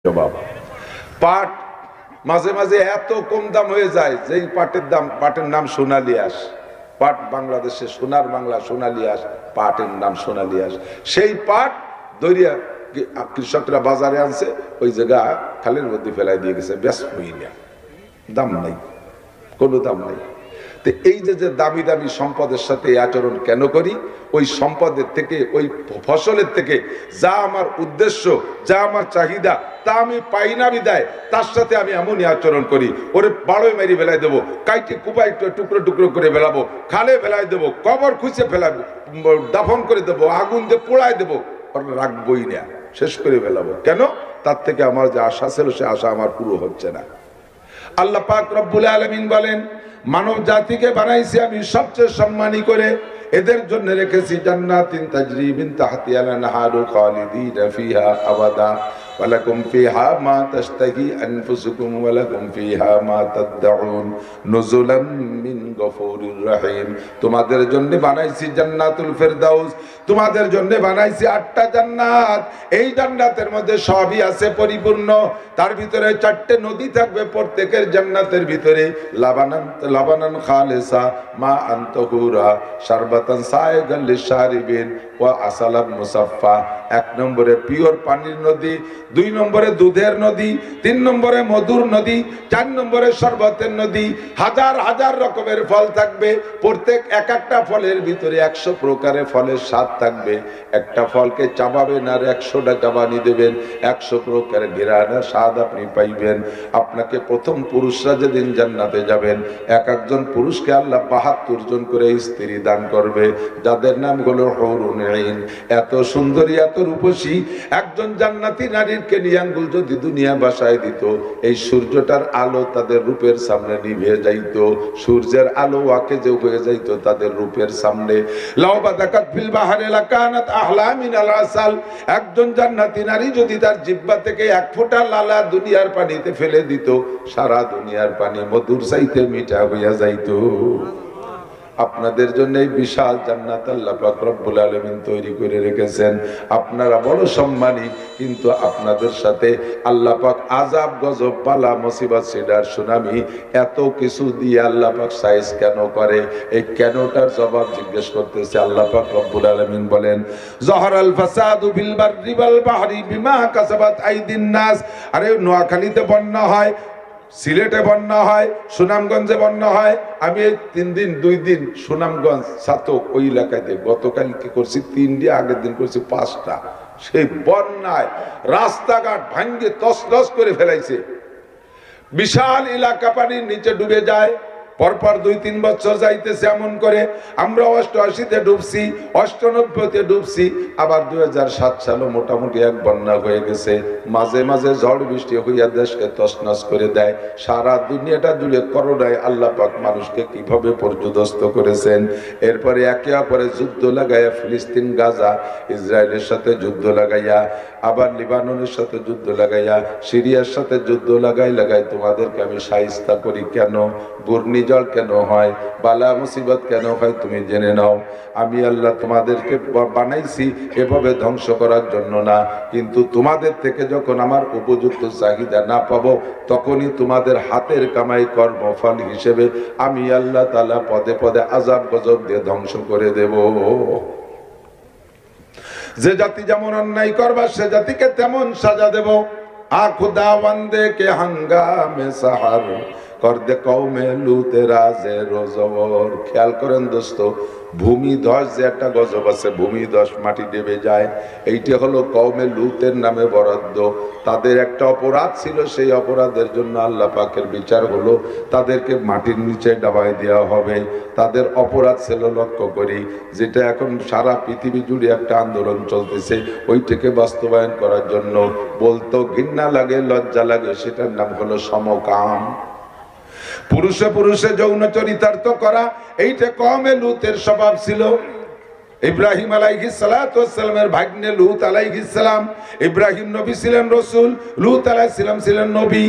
জবাব। পাট মাঝে মাঝে এত কম দাম হয়ে যায় যে পাটের নাম সোনালী আঁশ। পাট বাংলাদেশে সোনার বাংলা সোনালী আঁশ, পাটের নাম সোনালী আঁশ। সেই পাট দরিয়া কৃষকরা বাজারে আনছে, ওই জায়গা খালের মধ্যে ফেলাই দিয়ে গেছে, ব্যস্তই না, দাম নাই, কোনো দাম নাই। তো এই যে দামি দামি সম্পদের সাথে এই আচরণ কেন করি? ওই সম্পদের থেকে, ওই ফসলের থেকে যা আমার উদ্দেশ্য, যা আমার চাহিদা, তা আমি পাই না বিদায় তার সাথে আমি এমনই আচরণ করি। ওরে বাড়োয় মেরি ফেলাই দেবো, কাইটি কুপাই টুকরো টুকরো করে ফেলাবো, খালে ফেলাই দেবো, কবর খুঁজে ফেলাবো, দাফন করে দেবো, আগুন দিয়ে পোড়ায় দেবো, রাখবই না, শেষ করে ফেলাবো। কেন? তার থেকে আমার যে আশা ছিল সে আশা আমার পুরো হচ্ছে না। আল্লাহ পাক রব্বুল আলামিন বলেন, মানব জাতিকে বানাইছি আমি সবচেয়ে সম্মানী করে, এদের জন্য রেখেছি জান্নাতিন তাজরি মিন তাহতিহাল আনহারু খালিদিনা ফিহা আবাদা ওয়ালাকুম ফিহা মা তাশতাহি আনফুসুকুম ওয়ালাকুম ফিহা মা তাদউন নুজুলাম মিন গফুরির রহিম। তোমাদের জন্য বানাইছি জান্নাতুল ফেরদাউস, তোমাদের জন্য বানাইছি 8টা জান্নাত। এই জান্নাতের মধ্যে সবই আছে পরিপূর্ণ। তার ভিতরে 4টে নদী থাকবে প্রত্যেকের জান্নাতের ভিতরে, লাবানান খালিসা মা আনতাহুরা শারবাতান সায়গান লিশারিবিন ওয়া আসালাম মুসাফফা। 1 নম্বরে পিওর পানির নদী, 2 নম্বরে দুধের নদী, 3 নম্বরে মধুর নদী, 4 নম্বরে শরবতের নদী। হাজার হাজার রকমের ফল থাকবে, প্রত্যেক একটা ফলের ভিতরে 100 প্রকারের ফলের স্বাদ থাকবে। একটা ফলকে চাবাবেন আর 100টা চাবানি দেবেন, 100 প্রকারের ঘ্রাণের স্বাদ আপনি পাইবেন। আপনাকে প্রথম পুরুষরা যেদিন জান্নাতে যাবেন, একজন পুরুষকে আল্লাহ 72 জন করে স্ত্রী দান করবে, যাদের নাম হলো হুরুন আইন। এত সুন্দরী, এত রূপসী একজন জান্নাতি নারীর কেলিয়াঙ্গুল যদি দুনিয়া বাসায় দিত, এই সূর্যটার আলো তাদের রূপের সামনে নিভে যাইত, সূর্যের আলো ওয়াকেজে হয়ে যাইত তাদের রূপের সামনে। লাউ বাদাকাত ফিল বাহরি লাকানাত আহলা মিনাল আসাল। একজন জান্নাতি নারী যদি তার জিহ্বা থেকে 1 ফোঁটা লালা দুনিয়ার পানিতে ফেলে দিত, সারা দুনিয়ার পানি মধুর চাইতে মিঠা হইয়া যাইত। আপনাদের জন্য এই বিশাল জান্নাত আল্লাহ পাক রব্বুল আলামিন তৈরি করে রেখেছেন। আপনারা বড় সম্মানী, কিন্তু আপনাদের সাথে আল্লাহ পাক আযাব, গজব, বালা, মুসিবত, সিডার, সুনামি এত কিছু দিয়ে আল্লাহ পাক সাইজ কেন করে? এই কেনটার জবাব জিজ্ঞেস করতেছে আল্লাহ পাক রব্বুল আলামিন। বলেন, যাহারাল ফাসাদু বিল বাররি ওয়াল বাহরি বিমা কাসাবাত আইদিন নাস। আরে নোয়াখালীতে বন্যা হয়, সিলেটে বন্যা হয়, সুনামগঞ্জে বন্যা হয়। আমি এই 2 দিন সুনামগঞ্জ ছাতক ওই এলাকাতে গতকাল কি করছি 3টি, আগের দিন করছি 5টা। সেই বন্যায় রাস্তাঘাট ভাঙ্গে তছনছ করে ফেলাইছে, বিশাল এলাকা পানির নিচে ডুবে যায়। পরপর 2-3 বছর যাইতেছে এমন করে। আমরা 88-তে ডুবছি, 98-তে ডুবছি, আবার 2007 সালে মোটামুটি এক বন্যা হয়ে গেছে। মাঝে মাঝে ঝড় বৃষ্টি হইয়া দেশকে তছনছ করে দেয়। সারা দুনিয়াটা জুড়ে করোনায় আল্লাহ পাক মানুষকে কিভাবে পর্যদস্ত করেছেন। এরপরে একে অপরে যুদ্ধ লাগাইয়া, ফিলিস্তিন, গাজা, ইসরায়েলের সাথে যুদ্ধ লাগাইয়া, আবার লিবাননের সাথে যুদ্ধ লাগাইয়া, সিরিয়ার সাথে যুদ্ধ লাগাই তোমাদেরকে আমি শায়েস্তা করি। কেন? ঘূর্ণিঝড় কেন হয়, বালা মুসিবত কেন হয় তুমি জেনে নাও। আমি আল্লাহ তোমাদেরকে বানাইছি এভাবে ধ্বংস করার জন্য না, কিন্তু তোমাদের থেকে যখন আমার উপযুক্ত চাহিদা না পাবো, তখনই তোমাদের হাতের কামাই কর্মফল হিসেবে আমি আল্লাহ তাআলা পদে পদে আযাব গজব দিয়ে ধ্বংস করে দেব। যে জাতি যেমন অন্যায় করবা সে জাতিকে তেমন সাজা দেব। আখুদা বন্দে কে হাঙ্গামে সাহার কর দে কওমে লুতে রাজে রোজবর। খেয়াল করেন দোস্ত, ভূমিধস যে একটা গজব আছে, ভূমিধস, মাটি ডেবে যায়, এইটা হলো কওমে লুতের নামে বরাদ্দ। তাদের একটা অপরাধ ছিল, সেই অপরাধের জন্য আল্লাহ পাকের বিচার হলো তাদেরকে মাটির নিচে ডাবায় দেওয়া হবে। তাদের অপরাধ ছিল, লক্ষ্য করি, যেটা এখন সারা পৃথিবী জুড়ে একটা আন্দোলন চলতেছে, ওইটাকে বাস্তবায়ন করার জন্য বলতো ঘৃণা লাগে, লজ্জা লাগে, সেটার নাম হলো সমকাম। পুরুষে পুরুষে যৌন চরিতার্থ করা, এইটা কওমে লুতের স্বভাব ছিল। ইব্রাহিম আলাইহিস সালাতু ওয়াস সালামের ভাগ্নে লূত আলাইহিস সালাম। ইব্রাহিম নবী ছিলেন রাসূল, লূত আলাইহিস সালাম ছিলেন নবী।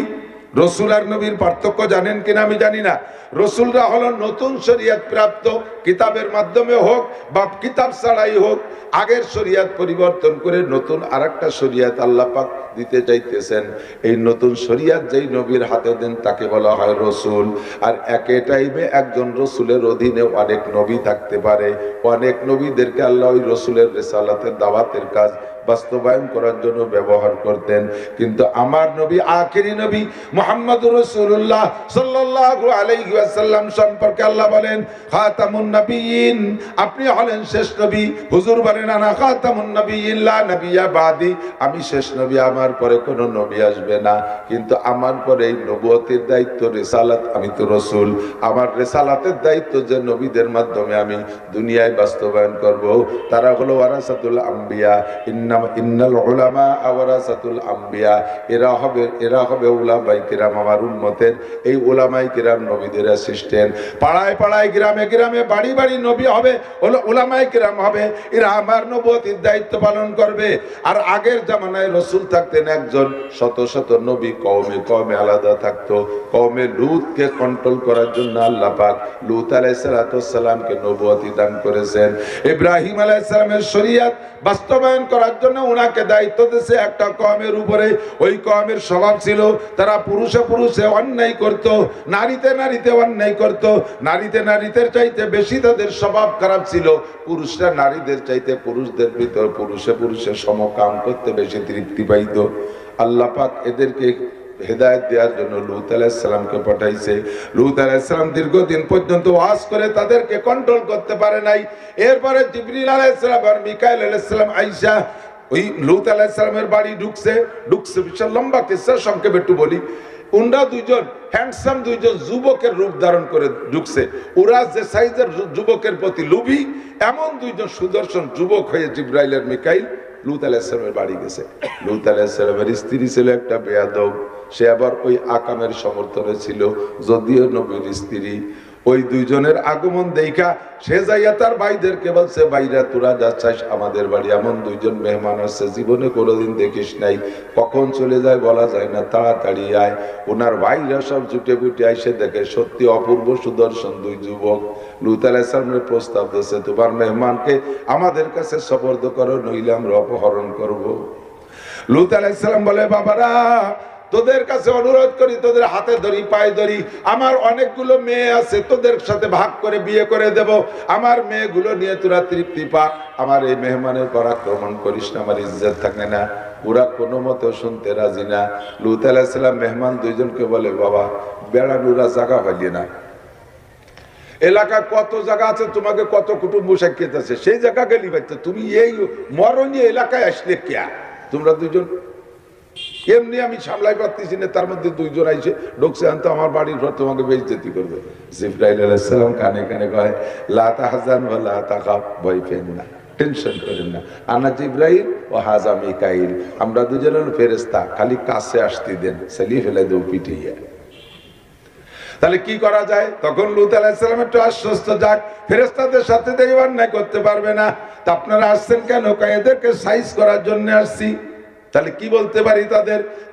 রসুল আর নবীর পার্থক্য জানেন কিনা আমি জানি না। রসুলরা হলো নতুন শরীয়ত প্রাপ্ত, কিতাবের মাধ্যমে হোক বা কিতাব ছাড়াই হোক, আগের শরীয়ত পরিবর্তন করে নতুন আরেকটা শরীয়ত আল্লাহ পাক দিতে চাইতেছেন। এই নতুন শরিয়াত যেই নবীর হাতে দেন তাকে বলা হয় রসুল। আর একে টাইমে একজন রসুলের অধীনে অনেক নবী থাকতে পারে। অনেক নবীদেরকে আল্লাহ ওই রসুলের রিসালাতের দাওয়াতের কাজ বাস্তবায়ন করার জন্য ব্যবহার করতেন। কিন্তু আমার নবী, আখিরি নবী মুহাম্মদুর রাসূলুল্লাহ সাল্লাল্লাহু আলাইহি ওয়াসাল্লাম সম্পর্কে আল্লাহ বলেন খাতামুন নবিয়্যিন, আপনি হলেন শেষ নবী। হুজুর বলেন আনা খাতামুন নবিয়্যিন লা নবিয়্যা বাদি, আমি শেষ নবী, আমার পরে কোনো নবী আসবে না। কিন্তু আমার পরে এই নবুয়তের দায়িত্ব, রিসালাত, আমি তো রাসূল, আমার রিসালাতের দায়িত্ব যে নবীদের মাধ্যমে আমি দুনিয়ায় বাস্তবায়ন করব, তারা হলো ওয়ারাসাতুল আম্বিয়া। ইন্নাল উলামা ওয়ারাসাতুল আম্বিয়া, এরা হবে উলামায়ে কিরাম, আমার উম্মতের এই উলামায়ে কিরাম নবীদের অ্যাসিস্ট্যান্ট। পাড়ায় পাড়ায়, গ্রামে গ্রামে, বাড়ি বাড়ি নবী হবে, উলামায়ে কিরাম হবে, এরা আমার নবুয়তের দায়িত্ব পালন করবে। আর আগের জামানায় রাসূল থাকতেন একজন, শত শত নবী কওমে কওমে আলাদা থাকতো। কওমে লূতকে কন্ট্রোল করার জন্য আল্লাহ পাক লূত আলাইহিস সালামকে নবুয়তি দান করেছেন। ইব্রাহিম আলাইহিস সালামের শরীয়ত বাস্তবায়ন করার জন্য ওনাকে দায়িত্ব দিয়েছে একটা কওমের উপরে। ওই কওমের স্বভাব ছিল তারা পুরুষে পুরুষে অন্যায় করত, নারীতে নারীতে অন্যায় করত। নারীতে নারীদের চাইতে বেশি তাদের স্বভাব খারাপ ছিল। পুরুষরা নারীদের চাইতে পুরুষদের ভিতর পুরুষে পুরুষে সমকাম করতে বেশি তৃপ্তি পাইত। আল্লাহ পাক এদেরকে হেদায়েত দেওয়ার জন্য লূত আলাইহিস সালামকে পাঠাইছে। লূত আলাইহিস সালাম দীর্ঘদিন পর্যন্ত ওয়াজ করে তাদেরকে কন্ট্রোল করতে পারে নাই। এরপরে জিবরিল আলাইহিস সালাম আর মিকাইল আলাইহিস সালাম আইসা ওই লূত আলাইহিস সালামের বাড়ি ঢুকছে। বিশাল লম্বা কিসসা, সংক্ষেপে একটু বলি। উনরা দুইজন হ্যান্ডসাম, দুইজন যুবকের রূপ ধারণ করে ঢুকছে। ওরা যে সাইজের যুবকের প্রতি লোভী, এমন দুইজন সুদর্শন যুবক হয়ে জিবরাইল আর মিকাইল লূত আলাইহিস সালামের বাড়ি গেছে। লূত আলাইহিস সালামের স্ত্রী ছিল একটা বেয়াদব, সে আবার ওই আকামের সমর্থনে ছিল, যদিও নবীর স্ত্রী। ওই দুইজনের আগমন দেখা সে যাইয়া তার ভাইদেরকে বলছে, ভাইরা তোরা যাচ্ছিস আমাদের বাড়ি, এমন দুইজন মেহমান আসছে, জীবনে কোনোদিন দেখিস নাই, কখন চলে যায় বলা যায় না, তাড়াতাড়ি আয়। ওনার ভাইরা সব জুটে বুটে আইসে দেখে সত্যি অপূর্ব সুদর্শন দুই যুবক। লূত আলাইহিস সালামের প্রস্তাব দিয়েছে, তোমার মেহমানকে আমাদের কাছে সুপর্দ করো, নইলে আমরা অপহরণ করব। লূত আলাইহিস সালাম বলে, বাবারা তোদের কাছে অনুরোধ করি, তোদের হাতে ধরি, পায়ে ধরি, আমার অনেকগুলো মেয়ে আছে, তোদের সাথে ভাগ করে বিয়ে করে দেব, আমার মেয়েগুলো নিয়ে তোরা তৃপ্তি পা, আমার এই মেহমানের পর আক্রমণ করিস না, আমার ইজ্জত থাকে না। ওরা কোনো মতে শুনতে রাজি না। লূত আলাইহিস সালাম মেহমান দুইজনকে বলে, বাবা বেড়ানোরা জায়গা পাইলে না, এলাকা কত জায়গা আছে, তোমাকে কত কুটুম্ব সাক্ষাৎ আছে, সেই জায়গা গেলি পাইতো, তুমি এই মরণীয় এলাকায় আসলে কে? তোমরা দুইজন এমনি আমি সামলাই পারতেছি না, তার মধ্যে দুইজন আইসে ঢুকছে, আনতো আমার বাড়ির ঘর, তোমাকে বেইজ্জতি করবে। জিবরাইল আলাইহিস সালাম কানে কানে কয়, লা তাহজান ওয়া লা তাখাফ, ভয় পেন না, টেনশন করেন না, আনা জিবরাইল ও হাজা মিকাইল, আমরা দুজন হলো ফেরেশতা, খালি কাছে আসতে দেন, চালিয়ে ফেলে দেব পিটিয়ে। তাহলে কি করা যায়? তখন লূত আলাইহিস সালাম একটু আশ্বস্ত, যাক ফেরেশতাদের সাথে দেখি অন্যায় করতে পারবে না। তা আপনারা আসছেন কেন? কয় এদেরকে সাইজ করার জন্য আসছি। তাহলে কি বলতে পারি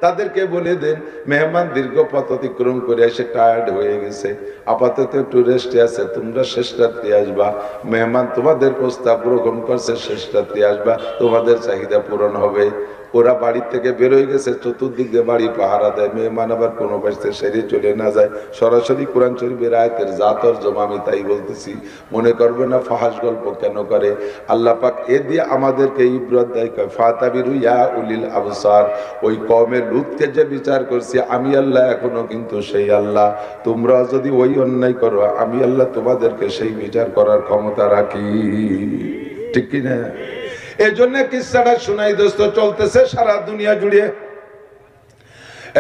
তাদেরকে বলে দেন, মেহমান দীর্ঘ পথ অতিক্রম করে এসে টায়ার্ড হয়ে গেছে, আপাতত একটু রেস্টে আছে, তোমরা শেষ রাত্রে আসবা, মেহমান তোমাদের প্রস্তাব গ্রহণ করছে, শেষ রাত্রে আসবা, তোমাদের চাহিদা পূরণ হবে। ওরা বাড়ি থেকে বেরোয় গেছে, চতুর্দিক দিয়ে বাড়ি পাহারা দেয়, মেহমান আবার কোনো পাশে সেরে চলে না যায়। সরাসরি কোরআন শরীফের আয়াতের যা তরজমা আমি তাই বলতেছি, মনে করবে না ফাহাস গল্প কেন করে। আল্লাহ পাক এ দিয়ে আমাদেরকে ইবরত দেয়, ফাতাবিরু ইয়া উলিল আবসার, ওই কওমের লূতকে যে বিচার করছি আমি আল্লাহ এখনো কিন্তু সেই আল্লাহ, তোমরা যদি ওই অন্যায় করো আমি আল্লাহ তোমাদেরকে সেই বিচার করার ক্ষমতা রাখি। ঠিক কি না? এই জন্য কিসসাটা শোনাই দোস্ত, চলতেছে সারা দুনিয়া জুড়ে।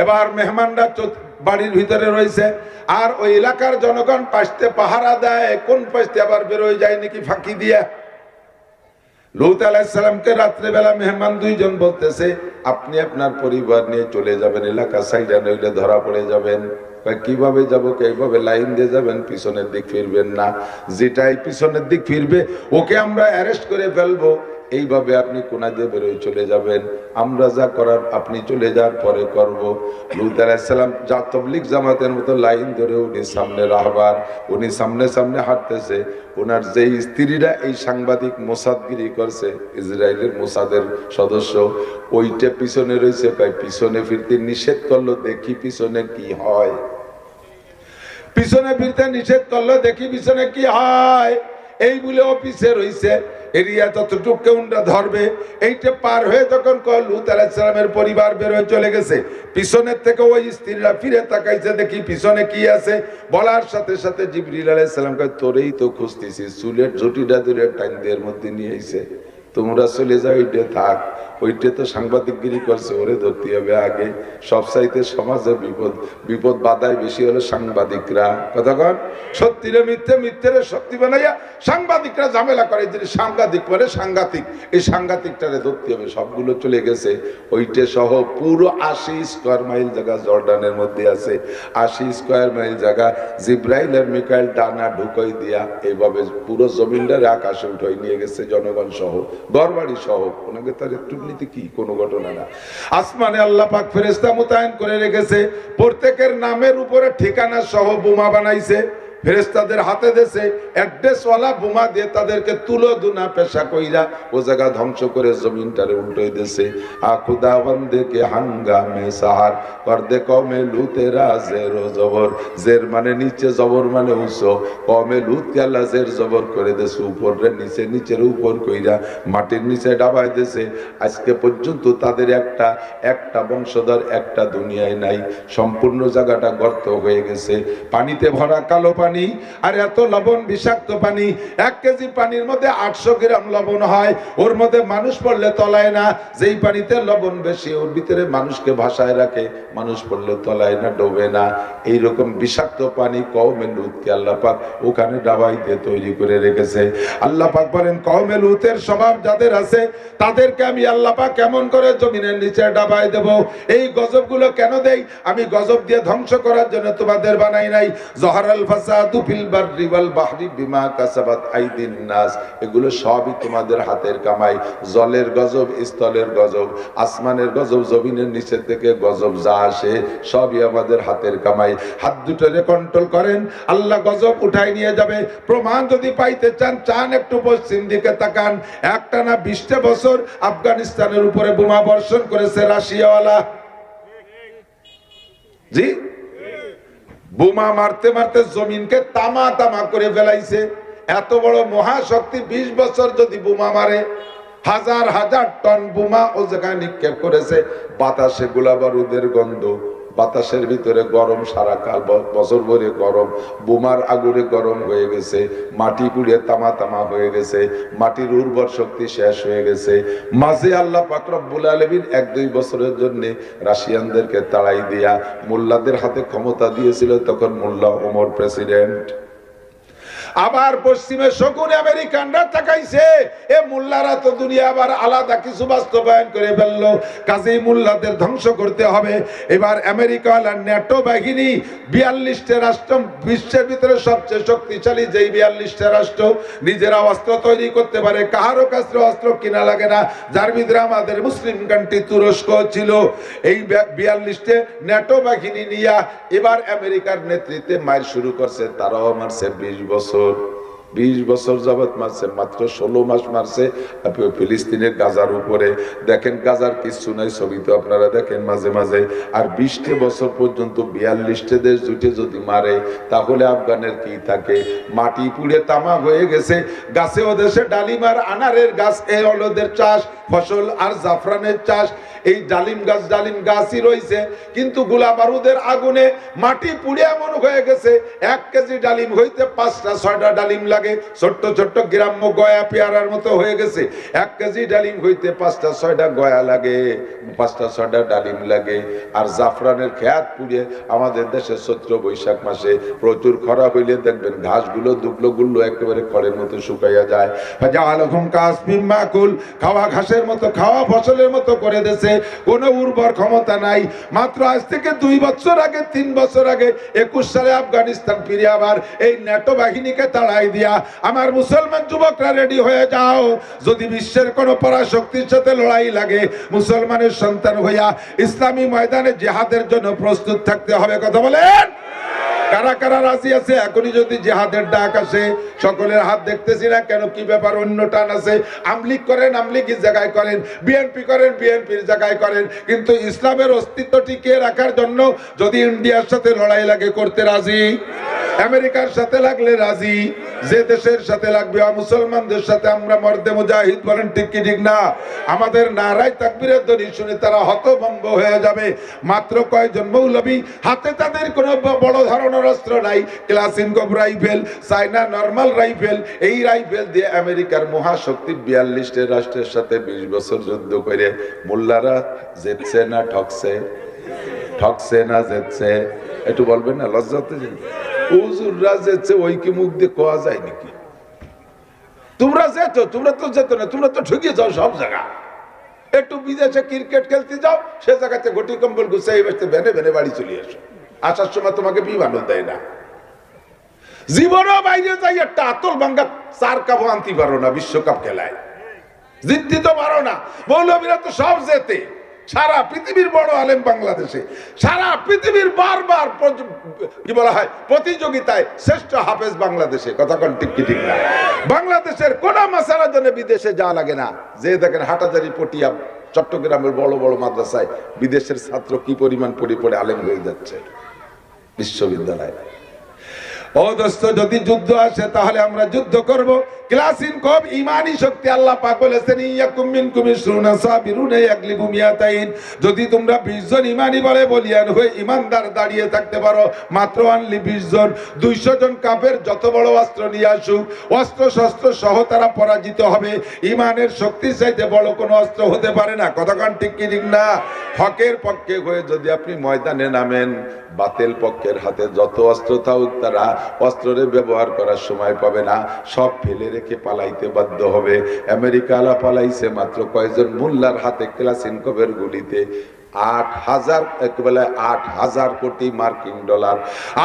এবার মেহমানরা বাড়ির ভিতরে রয়েছে, আর ওই এলাকার জনগণ পাশতে পাহারা দেয়, কোন পাশতে আবার বেরোয় যায় নাকি ফাঁকি দিয়া। লূত আলাইহিস সালামকে রাত্রে বেলা মেহমান দুইজন বলতেছে, আপনি আপনার পরিবার নিয়ে চলে যাবেন, এলাকা সাইডে নইলে ধরা পড়ে যাবেন। কিভাবে যাবো? এইভাবে লাইন দিয়ে যাবেন, পিছনের দিক ফিরবেন না, যেটাই পিছনের দিক ফিরবে ওকে আমরা অ্যারেস্ট করে ফেলবো। এইভাবে আপনি কোনা দিয়ে বেরোয় চলে যাবেন, আমরা যা করার আপনি চলে যাওয়ার পরে করব। লূত আলাইহিস সালাম যা তাবলীগ জামাতের মতো লাইন ধরে উনি সামনে রাহবার, উনি সামনে সামনে হাঁটতেছে। ওনার যেই স্ত্রীরা এই সাংবাদিক মোসাদগিরি করছে, ইসরায়েলের মোসাদের সদস্য, ওইটা পিছনে রয়েছে। পিছনে ফিরতে নিষেধ করলো, দেখি পিছনে কি হয়। পিছনে ফিরতে নিষেধ করলো, দেখি পিছনে কি হয়। এই বলে অফিসে রয়েছে, এরিয়া যতটুকু উন্ডা ধরবে। এইটা পার হয়ে যখন লূত আলাইহিস সালামের পরিবার বের হয়ে চলে গেছে, পিছনের থেকে ওই স্ত্রীরা ফিরে তাকাইছে, দেখি পিছনে কি আছে। বলার সাথে সাথে জিবরিল আলাইহিস সালাম কয়, তোরেই তো খুঁজতেছি, চুলের ঝুটিটা দূরে টাইম দিয়ে মধ্যে নিয়ে আইছে, তোমরা চলে যাও, ওইটা থাক। ওইটা তো সাংবাদিকগিরি করছে, ওরে ধরতে হবে আগে। সবচাইতে সমাজে বিপদ বাধায় বেশি হলো সাংবাদিকরা। কতক্ষণ সত্যিরে মিথ্যে, মিথ্যেরে সত্যি বানাইয়া সাংবাদিকরা ঝামেলা করে। যদি সাংবাদিক বলে সাংঘাতিক, এই সাংঘাতিকটারে ধরতে হবে। সবগুলো চলে গেছে। ওইটা সহ পুরো 80 স্কয়ার মাইল জায়গা জর্ডানের মধ্যে আছে। 80 স্কয়ার মাইল জায়গা জিব্রাইল আর মিকাইল ডানা ঢুকাই দিয়া এইভাবে পুরো জমিনটারে আকাশে উঠাই নিয়ে গেছে, জনগণ সহ, ঘরবাড়ি সহ। ওনাকে তার একটু কি কোনো ঘটনা না। আসমানে আল্লাহ পাক ফেরেশতা মোতায়েন করে রেখেছে, প্রত্যেকের নামের উপরে ঠিকানা সহ বোমা বানাইছে। ফেরেশতাদের হাতে দেশে অ্যাড্রেসওয়ালা বোমা দিয়ে তাদেরকে তুলো দুনা পেশা কইরা ও জায়গা ধ্বংস করে জমিনটারে উল্টোই দেশে। আখুদা বন্দে কে হাঙ্গামে সাহার কর দে কমে লুতেরা জের জবর, জের মানে নিচে, জবর মানে উঁচু। কমে লুত কে আল্লাহ জের জবর করে দেশে, উপরের নিচে, নিচের উপর কইরা মাটির নিচে ডাবাই দেশে। আজকে পর্যন্ত তাদের একটা বংশধর একটা দুনিয়ায় নাই। সম্পূর্ণ জায়গাটা গর্ত হয়ে গেছে, পানিতে ভরা কালো পানি, আর এত লবণ, বিষাক্ত পানি। 1 কেজি পানির মধ্যে 800 গ্রাম লবণ হয়, ওর মধ্যে মানুষ পড়লে তলায় না। যেই পানিতে লবণ বেশি, ওর ভিতরে মানুষকে ভাসায় রাখে, মানুষ পড়লে তলায় না, ডোবে না। এইরকম বিষাক্ত পানি কওমে লূতকে আল্লাহ পাক ওখানে ডাবাই দিয়ে তৈরি করে রেখেছে। আল্লাহ পাক বলেন, কওমে লূতের স্বভাব যাদের আছে তাদেরকে আমি আল্লাহ পাক কেমন করে জমিনের নিচে ডাবাই দেব। এই গজবগুলো কেন দেই? আমি গজব দিয়ে ধ্বংস করার জন্য তোমাদের বানাই নাই। জহরাল ফাসাদু ফিল বাররি ওয়াল বাহরি বিমা কাসাবাত আইদিন নাস, এগুলো সবই তোমাদের হাতের কামাই। জলের গজব, স্থলের গজব, আসমানের গজব, জমিনের নিচে থেকে গজব যা আসে সবই আমাদের হাতের কামাই। হাত দুটোরে কন্ট্রোল করেন, আল্লাহ গজব উঠাই নিয়ে যাবে। প্রমাণ যদি পাইতে চান একটু পশ্চিম দিকে তাকান। একটানা 20টা বছর আফগানিস্তানের উপরে বোমা বর্ষণ করেছে রাশিয়াওয়ালা। জি, বোমা মারতে মারতে জমিনকে তামা তামা করে ফেলাইছে। এত বড় মহাশক্তি 20 বছর যদি বোমা মারে, হাজার হাজার টন বোমা ও জায়গায় নিক্ষেপ করেছে। বাতাসে গোলা বারুদের গন্ধ, বাতাসের ভিতরে গরম, সারা কাল বছর ভরে গরম, বোমার আগুনে গরম হয়ে গেছে, মাটি পুড়ে তামা তামা হয়ে গেছে, মাটির উর্বর শক্তি শেষ হয়ে গেছে। মাঝে আল্লাহ পাক রব্বুল আলামিন 1-2 বছরের জন্য রাশিয়ানদেরকে তাড়াই দিয়া মোল্লাদের হাতে ক্ষমতা দিয়েছিল। তখন মোল্লা ওমর প্রেসিডেন্ট। আবার পশ্চিমে শকুন আমেরিকানরা তাকাইছে, এ মোল্লারা তো দুনিয়া আবার আলাদা কিছু বাস্তবায়ন করে ফেললো, কাজেই মোল্লাদের ধ্বংস করতে হবে। এবার আমেরিকা আর ন্যাটো বাহিনী 42টা রাষ্ট্র, বিশ্বের ভিতরে সবচেয়ে শক্তিশালী যেই 42টা রাষ্ট্র নিজেরা অস্ত্র তৈরি করতে পারে, কাহারও কাছে অস্ত্র কিনা লাগে না, যার ভিতরে আমাদের মুসলিম কান্ট্রি তুরস্ক ছিল। এই 42টা ন্যাটো বাহিনী নিয়ে এবার আমেরিকার নেতৃত্বে মাইর শুরু করছে। তারাও মারছে 20 বছর, 20 বছর যাবত মারছে। মাত্র 16 মাস মারছে ফিলিস্তিনের গাজার উপরে। দেখেন গাজার কিছু নাই, ছবি তো আপনারা দেখেন মাঝে মাঝে। আর 20 বছর পর্যন্ত 42টা দেশ জুটে যদি মারে, তাহলে আফগানের কি থাকে? মাটি পুড়ে তামা হয়ে গেছে। গাছে ও দেশে ডালিম আর আনারের গাছ, এই হলদের চাষ, ফসল আর জাফরানের চাষ। এই ডালিম গাছই রয়েছে, কিন্তু গোলা বারুদের আগুনে মাটি পুড়ে এমন হয়ে গেছে 1 কেজি ডালিম হইতে 5টা-6টা ডালিম লাগে। ছোট্ট ছোট্ট গ্রাম্য গয়া পেয়ারার মতো হয়ে গেছে। 1 কেজি ডালিম হইতে 5টা-6টা গয়া লাগে, 5টা-6টা ডালিম লাগে। আর জাফরানের খেত পুড়ে আমাদের দেশে চৈত্র বৈশাখ মাসে প্রচুর খরা হইলে দেখবেন ঘাসগুলো দুবলো একেবারে খড়ের মতো শুকাইয়া যায়। খাওয়া ঘাসের মতো, খাওয়া ফসলের মতো করে দেশে। গেছে, কোনো উর্বর ক্ষমতা নাই। মাত্র আজ থেকে 2 বছর আগে 3 বছর আগে 21 সালে আফগানিস্তান ফিরে আবার এই ন্যাটো বাহিনীকে তাড়াই দিয়া আমার মুসলমান যুবকরা রেডি হয়ে যাও। যদি বিশ্বের কোনো পরাশক্তির সাথে লড়াই লাগে, মুসলমানের সন্তান হইয়া ইসলামী ময়দানে জিহাদের জন্য প্রস্তুত থাকতে হবে। কথা বলেন, কারা কারা রাজি আছে? এখনই যদি জিহাদের ডাক আসে, সকলের হাত দেখতেছি না কেন, কি ব্যাপার? অন্য টান আছে। আমলিগ করেন, আমলিগের জায়গায় করেন, বিএনপি করেন, বিএনপির জায়গায় করেন, কিন্তু ইসলামের অস্তিত্ব টিকিয়ে রাখার জন্য যদি ইন্ডিয়ার সাথে লড়াই লাগে, করতে রাজি? আমেরিকার সাথে লাগলে রাজি? যে দেশের সাথে লাগবে, মুসলমানদের সাথে আমরা মর্দে মুজাহিদ বলেন, ঠিক কি ঠিক না? আমাদের নারায় তাকবীরের ধ্বনি শুনে তারা হতভম্ব হয়ে যাবে। মাত্র কয়েকজন মৌলবী, হাতে তাদের কোনো বড় ধরনের অস্ত্র নাই, ক্লাসিনকভ রাইফেল, চায়না নরমাল রাইফেল, এই রাইফেল দিয়ে আমেরিকার মহাশক্তি 42 রাষ্ট্রের সাথে 20 বছর যুদ্ধ করে মোল্লারা জিতছে না ঠকছে? ঠকছে না জিতছে? একটু বলবেন না, লজ্জা হতে? হুজুররা যেতে ওই কি মুখ দিয়ে কোয়া যায় নাকি? তোমরা যেত, তোমরা তো যেত না, তোমরা তো ঠকিয়ে যাও সব জায়গা। একটু বিদেশে ক্রিকেট খেলতে যাও, সে জায়গাতে গটি কম্বল গুছাই বসতে ভেনে ভেনে বাড়ি চলে আসো। আসার সময় তোমাকে বিমানও দেয় না। জীবনও বাইরে যাই একটা আতল ভাঙ্গা 4 কাপ আনতে পারো না বিশ্বকাপ খেলায়, জিততে তো পারো না। মৌলবীরা তো সব যেতে, সারা পৃথিবীর বড় আলেম বাংলাদেশে, সারা পৃথিবীর বারবার কি বলা হয় প্রতিযোগিতায় শ্রেষ্ঠ হাফেজ বাংলাদেশে। কথা কোন ঠিক কি ঠিক না? বাংলাদেশের কোন মাসালার জন্য বিদেশে যাওয়া লাগে না। যে দেখেন হাটাজারি, পটিয়া, চট্টগ্রামের বড় বড় মাদ্রাসায় বিদেশের ছাত্র কি পরিমাণ পড়ে পড়ে আলেম হয়ে যাচ্ছে বিশ্ববিদ্যালয়ে। ও দোস্ত, যদি যুদ্ধ আসে তাহলে আমরা যুদ্ধ করব। ক্লাসিনকভ ইমানি শক্তি, আল্লাহ পাক বলেছেন ইয়াকুম মিনকুম 20 সাবিরুনা ইয়াগলিবু মিয়াতাইন। যদি তোমরা 20 জন ইমানি বলে বলিয়ান হয়ে ইমানদার দাঁড়িয়ে থাকতে পারো, মাত্র অনলি 20 জন, 200 জন কাফের যত বড় অস্ত্র নিয়ে আসুক, অস্ত্র শস্ত্র সহ তারা পরাজিত হবে। ইমানের শক্তি চাইতে বড় কোনো অস্ত্র হতে পারে না। কতক্ষণ ঠিক কি ঠিক না? হকের পক্ষে হয়ে যদি আপনি ময়দানে নামেন, বাতিল পক্ষের হাতে যত অস্ত্র থাকুক তারা অস্ত্রের ব্যবহার করার সময় পাবে না, সব ফেলে রেখে পালাইতে বাধ্য হবে। আমেরিকালা পালাইছে মাত্র কয়েকজন মোল্লার হাতে ক্লাসিনকভের গুলিতে। 8,000 কোটি মার্কিন ডলার,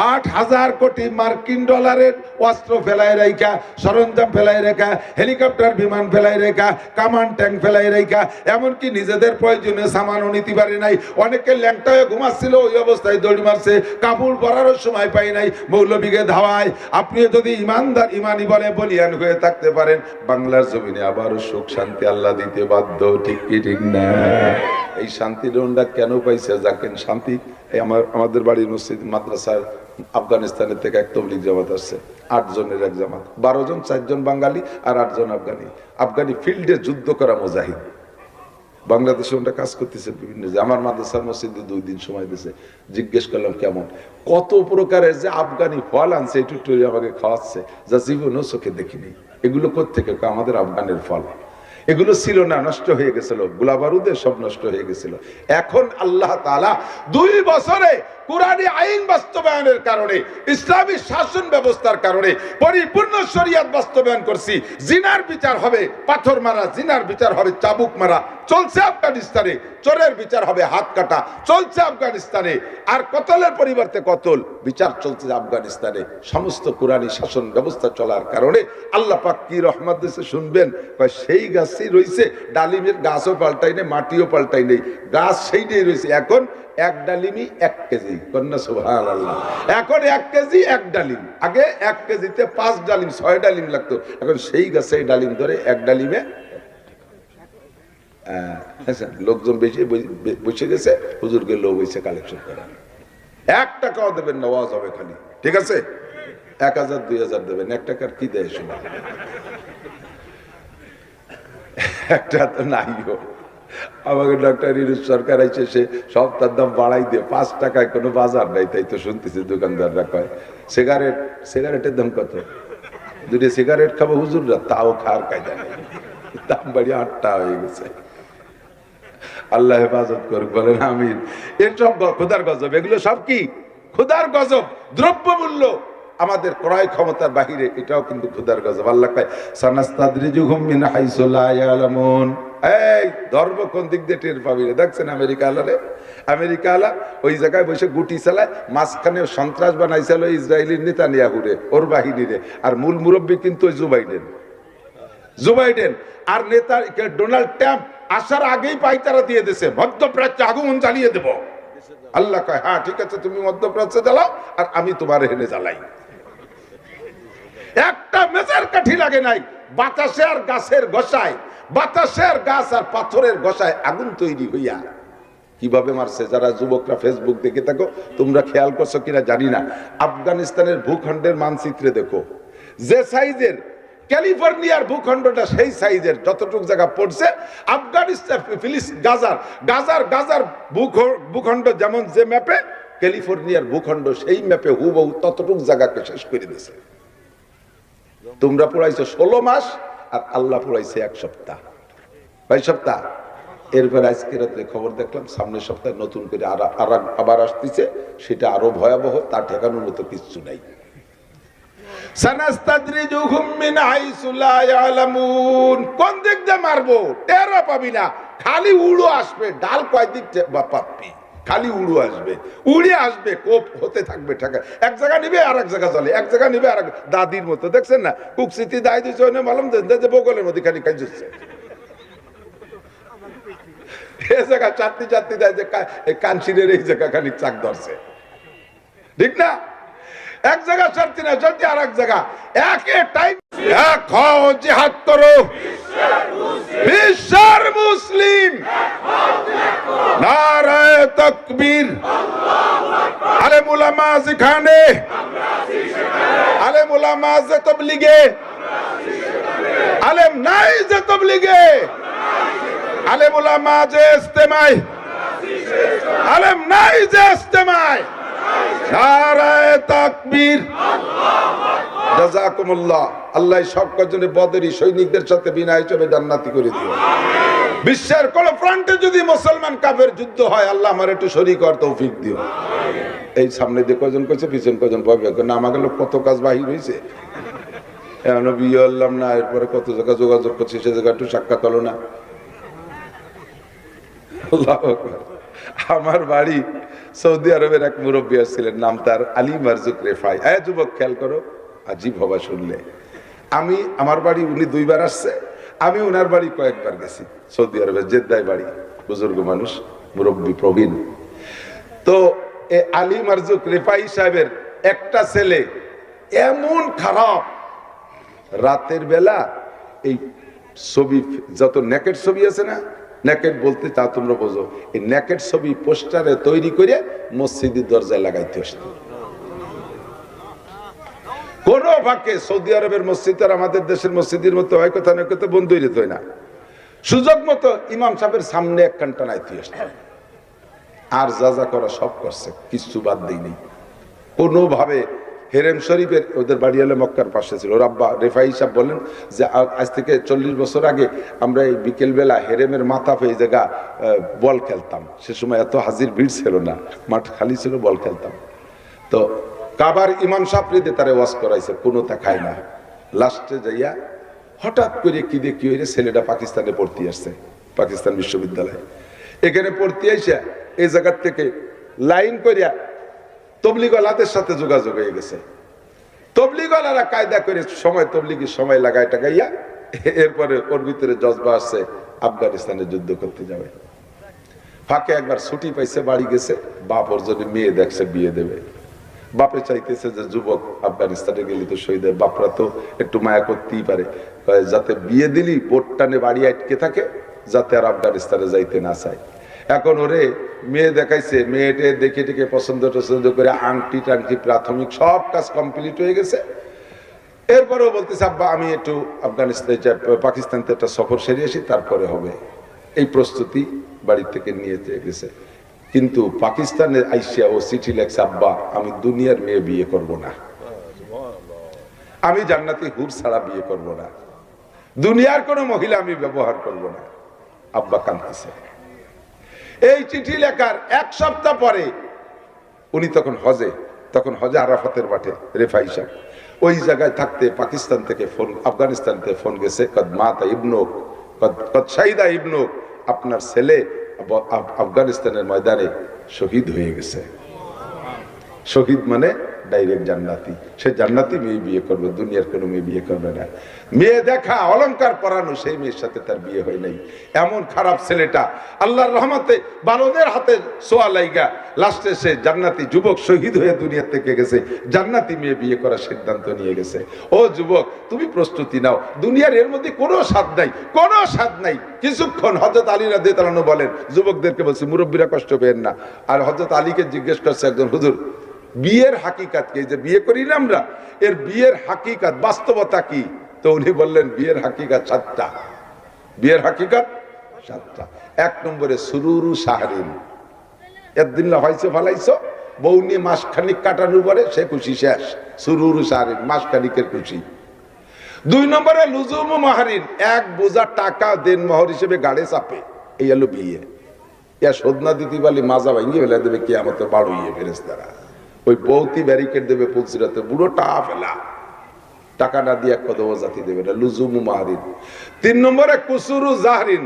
8,000 কোটি মার্কিন ডলারের অস্ত্র ফেলাই রেখা, সরঞ্জাম ফেলাই রেখা, হেলিকপ্টার বিমান ফেলাই রেখা, কামান ট্যাঙ্ক ফেলাই রেখা, এমনকি নিজেদের প্রয়োজনে সামানও নিতে পারে নাই। অনেকে ল্যাংটা হয়ে ঘুমাচ্ছিল, ওই অবস্থায় দৌড়ি মারছে, কাপড় পরারও সময় পাই নাই, মৌলবীকে ধাওয়ায়। আপনিও যদি ইমানদার ইমানি বলে বলিয়ান হয়ে থাকতে পারেন, বাংলার জমিনে আবারও সুখ শান্তি আল্লাহ দিতে বাধ্য। ঠিক কি ঠিক না? এই শান্তির রন্ডা কেন পাইছে? যাকেন শান্তি। আমাদের বাড়ির মসজিদ মাদ্রাসায় আফগানিস্তানের থেকে এক তবলিগ জামাত আসছে, 8 জনের এক জামাত, 12 জন, 4 জন বাঙালি আর 8 জন আফগানি। আফগানি ফিল্ডে যুদ্ধ করা মুজাহিদ, বাংলাদেশে ওটা কাজ করতেছে বিভিন্ন। আমার মাদ্রাসার মসজিদে 2 দিন সময় দিয়েছে। জিজ্ঞেস করলাম কেমন, কত প্রকারের যে আফগানি ফল আনছে, একটু আমাকে খাওয়াচ্ছে, যা জীবনও চোখে দেখিনি। এগুলো কোত্থেকে? আমাদের আফগানের ফল। এগুলো ছিল না, নষ্ট হয়ে গেছিল, গোলাবারুদে সব নষ্ট হয়ে গেছিল। এখন আল্লাহ তাআলা 2 বছরে কুরআনী আইন বাস্তবায়নের কারণে, ইসলামী শাসন ব্যবস্থার কারণে পরিপূর্ণ শরীয়ত বাস্তবায়ন করছি। জিনার বিচার হবে পাথর মারা, জিনার বিচার হবে চাবুক মারা, চলছে আফগানিস্তানে। চোরের বিচার হবে হাত কাটা, চলছে আফগানিস্তানে। আর কতলের পরিবর্তে কতল বিচার চলছে আফগানিস্তানে। সমস্ত কুরআনী শাসন ব্যবস্থা চলার কারণে আল্লাহ পাক কি রহমত দিয়েছে শুনবেন। সেই গাছই রয়েছে, ডালিমের গাছও পাল্টাই নেই, মাটিও পাল্টাই নেই, গাছ সেইটাই রয়েছে। এখন 1 ডালিমই 1 কেজি, কন্যা সুবহানাল্লাহ। এখন 1 কেজি 1 ডালিম, আগে 1 কেজিতে 5 ডালিম 6 ডালিম লাগতো, এখন সেই গাছে ডালিম ধরে 1 ডালিমে। লোকজন বেশি বসে গেছে, হুজুরকে লোক হয়েছে কালেকশন করা। 1 টাকাও দেবেন না, ওয়াজ হবে খালি, ঠিক আছে? 1000 2000 দেবেন, 1 টাকার কি দেয় শোনা? একটা তো নাইও। আমাকে ডক্টর ইউনূস সরকার আইছে, সে সব তার দাম বাড়াই দিয়ে 5 টাকায় কোনো বাজার নাই, তাই তো শুনতেছি দোকানদাররা কয়। সিগারেটের দাম কত? 2 সিগারেট খাবো হুজুররা, তাও খাওয়ার কায়দা নেই, দাম বাড়িয়ে 8 টাকা হয়ে গেছে। আল্লাহ হেফাজত করুক, বলেন আমিন। এসব খোদার গজব, এগুলো সব কি খোদার গজব। দ্রব্যমূল্য আমাদের ক্রয় ক্ষমতার বাহিরে, এটাও কিন্তু খোদার গজব। আল্লাহ কয় সানাস্তাদরিজুহুম মিন হাইসু লা ইয়ালামুন। এই ধর্ম কোন দিক দিয়ে টের পাবি রে? দেখছেন আমেরিকা আলারে, আমেরিকা আলা ওই জায়গায় বসে গুটি চালায়, মাঝখানে সন্ত্রাস বানাইছিল ইসরায়েলের নেতানিয়াহুরে, ওর বাহিনীরে, আর মূল মুরব্বী কিন্তু ওই জো বাইডেন আর নেতা ডোনাল্ড ট্রাম্প আসার আগেই পাইতারা দিয়ে দিয়েছে মধ্যপ্রাচ্যে আগুন জ্বালিয়ে দেব। আল্লাহ কয় হ্যাঁ ঠিক আছে, তুমি মধ্যপ্রাচ্যে জ্বালাও আর আমি তোমার এখানে জ্বালাই। একটা মেজার কাঠি লাগে নাই, বাতাসে আর গাছের গোসায়, বাতাসে আর গাছ আর পাথরের গোসায় আগুন তৈরি হইয়া কিভাবে মারছে। যারা যুবকরা ফেসবুক দেখে থাকো, তোমরা খেয়াল করছো কিনা জানি না, আফগানিস্তানের ভূখণ্ডের মানচিত্রে দেখো, যে সাইজের ক্যালিফোর্নিয়ার ভূখণ্ডটা সেই সাইজের যতটুকু জায়গা পড়ছে, আফগানিস্তান গাজার ভূখণ্ড যেমন যে ম্যাপে, ক্যালিফোর্নিয়ার ভূখণ্ড সেই ম্যাপে হুবহু ততটুকু জায়গাকে শেষ করে দিয়েছে। তোমরা পড়াইছো 16 মাস আর আল্লাহ পড়াইছে 1 সপ্তাহ, 2 সপ্তাহ। এরপর আজকে রাত্রে খবর দেখলাম সামনের সপ্তাহে নতুন করে আবার আসতেছে, সেটা আরো ভয়াবহ, তার ঠেকানোর মতো কিছু নাই। সানাস্তাদরিজুহুম মিন হাইসু লা ইয়ালামুন, কোন দিক দিয়ে মারবো টেরও পাবি না, খালি উড়ো আসবে, ডাল কয় দিক পাবি, খালি উড়ো আসবে, উড়ে আসবে, কোপ হতে থাকবে ঠেকা, এক জায়গা নিবে আর এক জায়গা চলে, এক জায়গা নিবে আর দাদির মতো, দেখছেন না কুকসিতি দাই দিছে ওনে মালুম যে বগলের মধ্যে খালি কাঁদছে, এই জায়গা চারটি দেয় যে কানসিরের এই জায়গা খালি চাক ধরছে, ঠিক না? এক জায়গা চারটি না, যদি আর এক জায়গা, একে টাইম এক হও, জিহাদ করো, বিশ্বের মুসলিম, নারায়ে তাকবীর, আলেম উলামা যেখানে, আলেম উলামা যে তাবলীগে, আলেম নাই যে তাবলীগে, আলেম উলামা যে ইজতেমায়, আলেম নাই যে ইজতেমায়, নারায়ে তাকবীর, জাযাকুমুল্লাহ। আল্লাহ সব কজনে বদরি সৈনিকদের সাথে বিনা হিসেবে জান্নাতি করে দিও। বিশ্বের কোন ফ্রন্টে যদি মুসলমান কাফের যুদ্ধ হয়, আল্লাহ আমার একটু শরীক হওয়ার তৌফিক দিও। এই সামনে দিয়ে কজন কইছে, পিছন কজন পাবে না, আমাকে কত কাজ বাহির হয়েছে, এমন বিয়ে হলাম না, এরপরে কত জায়গা যোগাযোগ করছে, সে জায়গা একটু সাক্ষাৎ হলো না। আমার বাড়ি সৌদি আরবের এক মুরব্বী আসছিলেন, নাম তার আলী মারজুক রেফাই। যুবক খেয়াল করো, আজীব হবা শুনলে। আমার বাড়ি উনি 2 বার আসছে, আমি ওনার বাড়ি কয়েকবার গেছি, সৌদি আরবের জেদ্দায় বাড়ি, বুজুর্গ মানুষ, মুরব্বী প্রবীণ। তো আলী মারজুক রেফাই সাহেবের একটা ছেলে এমন খারাপ, রাতের বেলা এই ছবি, যত নেকেট ছবি আছে না, নেকেট বলতে তা তোমরা বোঝো, এই নেকেট ছবি পোস্টারে তৈরি করে মসজিদের দরজায় লাগাইতে আসতো। কোন ভাগে সৌদি আরবের মসজিদ আর আমাদের দেশের মসজিদের মতো হয়, কথা না কথা বন্ধ হইতে হয় না, সুযোগ মতো ইমাম সাহেবের সামনে এক ঘন্টা নাইতে আসতো, আর যা করা সব করছে, কিছু বাদ দেয়নি কোনোভাবে। হেরেম শরীফের, ওদের বাড়ি হলে মক্কার পাশে ছিল, ওর আব্বা রেফাই সাহেব বলেন যে আজ থেকে 40 বছর আগে আমরা এই বিকেলবেলা হেরেমের মাথা পেয়ে জায়গা বল খেলতাম। সে সময় এত হাজির ভিড় ছিল না, মাঠ খালি ছিল, বল খেলতাম। তো কাবার ইমাম সাহেব তারে ওয়াজ করাইছে, কোনো তা খায় না। লাস্টে যাইয়া হঠাৎ করে কি দেখি হইলে ছেলেটা পাকিস্তানে পড়তে আসছে, পাকিস্তান বিশ্ববিদ্যালয়ে। এখানে পড়তে এসে এই জায়গার থেকে লাইন করিয়া তবলিগওয়ালাদের সাথে যোগাযোগ হয়ে গেছে। তবলিগওয়ালারা কায়দা করে সময়, তবলিগের সময় লাগায় টাকাইয়া, এরপরে ওর ভিতরে জজবা আসছে আফগানিস্তানে যুদ্ধ করতে যাবে। ফাঁকে একবার ছুটি পাইছে, বাড়ি গেছে, বাপ ওর জন্য মেয়ে দেখছে, বিয়ে দেবে। বাপে চাইতেছে যে যুবক আফগানিস্তানে গেলে তো শহীদ, বাপরা তো একটু মায়া করতেই পারে, যাতে বিয়ে দিলি বোট টানে বাড়ি আটকে থাকে, যাতে আর আফগানিস্তানে যাইতে না চায়। এখন ওরে মেয়ে দেখাইছে, মেয়েটে দেখে টেকে পছন্দ করে আংটি টাংটি প্রাথমিক সব কাজ কমপ্লিট হয়ে গেছে। এরপরেও বলতেছে আব্বা আমি একটু আফগানিস্তান পাকিস্তানতে একটা সফর সেরে আসি, তারপরে হবে। এই প্রস্তুতি বাড়ি থেকে নিয়ে গেছে। কিন্তু পাকিস্তানে আইসিয়া ও চিঠি লেখছে, আব্বা আমি দুনিয়ার মেয়ে বিয়ে করব না, আমি জান্নাতি হুর ছাড়া বিয়ে করব না, দুনিয়ার কোন মহিলা আমি ব্যবহার করব না। আব্বা কাঁদতেছে। এই চিঠি লেখার 1 সপ্তাহ পরে উনি তখন হজে আরাফাতের মাঠে রেফাই সাহেব ওই জায়গায় থাকতে পাকিস্তান থেকে ফোন, আফগানিস্তান থেকে ফোন গেছে, মাতা ইবনুক, শাহিদা ইবনু, আপনার ছেলে আফগানিস্তানের ময়দানে শহীদ হয়ে গেছে। শহীদ মানে ডাইরেক্ট জান্নাতি। সে জান্নাতি মেয়ে বিয়ে করবে, দুনিয়ার কোনো মেয়ে বিয়ে করবে না। মেয়ে দেখা, অলংকার পরানো, সেই মেয়ের সাথে তার বিয়ে হয় নাই। এমন খারাপ ছেলেটা আল্লাহর রহমতে বালদের হাতে সোয়া লাইগা লাস্টে সে জান্নাতি যুবক শহীদ হয়ে দুনিয়া থেকে গেছে, জান্নাতি মেয়ে বিয়ে করার সিদ্ধান্ত নিয়ে গেছে। ও যুবক, তুমি প্রস্তুতি নাও। দুনিয়ার এর মধ্যে কোনো স্বাদ নাই, কোনো স্বাদ নাই। কিছুক্ষণ হযরত আলী রাদিয়াল্লাহু আনহু বলেন, যুবকদেরকে বলছি, মুরব্বীরা কষ্ট পেয়েন না। আর হযরত আলীকে জিজ্ঞেস করছে একজন, হুজুর বিয়ের হাকিকাত কি? যে বিয়ে করি না আমরা, এর বিয়ের হাকিকাত বাস্তবতা কি? তো উনি বললেন, বিয়ের হাকিকাত 7টা। বিয়ের হাকিকাত 7টা। 1 নম্বরে সুরুরু শাহরিন, একদিন হয়েছে ফালাইছো, বউ নিয়ে মাসখানিক কাটানোর পরে সে খুশি শেষ। সুরুরু শাহরিন, মাসখানিকের খুশি। 2 নম্বরে লুজুমু মাহরিন, 1 বোঝা টাকা দেন মোহর হিসেবে গাড়ে চাপে। এই হলো বিয়ে। ইয়া শোধনা দিতে পারলে মাজা ভাঙিয়ে ফেলে দেবে কিয়ামতে বাড়ুইয়ে ফেরেশতারা। ওই বৌতি ব্যারিকেড দেবে পুলসিরাতে, বুড়ো টা ফেলা, টাকা না দিয়ে এক কদম জাতি দেবে না। লুজুমু মাহরিন। 3 নম্বরে কুসুরু জাহরিন,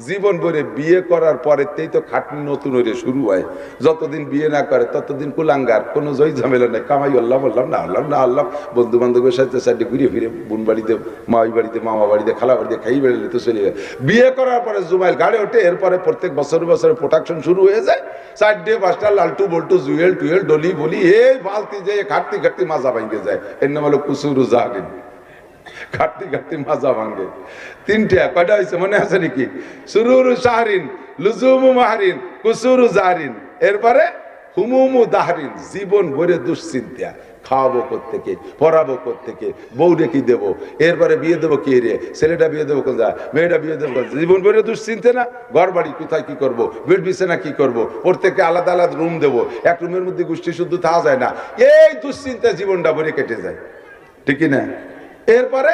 জীবন ভরে বিয়ে করার পরেতেই তো খাটনি নতুন হয়ে শুরু হয়। যতদিন বিয়ে না করে ততদিন কুলাঙ্গার, কোনো জয় ঝামেলা নেই, কামাই আল্লাহ বললাম না আল্লাহ না আল্লাহ, বন্ধু বান্ধবের সাথে সাথে ঘুরে ফিরে বোন বাড়িতে, মাই বাড়িতে, মামা বাড়িতে, খালা বাড়িতে খাই বেড়ালে তো চলে যায়। বিয়ে করার পরে জুমাইল গাড়ি ওঠে, এরপরে প্রত্যেক বছর বছরে প্রোডাকশন শুরু হয়ে যায়। 4ডে 5টা লালটু বল্টু জুয়েল টুয়েল ডলি বলি এই বালতি যে খাটতি খাটতি মাজা ভাঙে যায়। এর নাম হলো কুসুরু জাহরিন, খাটতি খাটতি মাজা ভাঙে। 3টে কয়টা হয়েছে মনে আছে নাকি? সুরুরু শাহরিন, লুজুমু মাহরিন, কুসুরু জাহরিন। এরপরে হুমুমু দাহরিন, জীবন ভরে দুশ্চিন্তা, খাওয়াবো কোত্থেকে, পড়াবো কোত্থেকে, বউরে কি দেবো, এরপরে বিয়ে দেবো কে রে, ছেলেটা বিয়ে দেবো কোথায়, মেয়েটা বিয়ে দেবো কোথায়, জীবন ভরে দুশ্চিন্তা না। ঘর বাড়ি কোথায় কি করবো, বেড বিছানা কি করবো, প্রত্যেককে আলাদা আলাদা রুম দেবো, এক রুমের মধ্যে গোষ্ঠী শুদ্ধ থাকা যায় না। এই দুশ্চিন্তা জীবনটা ভরে কেটে যায়, ঠিক না? এরপরে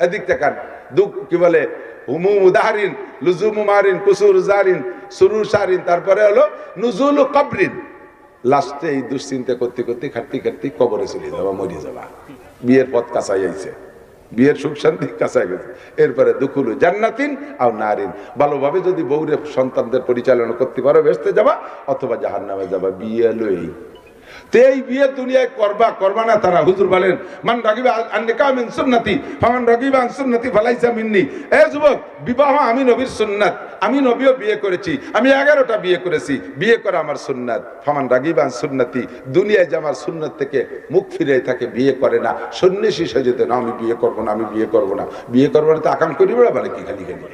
এদিক তাকান, দুঃখ কি বলে, হুমুমু দাহরিন, লুজুমু মাহরিন, কুসুরু জাহরিন, সুরুর শাহরিন, তারপরে হলো নুজুলু কবরিন। লাস্টে এই দুশ্চিন্তা করতে করতে খাটতে খাটতে কবরে চলে যাবা, মরে যাবা। বিয়ের পথ কাছাই আইছে, বিয়ের সুখ শান্তি কাছাই গেছে। এরপরে দুখুলু জান্নাতিন আর নারিন, ভালোভাবে যদি বউরে সন্তানদের পরিচালনা করতে পারো বেহেশতে যাবা, অথবা জাহান্নামে যাবা। বিয়ে হলো এই। তো এই বিয়ে দুনিয়ায় করবা করবা না তারা, হুজুর বলেন মান রাগিবা আন নিকাহ মিন সুন্নতি ফামান রাগিবা আন সুন্নতি ফালাইসা মিন্নি। এ যুবক, বিবাহ আমি নবীর সুন্নাত, আমি নবীও বিয়ে করেছি, আমি 11টা বিয়ে করেছি, বিয়ে করা আমার সুন্নাত। ফামান রাগিবা আন সুন্নতি, দুনিয়ায় যে আমার সুন্নাত থেকে মুখ ফিরে থাকে, বিয়ে করে না, সন্ন্যাসী সেজেতে না, আমি বিয়ে করবো না, আমি বিয়ে করবো না। বিয়ে করবো না তো আকাম করি বেড়া মানে কি খালি খালি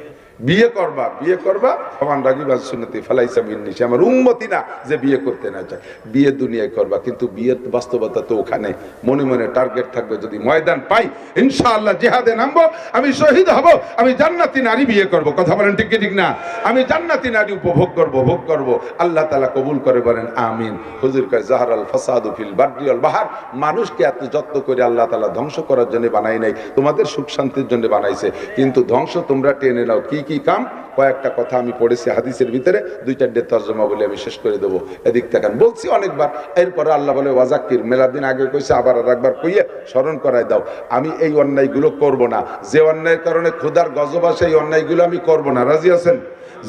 বিয়ে করবা, বিয়ে করবা, ফামান রাগিবা আন সুন্নতি ফালাইসা মিন্নি, সে আমার উম্মতি না যে বিয়ে করতে না চায়। বিয়ে দুনিয়ায় করবা, কিন্তু বিয়ের বাস্তবতা তো ওখানে। মনে মনে টার্গেট থাকবে, যদি ময়দান পাই ইনশাআল্লাহ জিহাদে নামবো, আমি শহীদ হব, আমি জান্নাতি নারী বিয়ে করব। কথা বলেন ঠিক কি ঠিক না? আমি জান্নাতি নারী উপভোগ করব, ভোগ করব। আল্লাহ তাআলা কবুল করে বলেন আমিন। হুজুর কয় জাহারাল ফাসাদু ফিল বাররি ওয়াল বাহর, মানুষকে এত যত্ন করে আল্লাহ তাআলা ধ্বংস করার জন্য বানাই নাই, তোমাদের সুখ শান্তির জন্য বানাইছে। কিন্তু ধ্বংস তোমরা টেনে নাও। কি কি কাম? কয়েকটা কথা আমি পড়েছি হাদিসের ভিতরে, 2-4টে তর্জমা বলে আমি শেষ করে দেবো। এদিক তাকান, বলছি অনেকবার। এরপরে আল্লাহ বলে ওয়াজাক্কির, মেলাদিন আগে কইছে, আবার আর একবার কইয়ে স্মরণ করায় দাও। আমি এই অন্যায়গুলো করব না। যে অন্যায়ের কারণে খোদার গজব আসে, এই অন্যায়গুলো আমি করব না। রাজি আছেন?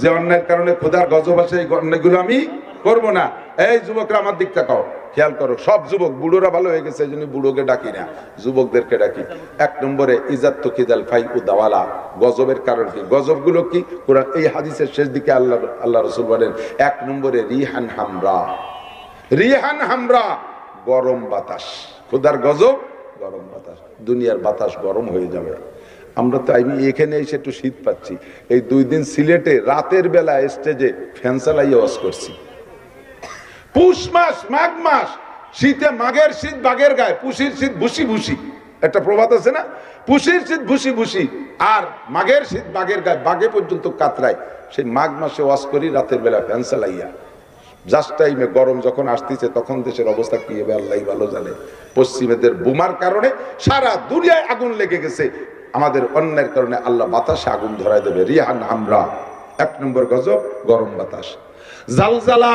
যে অন্যায়ের কারণে খোদার গজব আসে, এই অন্যায়গুলো আমি করব না। এই যুবকরা আমার দিক তাকাও, খেয়াল করো। সব যুবক, বুড়োরা ভালো হয়ে গেছে, এই জন্য বুড়োকে ডাকি না, যুবকদেরকে ডাকি। 1 নম্বরে ইজাত তুকিদাল ফাই উ দাওয়ালা, গজবের কারণ কি, গজবগুলো কি? কোরআন এই হাদিসের শেষ দিকে আল্লাহ রাসূল বলেন 1 নম্বরে রিহান হামরা, রিহান হামরা, গরম বাতাস। খোদার গজব গরম বাতাস, দুনিয়ার বাতাস গরম হয়ে যাবে। আমরা তো আমি এখানে এসে একটু শীত পাচ্ছি। এই 2 দিন সিলেটে রাতের বেলা স্টেজে ফ্যান চালাইয়ে ওয়াজ করছি। পুষ মাস, মাঘ মাস, শীতে মাঘের শীত বাঘের গায়ে, পুষির শীত ভুসি ভুসি, একটা প্রবাদ আছে না? পুষির শীত ভুসি ভুসি, আর মাঘের শীত বাঘের গায়ে, বাঘে পর্যন্ত কাতরায়। সেই মাঘ মাসে ওয়াজ করি রাতের বেলা ফ্যান চালাইয়া। জাস্ট টাইমে গরম যখন আসতেছে, তখন দেশের অবস্থা কি হবে আল্লাহই ভালো জানে। পশ্চিমেদের বোমার কারণে সারা দুনিয়ায় আগুন লেগে গেছে। আমাদের অন্যের কারণে আল্লাহ বাতাসে আগুন ধরায় দেবে। রিহান হামরা, 1 নম্বর গজব গরম বাতাস। জালজালা,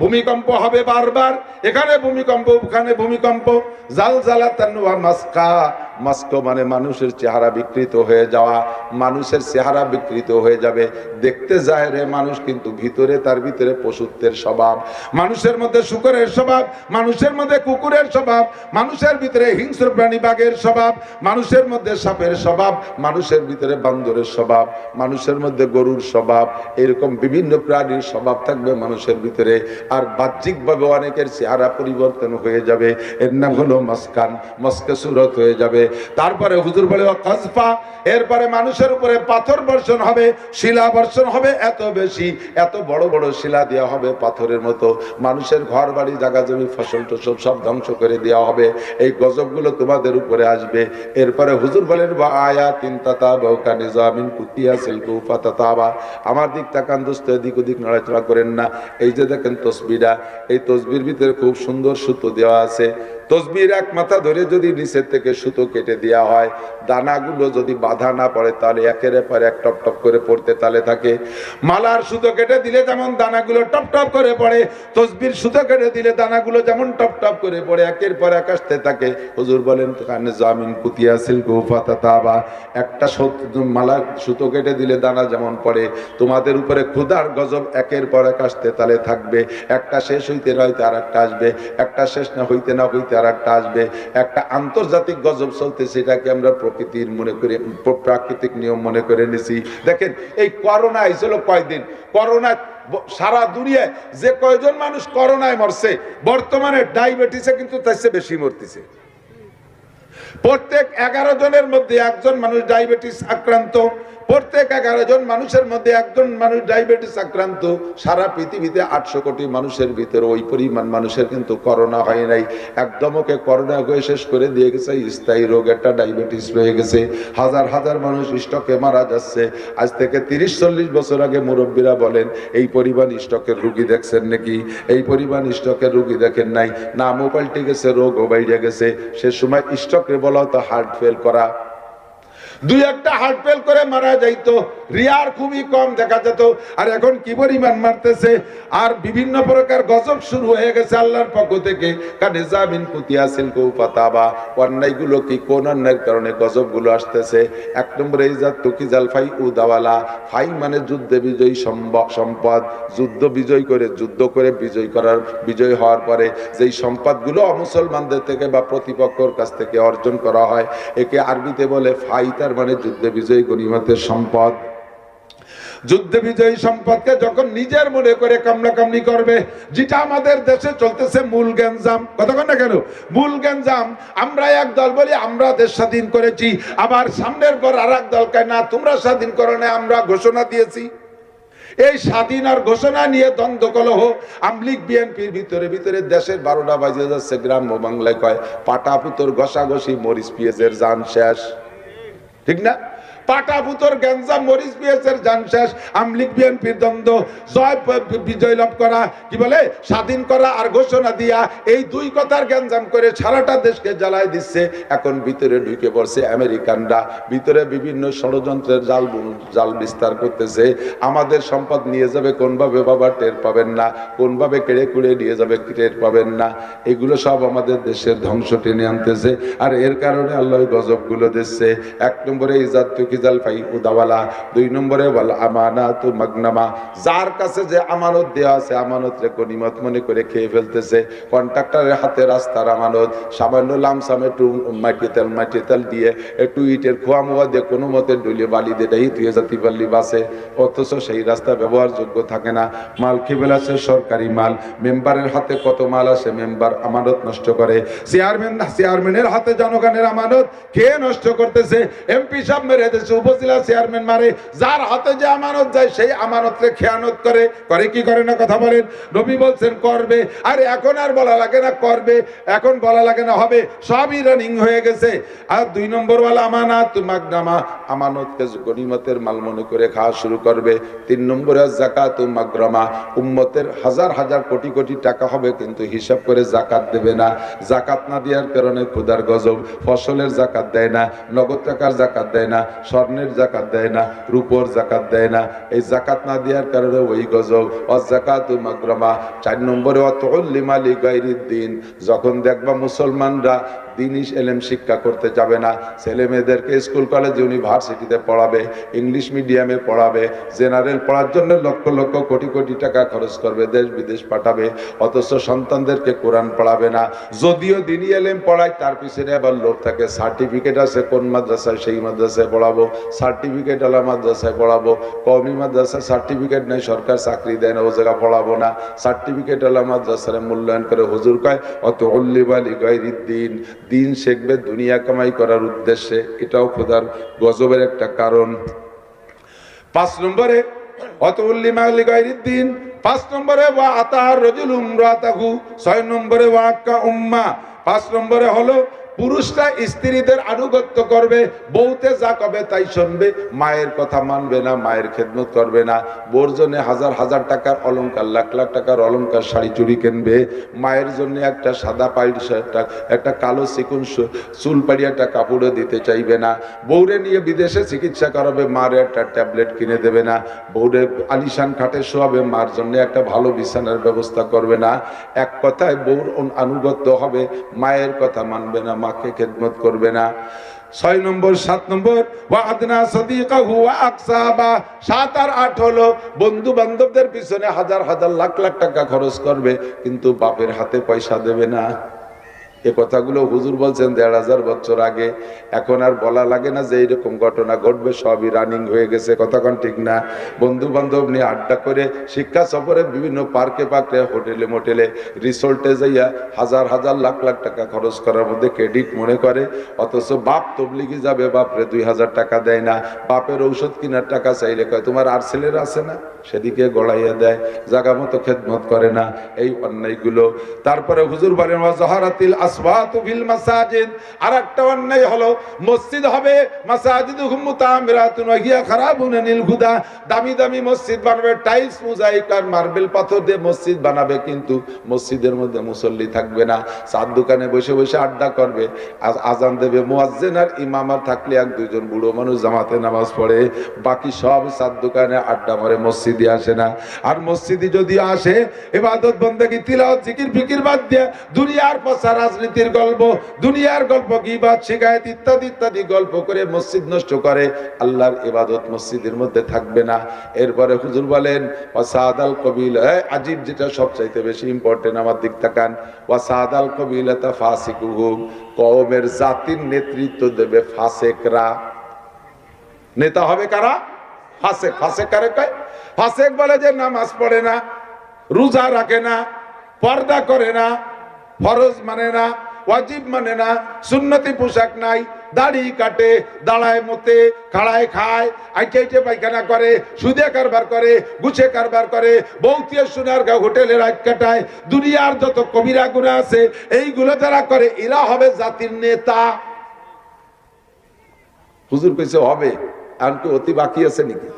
ভূমিকম্প হবে বারবার, এখানে ভূমিকম্প, ওখানে ভূমিকম্প। জালজালাতান ওয়া মাসকা, মস্ক মানে মানুষের চেহারা বিকৃত হয়ে যাওয়া, মানুষের চেহারা বিকৃত হয়ে যাবে, দেখতে যায় রে মানুষ কিন্তু ভিতরে তার ভিতরে পশুত্বের স্বভাব, মানুষের মধ্যে শূকরের স্বভাব, মানুষের মধ্যে কুকুরের স্বভাব, মানুষের ভিতরে হিংস্র প্রাণী বাঘের স্বভাব, মানুষের মধ্যে সাপের স্বভাব, মানুষের ভিতরে বান্দরের স্বভাব, মানুষের মধ্যে গরুর স্বভাব, এরকম বিভিন্ন প্রাণীর স্বভাব থাকবে মানুষের ভিতরে। আর বাহ্যিকভাবে অনেকের চেহারা পরিবর্তন হয়ে যাবে, এর নাম হলো মস্কান, মস্কে সুরত হয়ে যাবে। তারপরে হুজুর বলে কাজফা, এরপরে মানুষের উপরে পাথর বর্ষণ হবে, শিলা বর্ষণ হবে, এত বেশি, এত বড় বড় শিলা দেওয়া হবে পাথরের মতো, মানুষের ঘর বাড়ি জায়গা জমি ফসল টসল সব ধ্বংস করে দেওয়া হবে। এই গজবগুলো তোমাদের উপরে আসবে। এরপরে হুজুর বলেন বা আয়াতিন তাতাবাউকা নিজামিন কুতিয়া সিলকু ফাতাতাবা, আমার দিক তাকান দোস্ত, এদিক ওদিক নড়াচড়া করেন না। এই যে দেখেন তসবিহটা, এই তসবির ভিতরে খুব সুন্দর সুতো দেওয়া আছে। তসবির এক মাথা ধরে যদি নিচের থেকে সুতো কেটে দেওয়া হয়, দানাগুলো যদি বাধা না পড়ে তাহলে একের পর এক টপ টপ করে পড়তে তালে থাকে। মালার সুতো কেটে দিলে যেমন দানাগুলো টপ টপ করে পড়ে, তসবির সুতো কেটে দিলে দানাগুলো যেমন টপ টপ করে পড়ে একের পর এক আসতে থাকে। হুজুর বলেন কানে জামিন কুতিয়া সিলকু ফাতাতাবা, একটা মালার সুতো কেটে দিলে দানা যেমন পড়ে, তোমাদের উপরে ক্ষুধার গজব একের পর এক আসতে তালে থাকবে। একটা শেষ হইতে হইতে আর একটা আসবে, একটা শেষ না হইতে না হইতে আর একটা আসবে। একটা আন্তর্জাতিক গজব চলতে, সেটাকে আমরা প্রকৃতির মনে করে, প্রাকৃতিক নিয়ম মনে করে নিছি। দেখেন এই করোনা হয়েছিল কয়দিন, করোনা সারা দুনিয়ায় যে কয়জন মানুষ করোনায় মরছে, বর্তমানে ডায়াবেটিসে কিন্তু তার চেয়ে বেশি মরতেছে। প্রত্যেক 11 জনের মধ্যে একজন মানুষ ডায়াবেটিস আক্রান্ত, প্রত্যেক 11 জন মানুষের মধ্যে একজন মানুষ ডায়াবেটিস আক্রান্ত। সারা পৃথিবীতে 800 কোটি মানুষের ভিতরে ওই পরিমাণ মানুষের কিন্তু করোনা হয় নাই। একদমকে করোনা হয়ে শেষ করে দিয়ে গেছে, স্থায়ী রোগ একটা ডায়াবেটিস রয়ে গেছে। হাজার হাজার মানুষ স্ট্রোকে মারা যাচ্ছে। আজ থেকে 30-40 বছর আগে মুরব্বীরা বলেন এই পরিমাণ স্ট্রোকের রোগী দেখছেন নাকি, এই পরিমাণ স্ট্রোকের রোগী দেখেন নাই। নামও পাল্টে গেছে, রোগও বাইরে গেছে। সে সময় স্ট্রোকে বলা হতো হার্ট ফেল করা, দুই একটা হার্ট ফেল করে মারা যাইতো, রিয়ার খুবই কম দেখা যেত। আর এখন কি পরিমাণ মারতেছে, আর বিভিন্ন প্রকার গজব শুরু হয়ে গেছে আল্লাহর পক্ষ থেকে। কানে জামিন কুতিয়া সিলকু ফাতাবা, অন্যায়গুলো কি, কোন অন্যায়ের কারণে গজবগুলো আসতেছে? এক নম্বরে ইজাত তুকিজাল ফাই উদাওয়ালা, ফাই মানে যুদ্ধে বিজয়ী সম্পদ, যুদ্ধ বিজয় করে, যুদ্ধ করে বিজয় হওয়ার পরে যেই সম্পদগুলো অমুসলমানদের থেকে বা প্রতিপক্ষের কাছ থেকে অর্জন করা হয়, একে আরবিতে বলে ফাই, তার মানে যুদ্ধে বিজয়ী গনিমতের সম্পদ। যুদ্ধে বিজয়ী সম্পদকে যখন নিজের মনে করে কামলাকামলি করবে, যেটা আমাদের দেশে চলতেছে মূল গ্যাঞ্জাম, কতক্ষণ না কেন মূল গ্যাঞ্জাম। আমরা এক দল বলি আমরা দেশ স্বাধীন করেছি, আবার সামনের পর আর এক দল কয় না তোমরা স্বাধীন করো না, আমরা ঘোষণা দিয়েছি। এই স্বাধীন আর ঘোষণা নিয়ে দ্বন্দ্ব কলহ আমলিগ বিএনপির ভিতরে ভিতরে দেশের 12টা বাজে যাচ্ছে। গ্রাম্য বাংলায় কয় পাটাপুতর ঘষাঘষি, মরিচ পিঁয়াজের জান শেষ, ঠিক না? পাটাপুতর গ্যাঞ্জাম, মরিচ পিঁয়াজের জান শেষ। আমলিগ বিএনপির দ্বন্দ্ব, জয় বিজয় লাভ করা, কি বলে স্বাধীন করা আর ঘোষণা দিয়া, এই দুই কথার গ্যাঞ্জাম করে সারাটা দেশকে জ্বালায় দিচ্ছে। এখন ভিতরে ঢুকে পড়ছে আমেরিকানরা, ভিতরে বিভিন্ন ষড়যন্ত্রের জাল বিস্তার করতেছে। আমাদের সম্পদ নিয়ে যাবে কোনভাবে বাবা টের পাবেন না, কোনভাবে কেড়ে কুড়ে নিয়ে যাবে টের পাবেন না। এগুলো সব আমাদের দেশের ধ্বংস টেনে আনতেছে। আর এর কারণে আল্লাহ গজবগুলো দিচ্ছে। এক নম্বরে ইজাত তুকিজাল ফাই উদাওয়ালা, দুই নম্বরে ওয়াল আমানাতু মাগনামা, যার কাছে যে আমানত দেওয়া আছে আমানতরে গনিমত মনে করে খেয়ে ফেলতেছে। কন্ট্রাক্টরের হাতে রাস্তার আমানত, সামান্য লামসামে একটু মাটি তেল দিয়ে, একটু ইটের খোয়া মোয়া দিয়ে কোনো মতে ডলিয়ে বালি দিয়ে তুই জাতি পাল্লি বাসে, অথচ সেই রাস্তা ব্যবহারযোগ্য থাকে না। মাল খেয়ে ফেলাছে সরকারি মাল, মেম্বারের হাতে কত মাল আসে, মেম্বার আমানত নষ্ট করে। চেয়ারম্যানের হাতে জনগণের আমানত খেয়ে নষ্ট করতেছে। এমপি সাহেব মেরে দেশে, উপজেলা চেয়ারম্যান মারে, যার হাতে যে আমানত যায় সেই আমানতকে খেয়ানত করে। করে কি করে না কথা বলেন? নবী বলছেন করবে, আর এখন আর বলা লাগে না করবে, এখন বলা লাগে না হবে, সবই রানিং হয়ে গেছে। আর দুই নম্বর ওয়ালা আমানাত মাগনামা, আমানতকে গনিমতের মাল মনে করে খাওয়া শুরু করবে। তিন নম্বরে যাকাত মাগরামা, উম্মতের হাজার হাজার কোটি কোটি টাকা হবে কিন্তু হিসাব করে যাকাত দেবে না। যাকাত না দেওয়ার কারণে ক্ষুধার গজব, ফসলের যাকাত দেয় না, নগদ টাকার যাকাত দেয় না, স্বর্ণের যাকাত দেয় না, রূপোর যাকাত দেয় না। এই যাকাত না দেওয়ার কারণে ওই গজব। যাকাতু মাগরামা। 4 নম্বরে ওয়াতুল্লিমা লিগাইরিদ্দিন, যখন দেখবা মুসলমানরা দিনই এলেম শিক্ষা করতে যাবে না, ছেলে মেয়েদেরকে স্কুল কলেজ ইউনিভার্সিটিতে পড়াবে, ইংলিশ মিডিয়ামে পড়াবে, জেনারেল পড়ার জন্য লক্ষ লক্ষ কোটি কোটি টাকা খরচ করবে, দেশ বিদেশ পাঠাবে, অথচ সন্তানদেরকে কোরআন পড়াবে না। যদিও দিনই এলেম পড়ায়, তার পিছনে আবার লোক থাকে, সার্টিফিকেট আছে কোন মাদ্রাসায় সেই মাদ্রাসায় পড়াবো, সার্টিফিকেট আলা মাদ্রাসায় পড়াবো, কওমি মাদ্রাসায় সার্টিফিকেট নেই, সরকার চাকরি দেয় না, ও জায়গা পড়াবো না, সার্টিফিকেট আলা মাদ্রাসায় মূল্যায়ন করে। হুজুর কয় অত উল্লিবালি গায়রিদ দিন, দিন শিখবে দুনিয়া কামাই করার উদ্দেশ্যে, এটাও খোদার গজবের একটা কারণ। 5 নম্বরে অত উল্লিমালি গায়রিদ দিন, 5 নম্বরে ওয়া আতার রাজুল উমরাতাহু, 6 নম্বরে ওয়া আক্কা উম্মা, 5 নম্বরে হলো পুরুষরা স্ত্রীদের আনুগত্য করবে, বউতে যা কবে তাই শুনবে, মায়ের কথা মানবে না, মায়ের খেদমত করবে না, বোর জন্য হাজার হাজার টাকার অলংকার, লাখ লাখ টাকার অলংকার শাড়ি চুড়ি কিনবে, মায়ের জন্য একটা সাদা পাইট একটা কালো চিকুন চুল পাড়িয়ে একটা কাপড়ও দিতে চাইবে না, বউরে নিয়ে বিদেশে চিকিৎসা করাবে, মার একটা ট্যাবলেট কিনে দেবে না, বউরে আলিশান খাটে শোয়াবে, মার জন্য একটা ভালো বিছানার ব্যবস্থা করবে না। এক কথায় বউর আনুগত্য হবে, মায়ের কথা মানবে না, মাকে খেদমত করবে না। 6 নম্বর 7 নম্বর ওয়া আদনা সাদিকাহু ওয়া আকসাবা, 7 আর 8 হলো বন্ধু বান্ধবদের পিছনে হাজার হাজার লাখ লাখ টাকা খরচ করবে, কিন্তু বাপের হাতে পয়সা দেবে না। এ কথাগুলো হুজুর বলছেন 1500 বছর আগে, এখন আর বলা লাগে না যে এইরকম ঘটনা ঘটবে, সবই রানিং হয়ে গেছে, কথা কোন ঠিক না? বন্ধু বান্ধব নিয়ে আড্ডা করে, শিক্ষা সফরে বিভিন্ন পার্কে পার্কে, হোটেলে মোটেলে, রিসোর্টে যাইয়া হাজার হাজার লাখ লাখ টাকা খরচ করার মধ্যে ক্রেডিট মনে করে, অথচ বাপ তবলিগি যাবে, বাপরে 2000 টাকা দেয় না, বাপের ঔষধ কেনার টাকা চাইলে কয় তোমার আর ছেলেরা আছে না, সেদিকে গড়াইয়া দেয়, জায়গা মতো খেদমত করে না, এই অন্যায়গুলো। তারপরে হুজুর বলেন ওয়াজহারাতিল আসওয়াতু ফিল মাসাজিদ, আরেকটা অন্যায় হলো মসজিদ হবে মাসাজিদুহুম মুতামিরাতুন ওয়া হিয়া খারাবুন আনিল হুদা, দামি দামি মসজিদ বানাবে, টাইলস মোজাইক আর মার্বেল পাথর দিয়ে মসজিদ বানাবে, কিন্তু মসজিদের মধ্যে মুসল্লি থাকবে না, চার দোকানে বসে বসে আড্ডা করবে, আজান দেবে মুয়াজ্জিন আর ইমাম, আর থাকলে 1-2 জন বুড়ো মানুষ জামাতে নামাজ পড়ে, বাকি সব চার দোকানে আড্ডা মারে, মসজিদে আসে না। আর মসজিদে যদি আসে ইবাদত বন্দেগী তিলাওয়াত জিকির ফিকির বাদ দিয়ে দুনিয়ার পচা রাজনীতির গল্প, দুনিয়ার গল্প, গীবত শিকায়েত ইত্যাদি ইত্যাদি গল্প করে মসজিদ নষ্ট করে, আল্লাহর ইবাদত মসজিদের মধ্যে থাকবে না। এরপরে হুজুর বলেন ওয়াসাদাল কবিল, আজিব যেটা সবচাইতে বেশি ইম্পর্টেন্ট, আমার দিক তাকান, ওয়াসাদাল কবিলাতা ফাসিকুহুম, কওমের জাতির নেতৃত্ব দেবে ফাসেকরা। নেতা হবে কারা? ফাসেক। ফাসেক কারে কয়? ফাসেক বলে যে নামাজ পড়ে না, রোজা রাখে না, পর্দা করে না, ফরজ মানে না, ওয়াজিব মানে না, সুন্নতি পোশাক নাই, দাড়ি কাটে, দাঁড়ায় মতে, খাড়ায় খায়, আইটে আইটে পায়খানা করে, সুদে কারবার করে, গুছে কারবার করে, বৌতিয়া সোনার গা হোটেলে রাত কাটায়, দুনিয়ার যত কবিরা গুনাহ আছে এইগুলো যারা করে এরা হবে জাতির নেতা। হুজুর কইছে হবে, আর কি অতি বাকি আছে নাকি?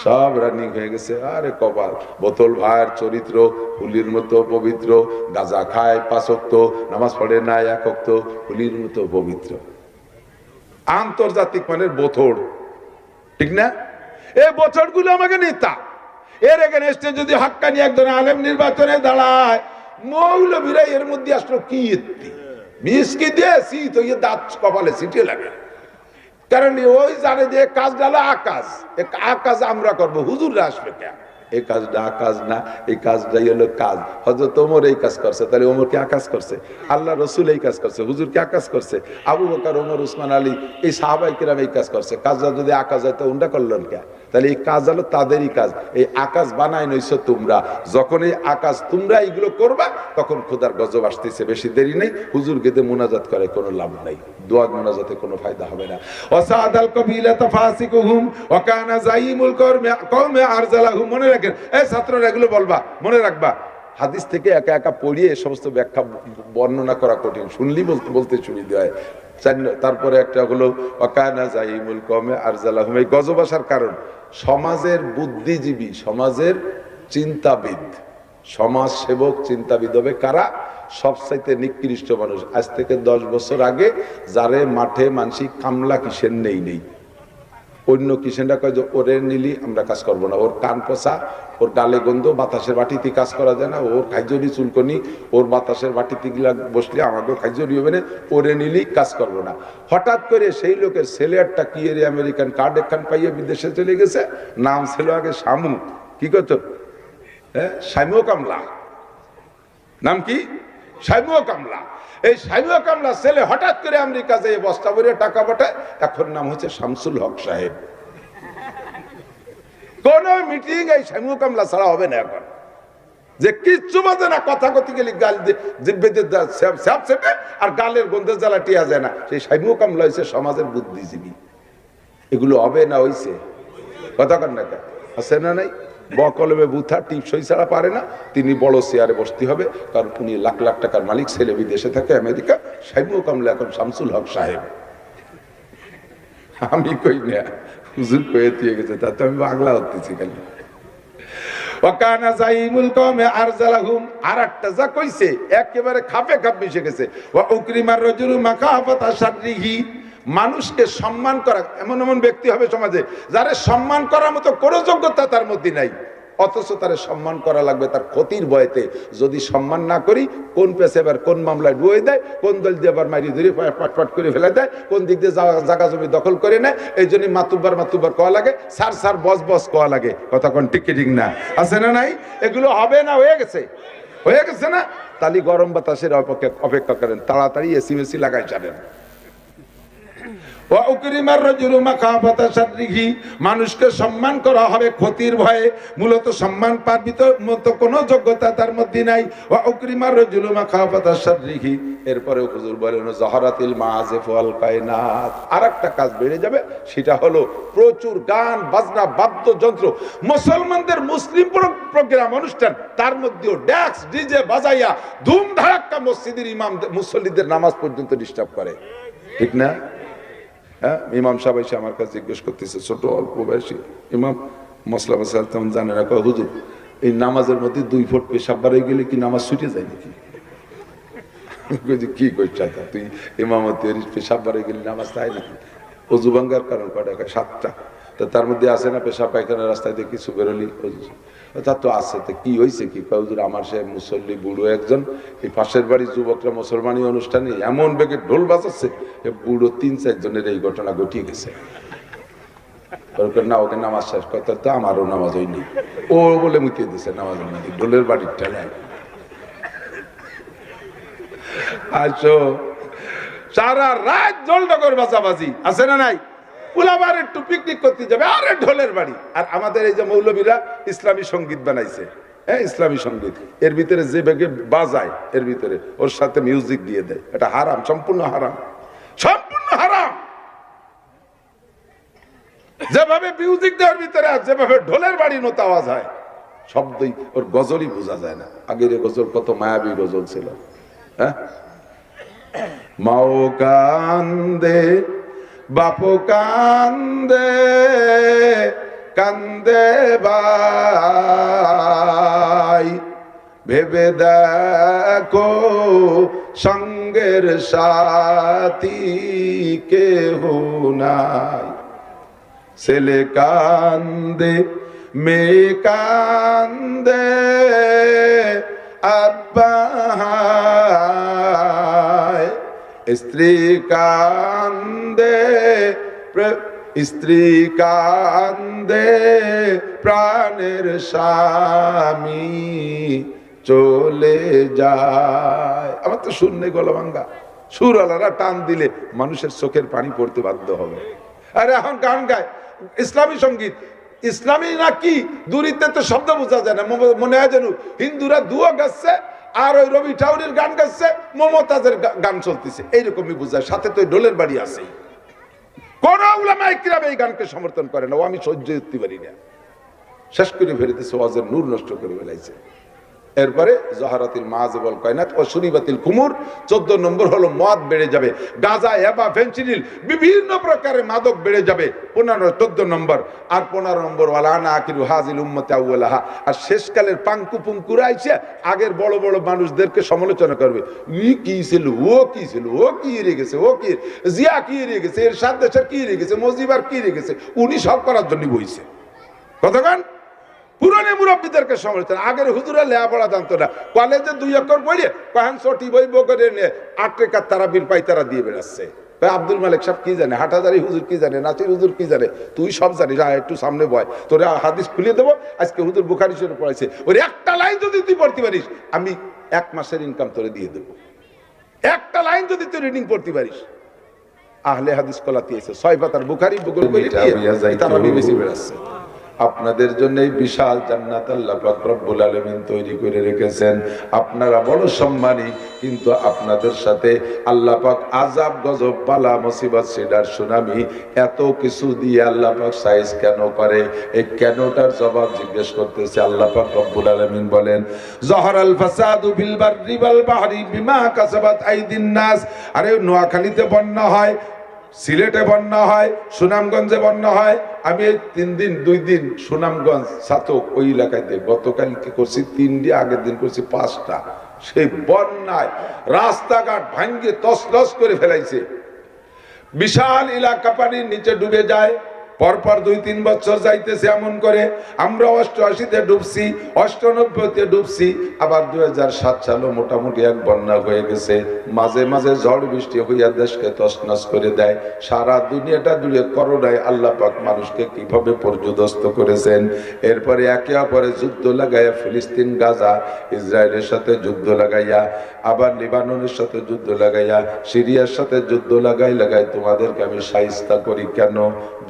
সব রানিং হয়ে গেছে। আরে কপাল, বোতল ভাইয়ের চরিত্র হুলির মতো পবিত্র, গাঁজা খায় 5 ওয়াক্ত, নামাজ পড়ে না 1 ওয়াক্ত, হুলির মতো পবিত্র, আন্তর্জাতিক মানের বোতল, ঠিক না? এই বোতলগুলো আমাকে নেতা। এর এগেনস্টে যদি হাক্কানি একজন আলেম নির্বাচনে দাঁড়ায়, মৌলবীরা এর মধ্যে আসলো কি ইত্তি মিসকি দিয়েছি তো ইয়ে দাঁত কপালে সিটে লাগে, কারণ ওই জানে যে কাজ ডালো আকাশ, আকাশ আমরা করবো, হুজুররা আসবে কেন? এই কাজটা আকাশ না, এই কাজটাই হলো কাজ। হযরত ওমর এই কাজ করছে, তাহলে ওমর কি আকাশ করছে? আল্লাহ রসুল এই কাজ করছে, হুজুর কি আকাশ করছে? আবু বকর, ওমর, উসমান আলী, এই সাহাবায়ে কিরাম এই কাজ করছে। কাজটা যদি আকাশ হয় তো উন্ডা করলেন কে? তাহলে এই কাজ হলো তাদেরই কাজ। এই আকাশ বানাই নইছো তোমরা। যখন এই আকাশ তোমরা এইগুলো করবা, তখন খোদার গজব আসতেছে, বেশি দেরি নেই। হুজুর গেতে মুনাজাত করে কোনো লাভ নাই, দোয়া মুনাজাতে কোনো ফায়দা হবে না। ওয়াসাদাল কবিলাতা ফাসিকুহুম ওয়া কানা যাইমুল কওমে আরজালাহুম। মনে রাখেন এই ছাত্ররা, এগুলো বলবা, মনে রাখবা। হাদিস থেকে একা একা পড়িয়ে এই সমস্ত ব্যাখ্যা বর্ণনা করা কঠিন, শুনলি বলতে বলতে সুবিধা হয়। তারপরে একটা হলো ওয়া কানা যাইমুল কওমে আরজালাহুম। এই গজব আসার কারণ সমাজের বুদ্ধিজীবী, সমাজের চিন্তাবিদ, সমাজ সেবক চিন্তাবিদ হবে কারা? সবচাইতে নিকৃষ্ট মানুষ। আজ থেকে 10 বছর আগে যারে মাঠে মানসিক কামলা কিসের নেই, অন্য কিষেনরা কয় যে ওরে নিলি আমরা কাজ করবো না, ওর কান পচা, ওর গালে গন্ধ, বাতাসের বাটিতে কাজ করা যায় না, ওর খাইজরি চুলকনি, ওর বাতাসের বাটিতে গিলা বসলে আমাকেও খাইজরি হবে না, ওরে নিলি কাজ করবো না। হঠাৎ করে সেই লোকের ছেলে একটা কি এর আমেরিকান কার্ড একখান পাইয়ে বিদেশে চলে গেছে, নাম ছিল আগে শামু, কি করতো, হ্যাঁ শামু কামলা, নাম কি শামু কামলা। এই শামু কামলা ছেলে হঠাৎ করে আমেরিকা যেয়ে বস্তা ভরে টাকা পাঠায়, এখন নাম হচ্ছে শামসুল হক সাহেব। কোন মিটিং এই শামু কামলা ছাড়া হবে না এখন, যে কিচ্ছু বাজে না, কথা কথি গেলে গাল দিয়ে আর গালের গন্ধে জ্বালা টিয়া যায় না, সেই শামু কামলা হয়েছে সমাজের বুদ্ধিজীবী। এগুলো হবে না হইছে, কথা কন না আছে না নাই? বকলমে বুথা টিপসই ছাড়া পারে না, তিনি বড় চেয়ারে বসতে হবে, কারণ উনি লাখ লাখ টাকার মালিক, ছেলে বিদেশে থাকে আমেরিকা। শামু কামলা এখন শামসুল হক সাহেব। আমি কই না, হুজুর কয়ে দিয়ে গেছে, তাতে আমি বাংলা হতেছি খালি। ওয়াকানা যাইমুল কওমে আরজালাহুম, আরেকটা যা কইছে একেবারে খাপে খাপ মিশে গেছে। ওয়া উকরিমার রাজুলু মাকাফাতা শাররিহি, মানুষকে সম্মান করা, এমন এমন ব্যক্তি হবে সমাজে যারা সম্মান করার মতো কোনো যোগ্যতা তার মধ্যে নাই, অথচ তারে সম্মান করা লাগবে তার ক্ষতির ভয়তে। যদি সম্মান না করি, কোন পেছে এবার কোন মামলায় ডুয়ে দেয়, কোন দল দিয়ে আবার মারি ধরে পাটপাট করে ফেলে দেয়, কোন দিক দিয়ে জায়গা জমি দখল করে নেয়। এই জন্য মাতুব্বার মাতুব্বার কোয়া লাগে, সার সার বস বস কোয়া লাগে, কথা কোন ঠিক ঠিক না, আছে না নাই? এগুলো হবে না, হয়ে গেছে, হয়ে গেছে না? তালি গরম বাতাসের অপেক্ষা করেন, তাড়াতাড়ি এসি মেসি লাগাই যাবেন। মানুষকে সম্মান করা হবে ক্ষতির ভয়ে, মূলত সম্মান পাবিত মতো কোনো যোগ্যতা তার মধ্যে নাই। এরপরে হুজুর বলেন জহরাতিল মাযিফ ওয়াল কায়নাত, আরেকটা কাজ বেড়ে যাবে, সেটা হলো প্রচুর গান বাজনা বাদ্যযন্ত্র, মুসলমানদের মুসলিম প্রোগ্রাম অনুষ্ঠান, তার মধ্যেও ড্যাক্স ডিজে বাজাইয়া ধুম ধারাক্কা মসজিদের ইমাম মুসল্লিদের নামাজ পর্যন্ত ডিস্টার্ব করে, ঠিক না? হ্যাঁ, ইমাম সাহেব এসে আমার কাছে জিজ্ঞেস করতেছে, ছোট অল্প বয়সী ইমাম, মশলা মশলা তেমন জানে না, কয় হুজুর এই নামাজের মধ্যে 2 ফুট পেশাব বাড়িয়ে গেলে কি নামাজ ছুটে যায় নাকি? কি করছে তুই, ইমামতি পেশাব বাড়িয়ে গেলে নামাজ তাই নাকি? অজু ভাঙ্গার কারণ কয়টা? 7টা। তো তার মধ্যে আসে না পেশাব পায়খানা রাস্তায় দিয়ে কিছু বেরোলি, তা তো আছে, তো কি হয়েছে কি? হুজুর আমার সে মুসল্লি বুড়ো একজন, এই পাশের বাড়ির যুবকরা মুসলমানি অনুষ্ঠানে এমন বেগে ঢোল বাজাচ্ছে, বুড়ো 3-4 জনের এই ঘটনা ঘটিয়ে গেছে। না ওকে নামাজ শেষ করতে, তো আমারও নামাজ হয়নি, ও বলে মুতিয়ে দিছে নামাজ হয়নি, ঢোলের বাড়ির ঠেলায়। আসো সারা রাত জলডগর বাজাবাজি, আছে না নাই? পুলাবার একটু পিকনিক করতে যাবে, আরে ঢোলের বাড়ি। আর আমাদের এই যে মৌলবীরা ইসলামী সঙ্গীত বানাইছে, হ্যাঁ ইসলামী সঙ্গীত, এর ভিতরে যে বেগে বাজায়, এর ভিতরে ওর সাথে মিউজিক দিয়ে দেয়, এটা হারাম, সম্পূর্ণ হারাম, সম্পূর্ণ হারাম। যেভাবে মিউজিক দেওয়ার ভিতরে যেভাবে ঢোলের বাড়ির মতো আওয়াজ হয়, শব্দই ওর গজলই বোঝা যায় না। আগের গজল কত মায়াবী গজল ছিল, হ্যাঁ, মাও কান্দে বাপু কান্দে কান্দে ভাই, ভেবে দেখো সঙ্গের সাথী কেহ নাই, ছেলে কান্দে মেয়ে কান্দে আব্বা, স্ত্রী কান্দে স্ত্রী কান্দে প্রাণের স্বামী চলে যায়। আমার তো সুর নেই, গলা ভাঙ্গা, সুরওয়ালারা টান দিলে মানুষের চোখের পানি পড়তে বাধ্য হবে। আরে এখন গান গায় ইসলামী সঙ্গীত, ইসলামী নাকি দূরিতে তো শব্দ বোঝা যায় না, মনে হয় যেন হিন্দুরা দুয়া গাচ্ছে আর ওই রবি ঠাকুরের গান গাচ্ছে, মমতাজের গান চলতেছে, এইরকমই বোঝায়। সাথে তো ঢোলের বাড়ি আছে। কোন উলামায়ে কিরাম এই গানকে সমর্থন করে না, ও আমি সহ্য করতে পারি না। শেষ করে ফেলতেছে, ওয়াজের নূর নষ্ট করে ফেলাইছে। এরপরে জহরাতিল মাযিবুল কায়নাত ও শুরিবাতিল কুমুর। 14 নম্বর হলো মদ বেড়ে যাবে, গাঁজা, হেবা, ফেনসিডিল, বিভিন্ন প্রকারের মাদক বেড়ে যাবে। 14 নম্বর। আর 15 নম্বর ওয়ালানা আকিরু হাযিল উম্মতি আউওয়ালাহা। আর শেষকালের পাঙ্কু পুঙ্কুরা আইসা আগের বড় বড় মানুষদেরকে সমালোচনা করবে। ই কি ছিল, ও কি ছিল, ও কি রে গেছে, ও কি জিয়া কি রে গেছে, এরশাদ দেশের কি রে গেছে, মুজিবার কি রে গেছে, উনি সব করার জন্য বইছে। কতক্ষণ পুরানে মুরব্বীদেরকে সমালোচনা। আগের হুজুরা লেখাপড়া জানতো না, কলেজে 2 অক্ষর পড়ে কখন ছটি বই বকরে নিয়ে 8 রেখাত তারাবির পাইতারা দিয়ে বেড়াচ্ছে। আব্দুল মালিক সাহেব কি জানে, হাটাজারি হুজুর কি জানে, নাসির হুজুর কি জানে, তুই সব জানিস, একটু সামনে বয়, তোরা হাদিস খুলে দেবো। আজকে হুজুর বুখারী শরীফ পড়াইছে, ওর একটা লাইন যদি তুই পড়তে পারিস আমি 1 মাসের ইনকাম তোরে দিয়ে দেবো। একটা লাইন যদি তুই রিডিং পড়তে পারিস, আহলে হাদিস কলাতি আছে 6 পাতার বুখারী ভূগোল করে দিয়ে তারাবি বেশি বেড়াচ্ছে। আপনাদের জন্য এই বিশাল জান্নাত আল্লাহ পাক রব্বুল আলামিন তৈরি করে রেখেছেন। আপনারা বড় সম্মানী, কিন্তু আপনাদের সাথে আল্লাহ পাক আযাব, গজব, বালা, মুসিবত, সিডার, সুনামি এত কিছু দিয়ে আল্লাহ পাক সাইজ কেন করে? এই কেনটার জবাব জিজ্ঞেস করতেছে আল্লাহ পাক রব্বুল আলামিন। বলেন যাহারাল ফাসাদু ফিল বাররি ওয়াল বাহরি বিমা কাসাবাত আইদিন নাস। আরে নোয়াখালীতে বন্যা হয়, সিলেটে বন্যা হয়, সুনামগঞ্জে বন্যা হয়। আমি এই 2 দিন সুনামগঞ্জ ছাতক ওই এলাকাতে গতকাল কি করছি 3টি, আগের দিন করছি 5টা। সেই বন্যায় রাস্তাঘাট ভাঙ্গে তছনছ করে ফেলাইছে। বিশাল এলাকা পানির নিচে ডুবে যায়। পরপর 2-3 বছর যাইতেছে এমন করে। আমরা 88-তে ডুবছি, 98-তে ডুবছি, আবার 2007 সালে মোটামুটি এক বন্যা হয়ে গেছে। মাঝে মাঝে ঝড় বৃষ্টি হইয়া দেশকে তছনছ করে দেয়। সারা দুনিয়াটা জুড়ে করোনায় আল্লাহ পাক মানুষকে কিভাবে পর্যদস্ত করেছেন। এরপরে একে অপরে যুদ্ধ লাগাইয়া ফিলিস্তিন, গাজা, ইসরায়েলের সাথে যুদ্ধ লাগাইয়া, আবার লিবাননের সাথে যুদ্ধ লাগাইয়া, সিরিয়ার সাথে যুদ্ধ লাগাই তোমাদেরকে আমি শায়েস্তা করি কেন?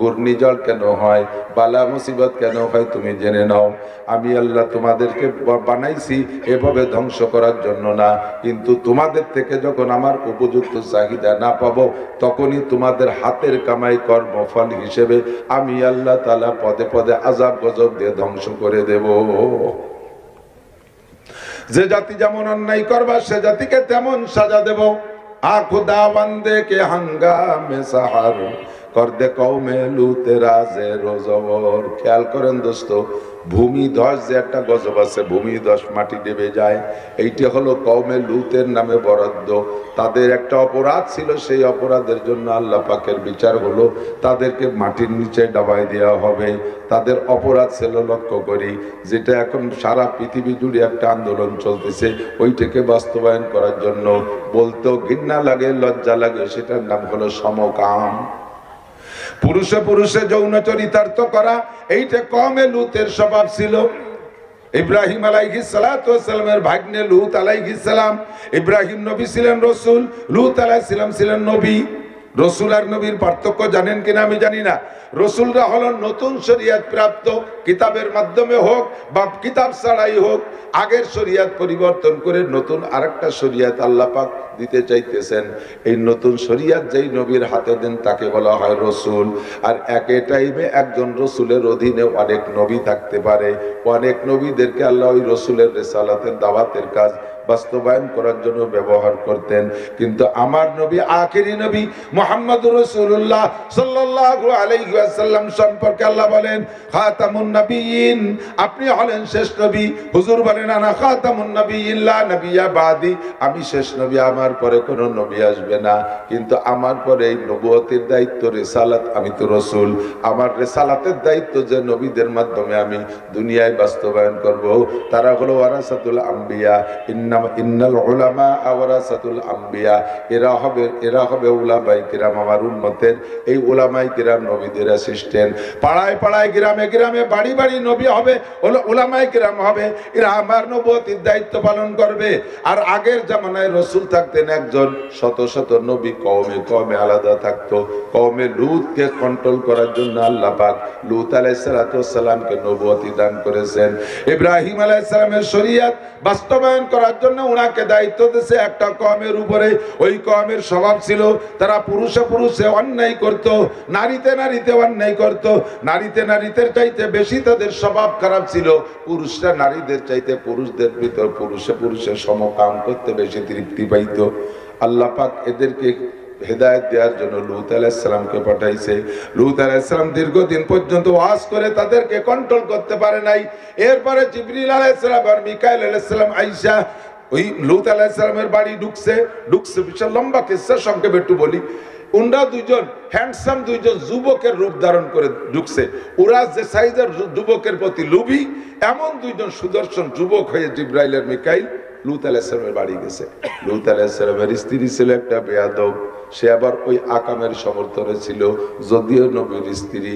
ঘূর্ণিঝড় কেন হয়, বালা মুসিবত কেন হয় তুমি জেনে নাও। আমি আল্লাহ তোমাদেরকে বানাইছি এভাবে ধ্বংস করার জন্য না, কিন্তু তোমাদের থেকে যখন আমার উপযুক্ত চাহিদা না পাবো, তখনই তোমাদের হাতের কামাই কর্মফল হিসেবে আমি আল্লাহ তাআলা পদে পদে আযাব গজব দিয়ে ধ্বংস করে দেব। যে জাতি যেমন অন্যায় করবা সে জাতিকে তেমন সাজা দেব। আখুদা বান্দে কে হাঙ্গামে সাহার কর দে কওমে লুতে রাজে রোজবর। খেয়াল করেন দোস্ত, ভূমি ধস যে একটা গজব আছে, ভূমি ধস, মাটি ডেবে যায়, এইটা হলো কওমে লুতের নামে বরাদ্দ। তাদের একটা অপরাধ ছিল, সেই অপরাধের জন্য আল্লাহ পাকের বিচার হলো তাদেরকে মাটির নিচে ডাবাই দেওয়া হবে। তাদের অপরাধ ছিল, লক্ষ্য করি, যেটা এখন সারা পৃথিবী জুড়ে একটা আন্দোলন চলতেছে, ওইটাকে বাস্তবায়ন করার জন্য বলতেও ঘৃণা লাগে, লজ্জা লাগে, সেটার নাম হলো সমকাম। পুরুষে পুরুষে যৌন চরিতার্থ করা, এইটা কওমে লুতের স্বভাব ছিল। ইব্রাহিম আলাইহিস সালাতু ওয়াস সালামের ভাগ্নে লূত আলাইহিস সালাম। ইব্রাহিম নবী ছিলেন রাসূল, লূত আলাইহিস সালাম ছিলেন নবী। রসুল আর নবীর পার্থক্য জানেন কিনা আমি জানি না। রসুলরা হলো নতুন শরীয়ত প্রাপ্ত, কিতাবের মাধ্যমে হোক বা কিতাব ছাড়াই হোক, আগের শরীয়ত পরিবর্তন করে নতুন আরেকটা শরীয়ত আল্লাহ পাক দিতে চাইতেছেন। এই নতুন শরীয়ত যেই নবীর হাতে দেন তাকে বলা হয় রসুল। আর একই টাইমে একজন রসুলের অধীনে অনেক নবী থাকতে পারে। অনেক নবীদেরকে আল্লাহ ওই রসুলের রিসালাতের দাওয়াতের কাজ বাস্তবায়ন করার জন্য ব্যবহার করতেন। কিন্তু আমার নবী, আখেরি নবী মুহাম্মদুর রাসূলুল্লাহ সাল্লাল্লাহু আলাইহি ওয়াসাল্লাম সম্পর্কে আল্লাহ বলেন খাতামুন নবিয়্যিন, আপনি হলেন শেষ নবী। হুজুর বলেন আনা খাতামুন নবিয়্যিন লা নবিয়্যা বাদি, আমি শেষ নবী, আমার পরে কোনো নবী আসবে না। কিন্তু আমার পরে এই নবুয়তের দায়িত্ব, রিসালাত, আমি তো রাসূল, আমার রিসালাতের দায়িত্ব যে নবীদের মাধ্যমে আমি দুনিয়ায় বাস্তবায়ন করব, তারা হলো ওয়ারাসাতুল আম্বিয়া। ইন্নাল উলামা ওয়ারাসাতুল আম্বিয়া, এরা হবে উলামায়ে কিরাম, আমার উম্মতের এই উলামায়ে কিরাম নবীদের অ্যাসিস্ট্যান্ট। পাড়ায় পাড়ায়, গ্রামে গ্রামে, বাড়ি বাড়ি নবী হবে, উলামায়ে কিরাম হবে, এরা আমার নবুয়তের দায়িত্ব পালন করবে। আর আগের জামানায় রাসূল থাকতেন একজন, শত শত নবী কওমে কওমে আলাদা থাকতো। কওমে লূতকে কন্ট্রোল করার জন্য আল্লাহ পাক লূত আলাইহিস সালাতু ওয়াস সালামকে নবুয়তি দান করেছেন। ইব্রাহিম আলাইহিস সালামের শরীয়ত বাস্তবায়ন করার জন্য ওনাকে দায়িত্ব দিয়েছে একটা কওমের উপরে। ওই কওমের স্বভাব ছিল তারা পুরুষে পুরুষে অন্যায় করত, নারীতে নারীতে অন্যায় করত। নারীতে নারীদের চাইতে বেশি তাদের স্বভাব খারাপ ছিল। পুরুষরা নারীদের চাইতে পুরুষদের ভিতর পুরুষে পুরুষের সমকাম করতে বেশি তৃপ্তি পাইত। আল্লাহ পাক এদেরকে হেদায়েত দেওয়ার জন্য লূত আলাইহিস সালামকে পাঠাইছে। লূত আলাইহিস সালাম দীর্ঘদিন পর্যন্ত ওয়াজ করে তাদেরকে কন্ট্রোল করতে পারে নাই। এরপরে জিবরিল আলাইহিস সালাম আর মিকাইল আলাইহিস সালাম আইসা ওই লূত আলাইহিস সালামের বাড়ি ঢুকছে বিশাল লম্বা কিসসা, সংক্ষেপে একটু বলি। ওনারা দুইজন হ্যান্ডসাম, দুইজন যুবকের রূপ ধারণ করে ঢুকছে। ওরা যে সাইজের যুবকের প্রতি লোভী, এমন দুইজন সুদর্শন যুবক হয়ে জিবরাইল আর মিকাইল লূত আলাইহিস সালামের বাড়ি গেছে। লূত আলাইহিস সালামের স্ত্রী ছিল একটা বেয়াদব, সে আবার ওই আকামের সমর্থনে ছিল, যদিও নবীর স্ত্রী।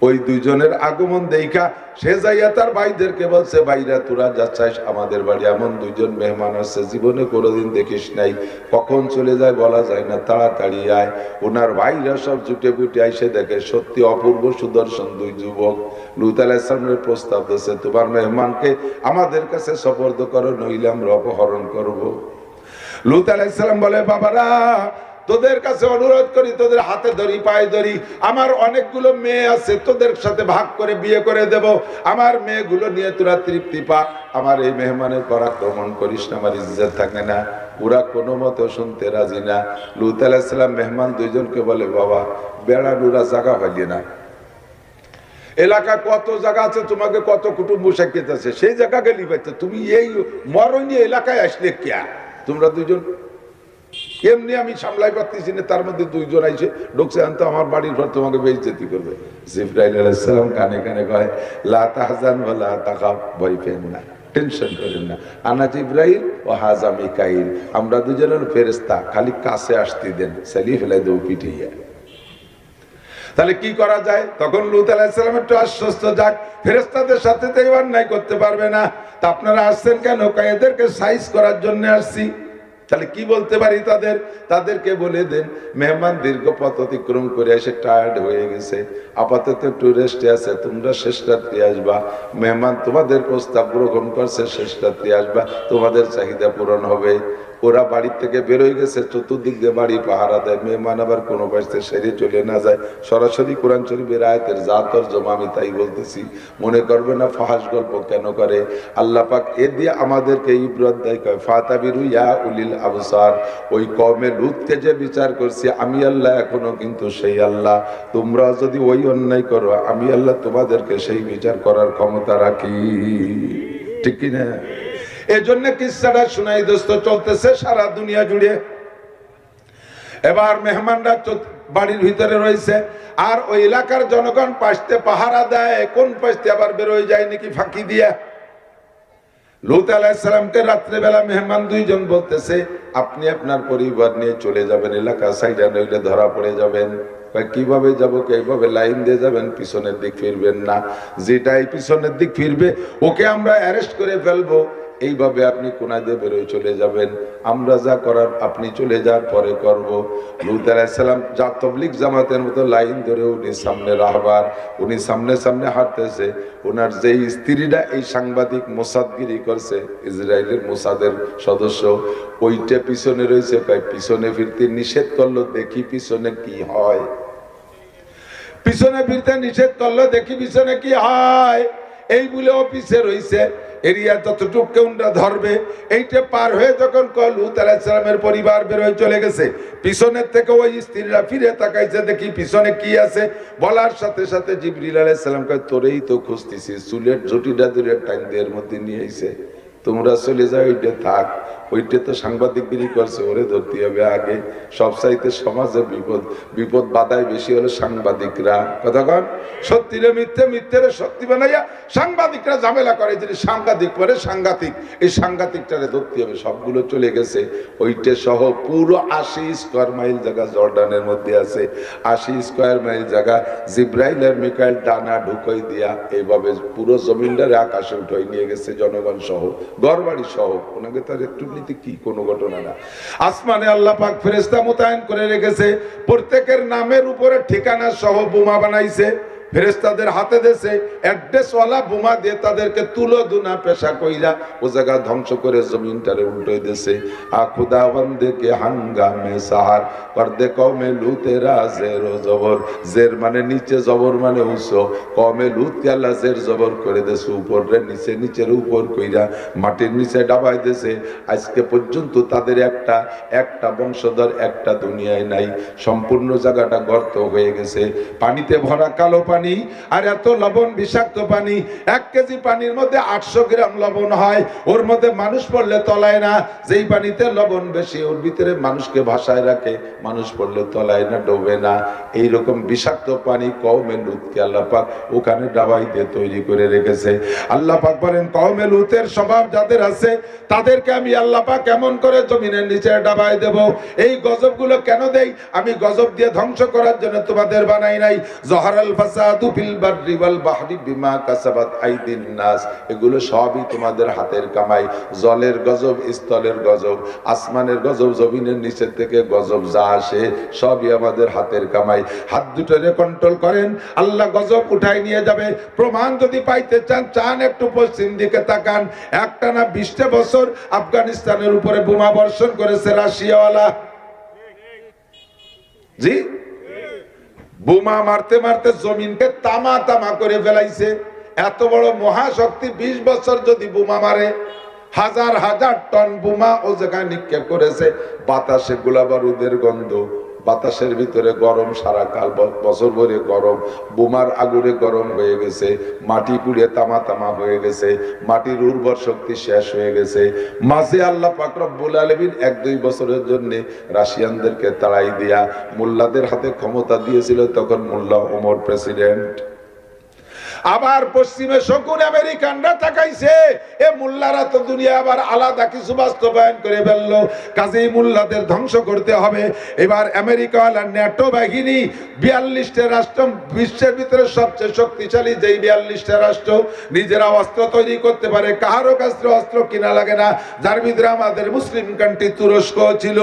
ওই দুইজনের আগমন দেখা সে যাইয়া তার ভাইদেরকে বলছে, ভাইরা তোরা যাচ্ছিস আমাদের বাড়ি, এমন দুইজন মেহমান আসছে, জীবনে কোনোদিন দেখিস নাই, কখন চলে যায় বলা যায় না, তাড়াতাড়ি আয়। ওনার ভাইরা সব জুটে পুটে আইসে দেখে সত্যি অপূর্ব সুদর্শন দুই যুবক। লূত আলাইহিস সালামের প্রস্তাব দিয়েছে, তোমার মেহমানকে আমাদের কাছে সুপর্দ করো, নইলে আমরা অপহরণ করব। লূত আলাইহিস সালাম বলে, বাবারা তোদের কাছে অনুরোধ করি, তোদের হাতে ধরি পায়ে ধরি, আমার অনেকগুলো মেয়ে আছে, তোদের সাথে ভাগ করে বিয়ে করে দেব, আমার মেয়েগুলো নিয়ে তোরা তৃপ্তি পা, আমার এই মেহমানের পর আক্রমণ করিস না, আমার ইজ্জত থাকে না। ওরা কোনো মতে শুনতে রাজি না। লূত আলাইহিস সালাম মেহমান দুইজনকে বলে, বাবা বেড়ানোরা জায়গা পাইলে না, এলাকা কত জায়গা আছে, তোমাকে কত কুটুম্ব সাক্ষাৎ আছে, সেই জায়গা গেলি পাইতো, তুমি এই মরণী এলাকায় আসলে কিয়া? তোমরা দুইজন এমনি আমি সামলাই পারতেছি না, তার মধ্যে দুইজন আইসে ঢুকছে, আনতো আমার বাড়ির ঘর তোমাকে বেইজ্জতি করবে। জিবরাইল আলাইহিস সালাম কানে কানে কয়, লা তাহজান ওয়া লা তাখাফ, ভয় পেন না, টেনশন করেন না, আনা জিবরাইল ও হাজা মিকাইল, আমরা দুজনের ফেরেশতা, খালি কাছে আসতে দেন, চালিয়ে ফেলাই দেব পিটিয়ে। তাহলে কি করা যায়? তখন লূত আলাইহিস সালাম একটু আশ্বস্ত, যাক ফেরেশতাদের সাথে তো অন্যায় করতে পারবে না, তা আপনারা আসছেন কেন? কয় এদেরকে সাইজ করার জন্য আসছি। তাহলে কি বলতে পারি তাদেরকে বলে দেন, মেহমান দীর্ঘ পথ অতিক্রম করে এসে টায়ার্ড হয়ে গেছে, আপাতত একটু রেস্টে আছে, তোমরা শেষ রাত্রে আসবা, মেহমান তোমাদের প্রস্তাব গ্রহণ করছে, শেষ রাত্রে আসবা, তোমাদের চাহিদা পূরণ হবে। ওরা বাড়ির থেকে বেরোয় গেছে, চতুর্দিক দিয়ে বাড়ি পাহারা দেয়, মেহমান আবার কোনো পাশে সেরে চলে না যায়। সরাসরি কোরআন শরীফের আয়াতের যা তরজমা আমি তাই বলতেছি, মনে করবে না ফাহাস গল্প কেন করে। আল্লাহ পাক এ দিয়ে আমাদেরকে ইবরত দেয়, কয় ফাতাবিরু ইয়া উলিল আবসার, ওই কওমে লূতকে যে বিচার করছি আমি আল্লাহ এখনো কিন্তু সেই আল্লাহ, তোমরা যদি ওই অন্যায় করো আমি আল্লাহ তোমাদেরকে সেই বিচার করার ক্ষমতা রাখি। ঠিক কি না? এজন্য কিসসাটা শুনাই দোস্ত, চলতেছে সারা দুনিয়া জুড়ে। এবার মেহমানরা বাড়ির ভিতরে রয়েছে, আর ওই এলাকার জনগণ পাশতে পাহারা দেয়, কোন পাশতে আবার বেরোয় যায় নাকি ফাঁকি দিয়া। লূত আলাইহিস সালামকে রাত্রেবেলা মেহমান দুইজন বলতেছে, আপনি আপনার পরিবার নিয়ে চলে যাবেন, এলাকা সাইডে নইলে ধরা পড়ে যাবেন। কিভাবে যাবো? এইভাবে লাইন দিয়ে যাবেন, পিছনের দিক ফিরবেন না, যেটাই পিছনের দিক ফিরবে ওকে আমরা অ্যারেস্ট করে ফেলবো, এইভাবে আপনি কোনা দিয়ে বেরোয় চলে যাবেন, আমরা যা করার আপনি চলে যাওয়ার পরে করব। লূত আলাইহিস সালাম যা তবলিগ জামাতের মতো লাইন ধরে উনি সামনে রাহবার, উনি সামনে সামনে হাঁটতেছে। ওনার যেই স্ত্রীরা এই সাংবাদিক মোসাদগিরি করছে, ইসরায়েলের মোসাদের সদস্য, ওইটা পিছনে রয়েছে, পিছনে ফিরতে নিষেধ করলো, দেখি পিছনে কি হয়। পিছনে ফিরতে নিষেধ করলো, দেখি পিছনে কি হয়। এই বলে অফিসে রয়েছে, এরিয়া যতটুকু কেউটা ধরবে, এইটা পার হয়ে যখন লূত আলাইহিস সালামের পরিবার বেরোয় চলে গেছে, পিছনের থেকে ওই স্ত্রীরা ফিরে তাকাইছে, দেখি পিছনে কি আছে। বলার সাথে সাথে জিবরিল আলাইহিস সালাম কয়, তোরেই তো খুঁজতেছি, চুলের ঝুটিটা দূরে টাইম দিয়ে মধ্যে নিয়ে আইছে, তোমরা চলে যাও, ওইটা থাক, ওইটা তো সাংবাদিকগিরি করছে, ওরে ধরতে হবে আগে। সব চাইতে সমাজে বিপদ বাধায় বেশি হলো সাংবাদিকরা। কতক্ষণ সত্যিরে মিথ্যে, মিথ্যেরে সত্যি বানাইয়া সাংবাদিকরা ঝামেলা করে, যিনি সাংঘাতিক পরে সাংঘাতিক, এই সাংঘাতিকটারে ধরতে হবে। সবগুলো চলে গেছে, ওইটা সহ পুরো 80 স্কয়ার মাইল জায়গা জর্ডানের মধ্যে আছে। 80 স্কয়ার মাইল জায়গা জিবরাইল আর মিকাইল ডানা ঢুকাই দিয়া এইভাবে পুরো জমিনটারে আকাশে উঠাই নিয়ে গেছে, জনগণ সহ, ঘরবাড়ি সহ। ওনাকে তার একটু নীতি কি কোনো ঘটনা না। আসমানে আল্লাহ পাক ফেরেশতা মোতায়েন করে রেখেছে, প্রত্যেকের নামের উপরে ঠিকানা সহ বোমা বানাইছে। ফেরেশতাদের হাতে দেশে অ্যাড্রেসওয়ালা বোমা দিয়ে তাদেরকে তুলো দুনা পেশা কইরা ও জায়গা ধ্বংস করে জমিনটারে উল্টোই দেশে। আ খুদা বন্দে কে হাঙ্গামে সাহার কর দে কওমে লুতেরা জের ও জবর। জের মানে নিচে, জবর মানে উঁচু। কওমে লুত কে আল্লাহ জের জবর করে দেশে, উপরে নিচে, নিচের উপর কইরা মাটির নিচে ডাবাই দেশে। আজকে পর্যন্ত তাদের একটা বংশধর, একটা দুনিয়ায় নাই। সম্পূর্ণ জায়গাটা গর্ত হয়ে গেছে, পানিতে ভরা কালো পানি, আর এত লবণ, বিষাক্ত পানি। 1 কেজি পানির মধ্যে 800 গ্রাম লবণ হয়, ওর মধ্যে মানুষ পড়লে তলায় না। যেই পানিতে লবণ বেশি, ওর ভিতরে মানুষকে ভাসায় রাখে, মানুষ পড়লে তলায় না, ডোবে না। এইরকম বিষাক্ত পানি কওমে লুতকে আল্লাহ পাক ওখানে ডাবাই দিয়ে তৈরি করে রেখেছে। আল্লাহ পাক বলেন, কওমে লুতের স্বভাব যাদের আছে তাদেরকে আমি আল্লাহ পাক কেমন করে জমিনের নিচে ডাবাই দেব। এই গজবগুলো কেন দেই? আমি গজব দিয়ে ধ্বংস করার জন্য তোমাদের বানাই নাই। জহরাল ফাসাদু ফিল বাররি ওয়াল বাহরি বিমা কাসাবাত আইদিন নাস। এগুলো সবই তোমাদের হাতের কামাই। জলের গজব, স্থলের গজব, আসমানের গজব, জমিনের নিচের থেকে গজব যা আসে সবই আমাদের হাতের কামাই। হাত দুটোরে কন্ট্রোল করেন, আল্লাহ গজব উঠাই নিয়ে যাবে। প্রমাণ যদি পাইতে চান একটু পশ্চিম দিকে তাকান। একটানা 20টা বছর আফগানিস্তানের উপরে বোমা বর্ষণ করেছে রাশিয়াওয়ালা। জি, বোমা মারতে মারতে জমিনকে তামা তামা করে ফেলাইছে। এত বড় মহাশক্তি 20 বছর যদি বোমা মারে, হাজার হাজার টন বোমা ও জায়গায় নিক্ষেপ করেছে। বাতাসে গোলা বারুদের গন্ধ, বাতাসের ভিতরে গরম, সারা কাল বছর ভরে গরম, বোমার আগুনে গরম হয়ে গেছে, মাটি পুড়ে তামা তামা হয়ে গেছে, মাটির উর্বর শক্তি শেষ হয়ে গেছে। মাঝে আল্লাহ পাক রব্বুল আলামিন 1-2 বছরের জন্য রাশিয়ানদেরকে তাড়াই দিয়া মোল্লাদের হাতে ক্ষমতা দিয়েছিল। তখন মোল্লা ওমর প্রেসিডেন্ট। আবার পশ্চিমে শকুন আমেরিকানরা তাকাইছে, এ মোল্লারা তো দুনিয়া আবার আলাদা কিছু বাস্তবায়ন করে ফেললো, কাজেই মোল্লাদের ধ্বংস করতে হবে। এবার আমেরিকাওয়ালা ন্যাটো বাহিনী 42টা রাষ্ট্র, বিশ্বের ভিতরে সবচেয়ে শক্তিশালী যেই 42টা রাষ্ট্র, নিজেরা অস্ত্র তৈরি করতে পারে, কাহারও কাছে অস্ত্র কিনা লাগে না, যার ভিতরে আমাদের মুসলিম কান্ট্রি তুরস্ক ছিল।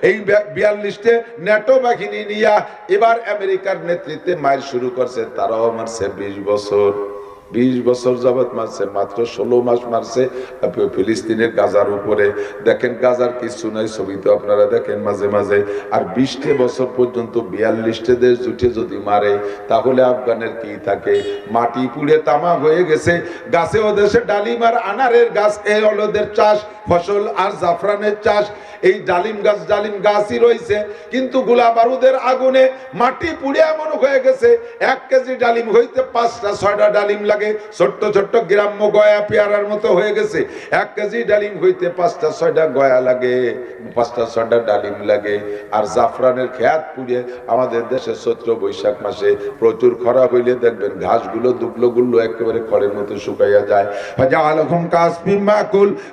এই 42টে ন্যাটো বাহিনী নিয়ে এবার আমেরিকার নেতৃত্বে মাইল শুরু করছে। তারাও মারছে 20 বছর, 20 বছর যাবত মারছে। মাত্র 16 মাস মারছে ফিলিস্তিনের গাজার উপরে। দেখেন গাজার কিছু নাই, ছবি তো আপনারা দেখেন মাঝে মাঝে। আর 20 বছর পর্যন্ত 42টে দেশ জুটে যদি মারে, তাহলে আফগানের কি থাকে? মাটি পুড়ে তামা হয়ে গেছে। গাছে ও দেশে ডালিম আর আনারের গাছ, এই হলদের চাষ, ফসল আর জাফরানের চাষ। এই ডালিম গাছই রয়েছে, কিন্তু গোলা বারুদের আগুনে মাটি পুড়ে এমন হয়ে গেছে 1 কেজি ডালিম হইতে 5টা-6টা ডালিম লাগে। ছোট্ট ছোট্ট গ্রাম্য গয়া পেয়ারার মতো হয়ে গেছে। 1 কেজি ডালিম হইতে 5টা-6টা গয়া লাগে, 5টা-6টা ডালিম লাগে। আর জাফরানের খেত পুড়ে আমাদের দেশে চৈত্র বৈশাখ মাসে প্রচুর খরা হইলে দেখবেন ঘাসগুলো, দুগলোগুলো একেবারে খড়ের মতো শুকাইয়া যায়।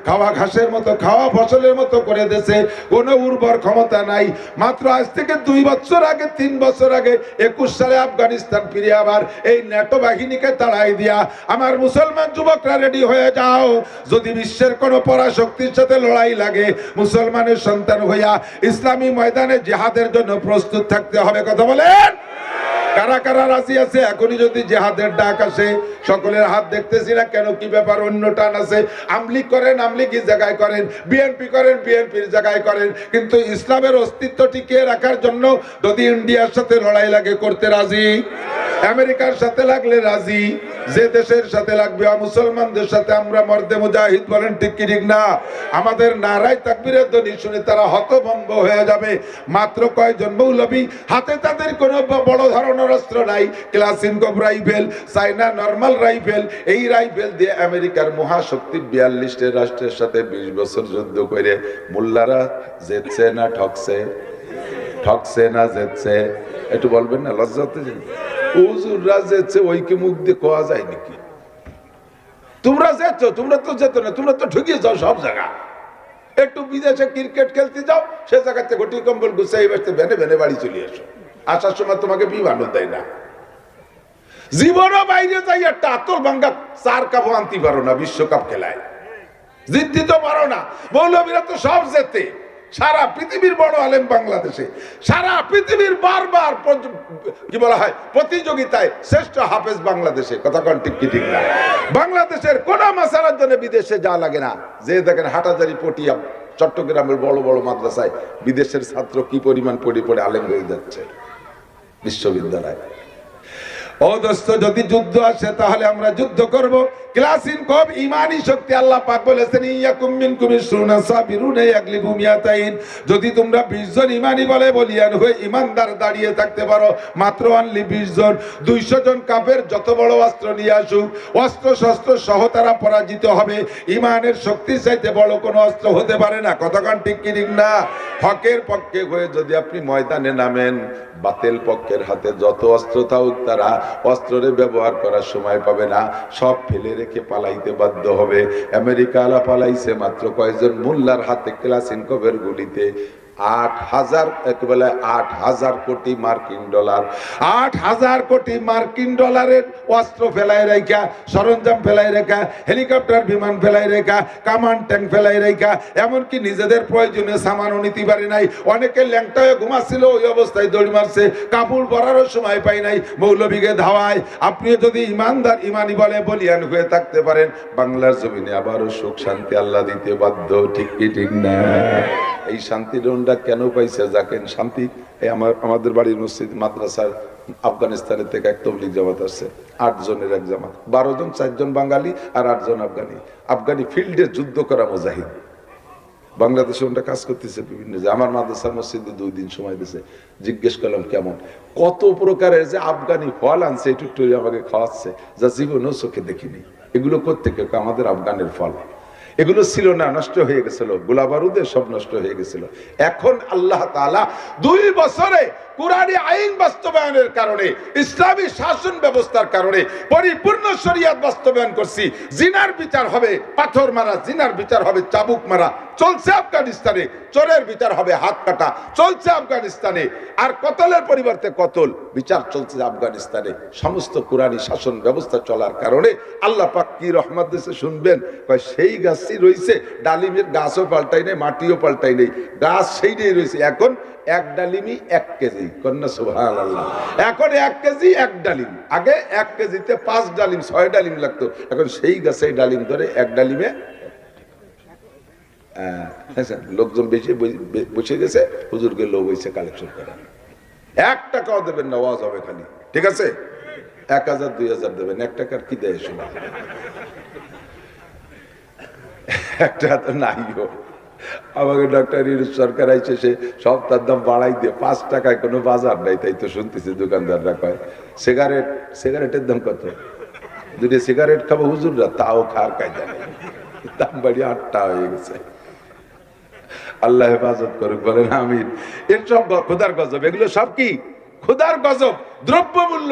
খাওয়া ঘাসের মতো, খাওয়া ফসলের মতো করে দেশে কোনো উর্বর ক্ষমতা নাই। মাত্র আজ থেকে 2 বছর আগে, 3 বছর আগে 21 সালে আফগানিস্তান ফিরে আবার এই ন্যাটো বাহিনীকে তাড়াই দিয়া আমার মুসলমান যুবকরা রেডি হয়ে যাও। যদি বিশ্বের কোন পরাশক্তির সাথে লড়াই লাগে, মুসলমানের সন্তান হইয়া ইসলামী ময়দানে জিহাদের জন্য প্রস্তুত থাকতে হবে। কথা বলেন, কারা কারা রাজি আছে? এখনই যদি জিহাদের ডাক আসে, সকলের হাত দেখতেছি না কেন, কি ব্যাপার? অন্য টান আছে। আমলিগ করেন, আমলিগের জায়গায় করেন, বিএনপি করেন, বিএনপির জায়গায় করেন, কিন্তু ইসলামের অস্তিত্ব টিকিয়ে রাখার জন্য যদি ইন্ডিয়ার সাথে লড়াই লাগে, করতে রাজি? আমেরিকার সাথে লাগলে রাজি? যে দেশের সাথে লাগবে, মুসলমানদের সাথে আমরা মর্দে মুজাহিদ বলেন, ঠিক কি ঠিক না? আমাদের নারায় তাকবীরের ধ্বনি শুনে তারা হতভম্ব হয়ে যাবে। মাত্র কয়েকজন মৌলবী, হাতে তাদের কোনো বড় ধরনের অস্ত্র নাই, ক্লাসিনকভ রাইফেল, চাইনা নরমাল রাইফেল। এই রাইফেল দিয়ে আমেরিকার মহাশক্তি 42টে রাষ্ট্রের সাথে 20 বছর যুদ্ধ করে মোল্লারা জিতছে না ঠকছে? ঠকছে না জিতছে? একটু বলবেন না, লজ্জা হতে? হুজুররা যেছে, ওই কি মুখ দিয়ে কোয়া যায় নাকি? তোমরা যেত, তোমরা তো যেত না, তোমরা তো ঢুকিয়ে যাও সব জায়গা। একটু বিদেশে ক্রিকেট খেলতে যাও, সে জায়গাতে ঘটি কম্বল গুছাই বসতে ভেনে ভেনে বাড়ি চলে আসো। আসার সময় তোমাকে বিমানও দেয় না। জীবনও বাইরে যাই একটা আতর ভাঙ্গা 4 কাপও আনতে পারো না বিশ্বকাপ খেলায়, জিততে তো পারো না। মৌলবীরা তো সব যেতে, সারা পৃথিবীর বড় আলেম বাংলাদেশে, সারা পৃথিবীর বারবার কি বলা হয় প্রতিযোগিতায় শ্রেষ্ঠ হাফেজ বাংলাদেশে। কথা কোন ঠিক কি ঠিক না? বাংলাদেশের কোন মাসালার জন্য বিদেশে যা লাগে না। যে দেখেন হাটাজারি, পটিয়া, চট্টগ্রামের বড় বড় মাদ্রাসায় বিদেশের ছাত্র কি পরিমাণ পড়ে পড়ে আলেম হয়ে যাচ্ছে বিশ্ববিদ্যালয়। ও দোস্ত, যদি যুদ্ধ আসে তাহলে আমরা যুদ্ধ করব। ক্লাসিন কব ইমানি শক্তি। আল্লাহ পাক বলেছেন ইয়াকুম মিনকুম ইসরুনা সাবিরুনা ইয়াগলিবু মিয়াতাইন। যদি তোমরা 20 জন ইমানি বলে বলিয়ান হয়ে ইমানদার দাঁড়িয়ে থাকতে পারো, মাত্র অনলি 20 জন, 200 জন কাফের যত বড় অস্ত্র নিয়ে আসুক, অস্ত্র শস্ত্র সহ তারা পরাজিত হবে। ইমানের শক্তি চাইতে বড় কোনো অস্ত্র হতে পারে না। কতক্ষণ ঠিক কি ঠিক না? হকের পক্ষে হয়ে যদি আপনি ময়দানে নামেন, বাতিল পক্ষের হাতে যত অস্ত্র থাকুক তারা অস্ত্রের ব্যবহার করার সময় পাবে না, সব ফেলে রেখে পালাইতে বাধ্য হবে। আমেরিকা আলা পালাইছে মাত্র কয়েকজন মোল্লার হাতে ক্লাসিনকভের গুলিতে 8,000 একবেলা 8,000 কোটি মার্কিন ডলার, 8,000 কোটি মার্কিন ডলারের অস্ত্র ফেলাই রেখা, সরঞ্জাম ফেলাই রেখা, হেলিকপ্টার বিমান ফেলাই রেখা, কামান ট্যাঙ্ক ফেলাই রেখা, এমনকি নিজেদের প্রয়োজনীয় সামানও নিতে পারে নাই। অনেকে ল্যাংটা হয়ে ঘুমাচ্ছিল, ওই অবস্থায় দৌড় মারছে, কাপড় পরারও সময় পাই নাই, মৌলবীকে ধাওয়ায়। আপনিও যদি ইমানদার ইমানি বলে বলিয়ান হয়ে থাকতে পারেন, বাংলার জমিনে আবারও সুখ শান্তি আল্লাহ দিতে বাধ্য। ঠিক কি ঠিক না? এই শান্তির রন্ডা কেন পাইছে? যাকেন শান্তি। আমাদের বাড়ির মসজিদ মাদ্রাসার আফগানিস্তানের থেকে এক তবলিগ জামাত আসছে, 8 জনের এক জামাত, 12 জন, 4 জন বাঙালি আর 8 জন আফগানি। আফগানি ফিল্ডে যুদ্ধ করা মুজাহিদ, বাংলাদেশে ওটা কাজ করতেছে বিভিন্ন। যে আমার মাদ্রাসার মসজিদে 2 দিন সময় দিয়েছে। জিজ্ঞেস করলাম কেমন, কত প্রকারের যে আফগানি ফল আনছে, একটু আমাকে খাওয়াচ্ছে, যা জীবনও চোখে দেখিনি। এগুলো কোত্থেকে? আমাদের আফগানের ফল। এগুলো ছিল না, নষ্ট হয়ে গেছিল, গোলা বারুদে সব নষ্ট হয়ে গেছিল। এখন আল্লাহ তাআলা 2 বছরে কুরআনী আইন বাস্তবায়নের কারণে, ইসলামী শাসন ব্যবস্থার কারণে পরিপূর্ণ শরীয়ত বাস্তবায়ন করছি। জিনার বিচার হবে পাথর মারা, জিনার বিচার হবে চাবুক মারা, চলছে আফগানিস্তানে। চোরের বিচার হবে হাত কাটা, চলছে আফগানিস্তানে। আর কতলের পরিবর্তে কতল বিচার চলছে আফগানিস্তানে। সমস্ত কুরআনী শাসন ব্যবস্থা চলার কারণে আল্লাহ পাক কি রহমত দিয়েছে শুনবেন। সেই গাছই রয়েছে, ডালিমের গাছও পাল্টাই নেই, মাটিও পাল্টাই নেই, গাছ সেইটাই রয়েছে। এখন 1 ডালিমই 1 কেজি। কন্যা সুবহানাল্লাহ। এখন 1 কেজি 1 ডালিম। আগে 1 কেজিতে 5 ডালিম 6 ডালিম লাগতো, এখন সেই গাছে ডালিম ধরে 1 ডালিমে। লোকজন বেশি বসে গেছে, হুজুরকে লোক হয়েছে কালেকশন করে। 1 টাকাও দেবেন না, ওয়াজ হবে খালি। ঠিক আছে, 1000 2000 দেবেন, 1 টাকার কি দেয় শোনা? 1 টাকা তো নাইও। আমাকে ডক্টর ইউনুস সরকার আইছে, সে সব তার দাম বাড়াই দিয়ে 5 টাকায় কোনো বাজার নাই। তাই তো শুনতেছি দোকানদাররা কয়। সিগারেটের দাম কত? 2 সিগারেট খাবো হুজুররা, তাও খাওয়ার কায়দা নেই, দাম বাড়িয়ে 8 টাকা হয়ে গেছে। আল্লাহ হেফাজত করুক, বলেন আমিন। এর সব খোদার গজব, এগুলো সব কি খোদার গজব। দ্রব্যমূল্য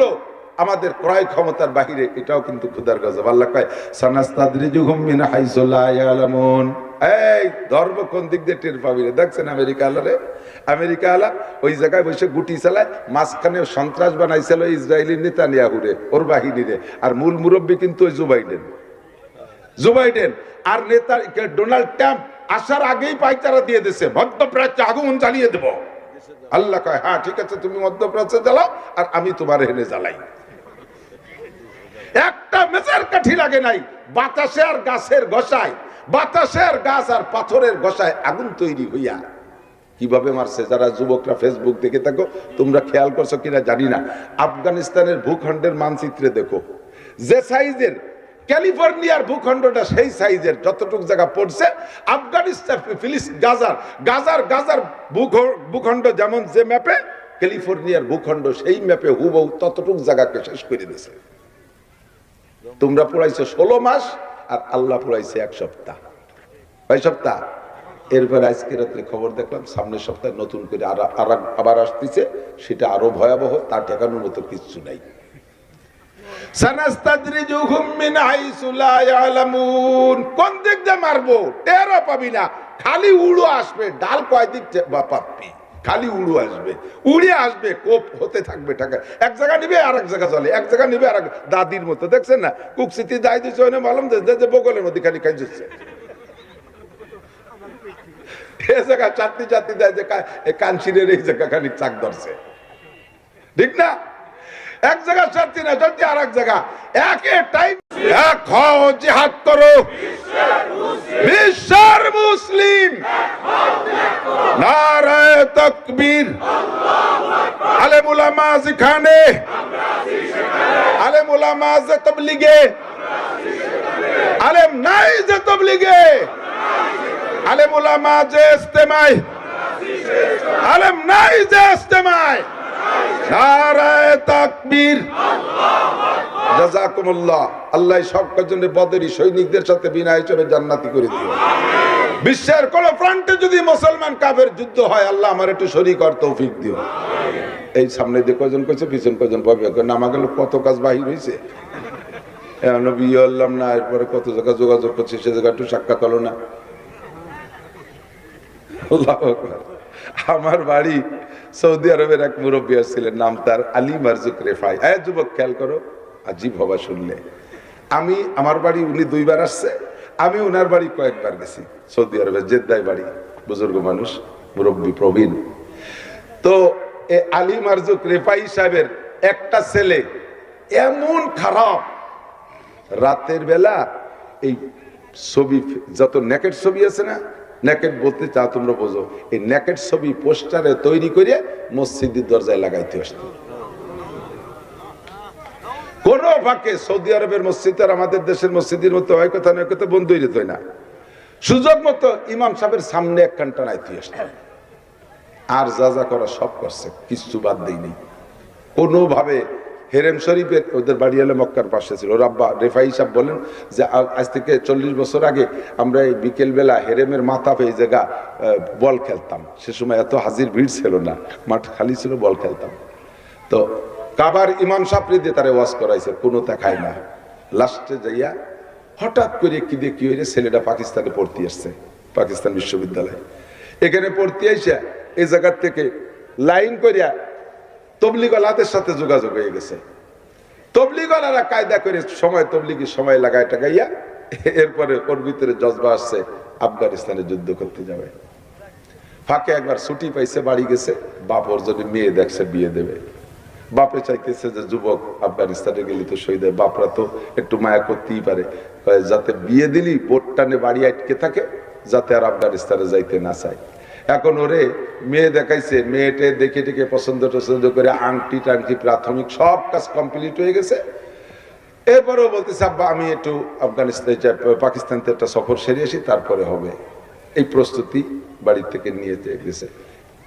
আমাদের ক্রয় ক্ষমতার বাহিরে, এটাও কিন্তু খোদার গজব। আল্লাহ কয় সানাস্তাদরিজুহুম মিন হাইসু লা ইয়ালামুন। এই ধর্ম কোন দিক দিয়ে টের পাবি রে? দেখছেন আমেরিকা আলারে, আমেরিকা আলা ওই জায়গায় বসে গুটি চালায়, মাঝখানে সন্ত্রাস বানাইছিল ইসরায়েলি নেতানিয়াহুরে, ওর বাহিনীরে। আর মূল মুরব্বী কিন্তু ওই জো বাইডেন। আর নেতা ডোনাল্ড ট্রাম্প আসার আগেই পাইচারা দিয়ে দিচ্ছে, মধ্যপ্রাচ্যে আগুন জ্বালিয়ে দেব। আল্লাহ কয় হ্যাঁ ঠিক আছে, তুমি মধ্যপ্রাচ্যে জ্বালাও আর আমি তোমার এনে জ্বালাই। একটা মেজার কাঠি লাগে নাই, বাতাসে আর গাছের ঘষায়, বাতাসে আর গাছ আর পাথরের ঘষায় আগুন তৈরি হইয়া কিভাবে মারছে। যারা যুবকরা ফেসবুক দেখে থাকো, তোমরা খেয়াল করছো কিনা জানি না, আফগানিস্তানের ভূখণ্ডের মানচিত্রে দেখো, যে সাইজের ক্যালিফোর্নিয়ার ভূখণ্ডটা সেই সাইজের যতটুকু জায়গা পড়ছে, আফগানিস্তান গাজার ভূখণ্ড যেমন যে ম্যাপে, ক্যালিফোর্নিয়ার ভূখণ্ড সেই ম্যাপে হুবহু ততটুকু জায়গাকে শেষ করে দিয়েছে। তোমরা পড়াইছো 16 মাস আর আল্লাহ পড়াইছে 1 সপ্তাহ, 2 সপ্তাহ। এরপর আজকে রাত্রে খবর দেখলাম সামনের সপ্তাহে নতুন করে আবার আসতেছে, সেটা আরো ভয়াবহ, তার ঠেকানোর মতো কিছু নাই। সানাস্তাদরিজুহুম মিন হাইসু লা ইয়ালামুন। কোন দিক দিয়ে মারবো টেরও পাবি না, খালি উড়ো আসবে। ডাল কয় দিক পাবি, খালি উড়ো আসবে, উড়ে আসবে, কোপ হতে থাকবে টাকা। এক জায়গা নিবে আর এক জায়গা চলে, এক জায়গা নিবে আর দাদির মতো। দেখছেন না কুকসিতি দাই দিচ্ছে, মালুম যে বগলের মধ্যে খালি খাই যাচ্ছে। এই জায়গা চারটি চারটি দেয় যে কানসিরের এই জায়গা খানিক চাক ধরছে, ঠিক না? এক জায়গা চারটি না, চারটি আর এক জায়গা, একে টাইম এক হও, জিহাদ করো, বিশ্বের মুসলিম, নারায়ে তাকবীর, আলেম উলামা যেখানে, আলেম উলামা যে তাবলীগে, আলেম নাই যে তাবলীগে, আলেম উলামা যে ইজতেমায়, আলেম নাই যে ইজতেমায়, নারায়ে তাকবীর, জাযাকুমুল্লাহ। আল্লাহ সব কজনের বদরি সৈনিকদের সাথে বিনা হিসেবে জান্নাতি করে দিও। বিশ্বের কোন ফ্রন্টে যদি মুসলমান কাফের যুদ্ধ হয়, আল্লাহ আমার একটু শরীক আর তৌফিক দিও। এই সামনে দিয়ে কজন কইছে, পিছন কজন পাবে, নামা গেল কত কাজ বাহির হয়েছে, এখন বিয়ে হলাম না, এরপরে কত জায়গা যোগাযোগ করছে, সে জায়গা একটু সাক্ষাৎ হলো না। আমার বাড়ি সৌদি আরবের এক মুরব্বী ছিলেন, নাম তার আলী মারজুক রেফাই। যুবক খেয়াল করো, আজীব হবা শুনলে। আমি আমার বাড়ি উনি 2 বার আসছে, আমি ওনার বাড়ি কয়েকবার গেছি। সৌদি আরবের জেদ্দায় বাড়ি, বুজুর্গ মানুষ, মুরব্বী প্রবীণ। তো আলী মারজুক রেফাই সাহেবের একটা ছেলে এমন খারাপ, রাতের বেলা এই ছবি, যত নেকেট ছবি আছে না, নেকেট বলতে চা তোমরা বোঝো, এই নেকেট ছবি পোস্টারে তৈরি করে মসজিদের দরজায় লাগাইতে আসতো। কোন ফাঁকে সৌদি আরবের মসজিদ আর আমাদের দেশের মসজিদের মতো হয় কথা নয়, কথা বন্ধ হয়ে যেত না। সুযোগ মতো ইমাম সাহেবের সামনে এক ঘন্টা নাইতে আসতো, আর যা যা করা সব করছে, কিছু বাদ দেয়নি কোনোভাবে। হেরেম শরীফের, ওদের বাড়ি হলে মক্কার পাশে ছিল, রাব্বা রেফাই সাহেব বলেন যে আজ থেকে 40 বছর আগে আমরা এই বিকেল বেলা হেরেমের মাথা পেয়ে জায়গা বল খেলতাম। সে সময় এত হাজির ভিড় ছিল না, মাঠ খালি ছিল, বল খেলতাম। তো কাবার ইমাম সাহেব দিয়ে তারা ওয়াজ করাইছে, কোনো তা খায় না। লাস্টে যাইয়া হঠাৎ করে কি দিয়ে কি হয়েছে, ছেলেটা পাকিস্তানে পড়তে আসছে, পাকিস্তান বিশ্ববিদ্যালয়। এখানে পড়তে এসে এই জায়গার থেকে লাইন করিয়া তবলিগলাদের সাথে যোগাযোগ হয়ে গেছে। তবলিগলারা কায়দা করে সময়, তবলিগি সময় লাগায় টাকাইয়া, এরপরে ওর ভিতরে জজবা আসছে আফগানিস্তানে যুদ্ধ করতে যাবে। ফাঁকে একবার ছুটি পাইছে, বাড়ি গেছে, বাপ ওর যদি মেয়ে দেখছে বিয়ে দেবে। বাপে চাইতেছে যে যুবক আফগানিস্তানে গেলে তো শহীদ হয়, বাপরা তো একটু মায়া করতেই পারে, যাতে বিয়ে দিলি বোট টানে বাড়ি আটকে থাকে, যাতে আর আফগানিস্তানে যাইতে না চায়। এখন ওরে মেয়ে দেখাইছে, মেয়েটে দেখে টেকে পছন্দ টছন্দ করে আংটি টাংটি প্রাথমিক সব কাজ কমপ্লিট হয়ে গেছে। এরপরেও বলতেছে আব্বা আমি একটু আফগানিস্তান পাকিস্তানতে একটা সফর সেরে আসি, তারপরে হবে। এই প্রস্তুতি বাড়ি থেকে নিয়ে গেছে।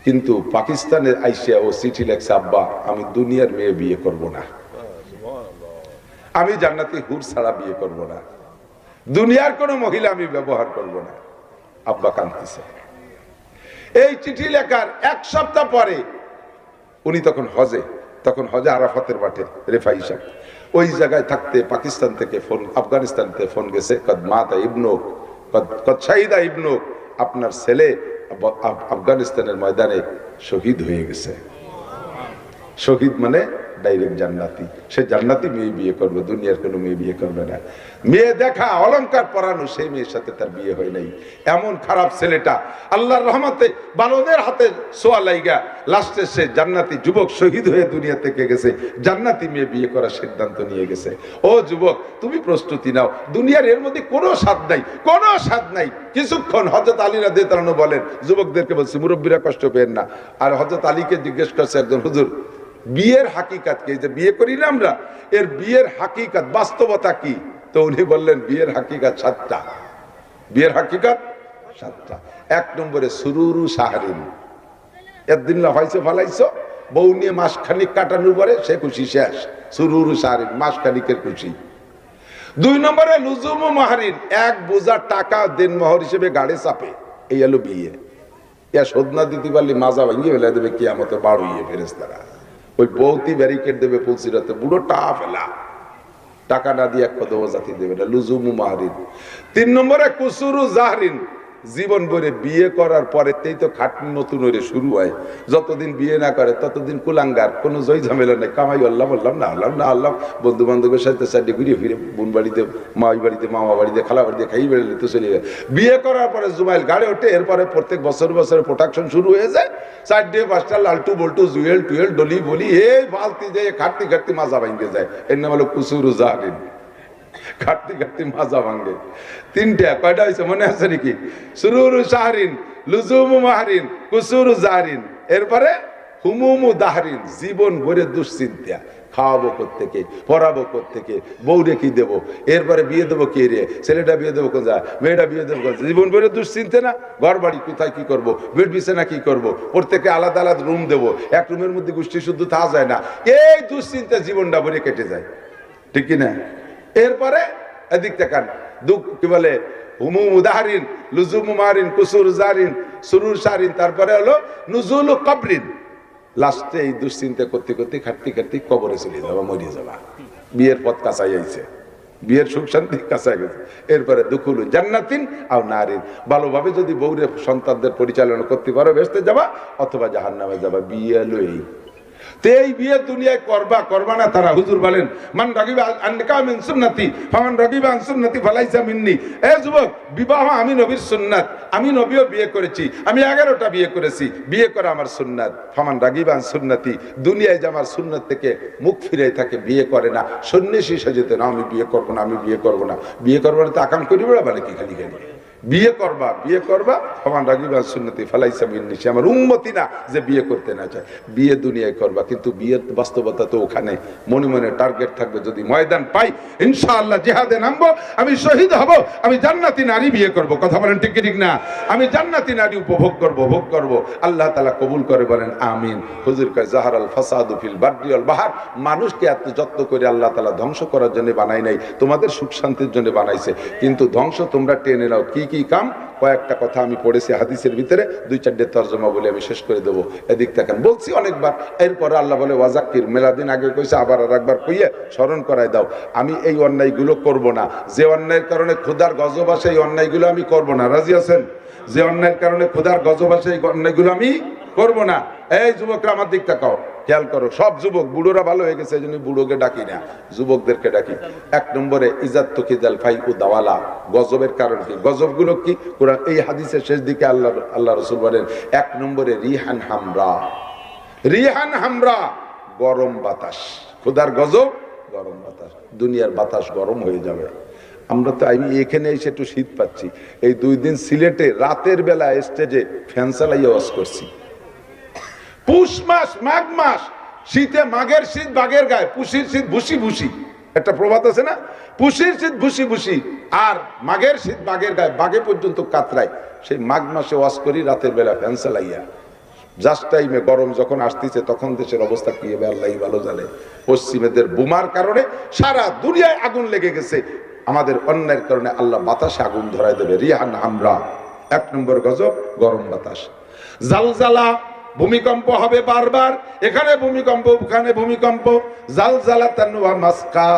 কিন্তু পাকিস্তানে আইসিয়া ও চিঠি লেখছে, আব্বা আমি দুনিয়ার মেয়ে বিয়ে করব না, আমি জান্নাতি হুর ছাড়া বিয়ে করব না, দুনিয়ার কোন মহিলা আমি ব্যবহার করব না। আব্বা কাঁদতেছে। এই চিঠি লেখার 1 সপ্তাহ পরে উনি তখন হজে আরাফাতের মাঠে রেফাই সাহেব ওই জায়গায় থাকতে পাকিস্তান থেকে ফোন, আফগানিস্তান থেকে ফোন গেছে, কদ মাতা ইবনুক, কদ শাহিদা ইবনুক, আপনার ছেলে আফগানিস্তানের ময়দানে শহীদ হয়ে গেছে। শহীদ মানে ডাইরেক্ট জান্নাতি, সে জান্নাতি মেয়ে বিয়ে করবে, দুনিয়ার কোনো মেয়ে বিয়ে করবে না। মেয়ে দেখা, অলংকার পরানো, সেই মেয়ের সাথে তার বিয়ে হয় নাই। এমন খারাপ ছেলেটা আল্লাহর রহমতে বালদের হাতে সোয়া লাইগা লাস্টে সে জান্নাতি যুবক শহীদ হয়ে দুনিয়া থেকে গেছে, জান্নাতি মেয়ে বিয়ে করার সিদ্ধান্ত নিয়ে গেছে। ও যুবক, তুমি প্রস্তুতি নাও, দুনিয়ার এর মধ্যে কোনো স্বাদ নাই, কোনো স্বাদ নাই। কিছুক্ষণ হযরত আলী রাদিয়াল্লাহু আনহু বলেন, যুবকদেরকে বলছি মুরব্বীরা কষ্ট পেয়েন না। আর হযরত আলীকে জিজ্ঞেস করছে একজন, হুজুর বিয়ের হাকিকাত কি, যে বিয়ে করি না আমরা, এর বিয়ের হাকিকাত বাস্তবতা কি? তো উনি বললেন বিয়ের হাকিকাত 7টা। বিয়ের হাকিকাত 7টা। 1 নম্বরে সুরুরু সাহারিন, একদিন লাফাইছো ফালাইছো, বউ নিয়ে মাসখানিক কাটানোর পরে সে খুশি শেষ, সুরুরু সাহারিন, মাসখানিকের খুশি। 2 নম্বরে লুজুমু মাহারিন, 1 বোঝা টাকা দেন মোহর হিসেবে গাড়ি চাপে, এই হলো বিয়ে। ইয়া শোধ না দিতে পারলে মাজা ভাঙিয়ে ফেলে দেবে কিয়ামতে বার হইয়ে ফেরেশতারা। ওই বউতি ব্যারিকেড দেবে পুলসিরাতে, বুড়ো টা ফেলা, টাকা না দিয়ে 1 কদম জাতি দেবে না, লুজুমু মাহারিন। 3 নম্বরে কুসুরু জাহরিন, জীবন ভরে বিয়ে করার পরেতেই তো খাটনি নতুন হয়ে শুরু হয়। যতদিন বিয়ে না করে ততদিন কুলাঙ্গার, কোনো জয় ঝামেলা নেই, কামাই আল্লাহ বললাম না আল্লাহ না আল্লাহ, বন্ধু বান্ধবের সাথে সাথে ঘুরিয়ে ফিরে বোন বাড়িতে, মাই বাড়িতে, মামা বাড়িতে, খালা বাড়িতে খাই বেড়ে তো চলে যায়। বিয়ে করার পরে জুমাইল গাড়ি ওঠে, এরপরে প্রত্যেক বছর বছর প্রোডাকশন শুরু হয়ে যায়। 4-5টা লালটু বল্টু জুয়েল টুয়েল ডলি বলি এই ফালতি যায়, খাটতে খাটতে মাজা ভাঙতে যায়। এর নাম হলো কুসুরু জাহারিন, খাটতে খাটতে মাজা ভাঙে। 3টা কয়টা হয়েছে মনে আছে নাকি? সুরুরু শাহরিন, লুজুমু মাহরিন, কুসুরু জাহরিন, এরপরে হুমুমু দাহরিন, জীবন ভরে দুশ্চিন্তা। খাওয়াবো কোত্থেকে, পড়াবো কোত্থেকে, বউরে কি দেবো, এরপরে বিয়ে দেবো কে রে, ছেলেটা বিয়ে দেবো কোন যা, মেয়েটা বিয়ে দেবো কোন, জীবন ভরে দুশ্চিন্তা না? ঘর বাড়ি কোথায় কি করবো, বেড বিছানা কি করবো, প্রত্যেকে আলাদা আলাদা রুম দেবো, এক রুমের মধ্যে গোষ্ঠী শুদ্ধ থাকা যায় না। এই দুশ্চিন্তা জীবনটা ভরে কেটে যায়, ঠিক কিনা? এরপরে এদিক তাকান, দুঃখ কি বলে, হুমুমু দাহরিন, লুজুমু মাহরিন, কুসুরু জাহরিন, সুরুর শাহরিন, তারপরে হলো নুজুলু কবরিন। লাস্টে এই দুশ্চিন্তা করতে করতে খাটতে খাটতে কবরে চলে যাবা, মরিয়ে যাবা। বিয়ের পথ কাছাই আইছে, বিয়ের সুখ শান্তি কাছাই গেছে। এরপরে দুখুল জান্নাতিন আও নারিন, ভালোভাবে যদি বউরে সন্তানদের পরিচালনা করতে পারো বেহেশতে যাবা, অথবা জাহান্নামে যাবা। বিয়ে লই তো এই বিয়ে দুনিয়ায় করবা করবা না তারা। হুজুর বলেন মান রাগিবা আনকা মিন সুন্নতি ফামান রাগিবা আন সুন্নতি ফালাইসা মিন্নি। এ যুবক, বিবাহ আমি নবীর সুন্নাত, আমি নবীও বিয়ে করেছি, আমি 11টা বিয়ে করেছি, বিয়ে করা আমার সুন্নাত। ফামান রাগিবা আন সুন্নতি, দুনিয়ায় যে আমার সুন্নাত থেকে মুখ ফিরে থাকে, বিয়ে করে না, সন্ন্যাসী সেজেতে না, আমি বিয়ে করবো না, আমি বিয়ে করবো না। বিয়ে করবো না তো আকাম করি বেড়া বলে কি খালি খালি বিয়ে করবা, বিয়ে করবা, ফামান রাগিবা আন সুন্নতি ফালাইসা মিন্নি, সে আমার উম্মতি না যে বিয়ে করতে না চায়। বিয়ে দুনিয়ায় করবা, কিন্তু বিয়ের বাস্তবতা তো ওখানে। মনে মনে টার্গেট থাকবে, যদি ময়দান পাই ইনশাআল্লাহ জিহাদে নামবো, আমি শহীদ হব, আমি জান্নাতি নারী বিয়ে করব। কথা বলেন ঠিক ঠিক না? আমি জান্নাতি নারী উপভোগ করব, ভোগ করব। আল্লাহ তাআলা কবুল করে বলেন আমিন। হুজুর কয় জাহারাল ফাসাদু ফিল বাররি ওয়াল বাহর, মানুষকে এত যত্ন করে আল্লাহ তাআলা ধ্বংস করার জন্য বানাই নাই, তোমাদের সুখ শান্তির জন্য বানাইছে। কিন্তু ধ্বংস তোমরা টেনে নাও। কি কি কাম? কয়েকটা কথা আমি পড়েছি হাদিসের ভিতরে, 2-4টে তরজমা বলে আমি শেষ করে দেবো। এদিক দেখেন, বলছি অনেকবার। এরপরে আল্লাহ বলে ওয়াজাক্কির, মেলাদিন আগে কইছে, আবার আর একবার কইয়ে স্মরণ করায় দাও। আমি এই অন্যায়গুলো করব না, যে অন্যায়ের কারণে ক্ষুধার গজব আসে, এই অন্যায়গুলো আমি করব না। রাজি আছেন? যে অন্যায়ের কারণে ক্ষুধার গজব আসে, এই অন্যায়গুলো আমি করব না। এই যুবকরা আমার দিক তাকাও, খেয়াল করো। সব যুবক, বুড়োরা ভালো হয়ে গেছে, এই জন্য বুড়োকে ডাকি না, যুবকদেরকে ডাকি। 1 নম্বরে ইজাত তুকিদাল ফাই উ দাওয়ালা, গজবের কারণ কি, গজবগুলো কি? কোরআন এই হাদিসের শেষ দিকে আল্লাহ রাসূল বলেন 1 নম্বরে রিহান হামরা, রিহান হামরা, গরম বাতাস। ক্ষুধার গজব গরম বাতাস, দুনিয়ার বাতাস গরম হয়ে যাবে। আমরা তো, আমি এখানে এসে একটু শীত পাচ্ছি। এই 2 দিন সিলেটে রাতের বেলা স্টেজে ফ্যান চালাইয়া ওয়াজ করছি। পুষ মাস, মাঘ মাস, শীতে মাঘের শীত বাঘের গায়ে, পুষির শীত ভুসি ভুসি, একটা প্রবাদ আছে না? পুষির শীত ভুসি ভুসি, আর মাঘের শীত বাঘের গায়ে, বাঘে পর্যন্ত কাতরায়। সেই মাঘ মাসে ওয়াজ করি রাতের বেলা ফ্যান চালাইয়া। জাস্ট টাইমে গরম যখন আসতেছে, তখন দেশের অবস্থা কি হবে আল্লাহই ভালো জানে। পশ্চিমেদের বোমার কারণে সারা দুনিয়ায় আগুন লেগে গেছে। আমাদের অন্যায়ের কারণে আল্লাহ বাতাসে আগুন ধরায় দেবে। রিহান হামরা, 1 নম্বর গজব গরম বাতাস। জালজালা, ভূমিকম্প হবে বারবার, এখানে ভূমিকম্প, ওখানে ভূমিকম্প। জালজালাতান ওয়া মাসকা,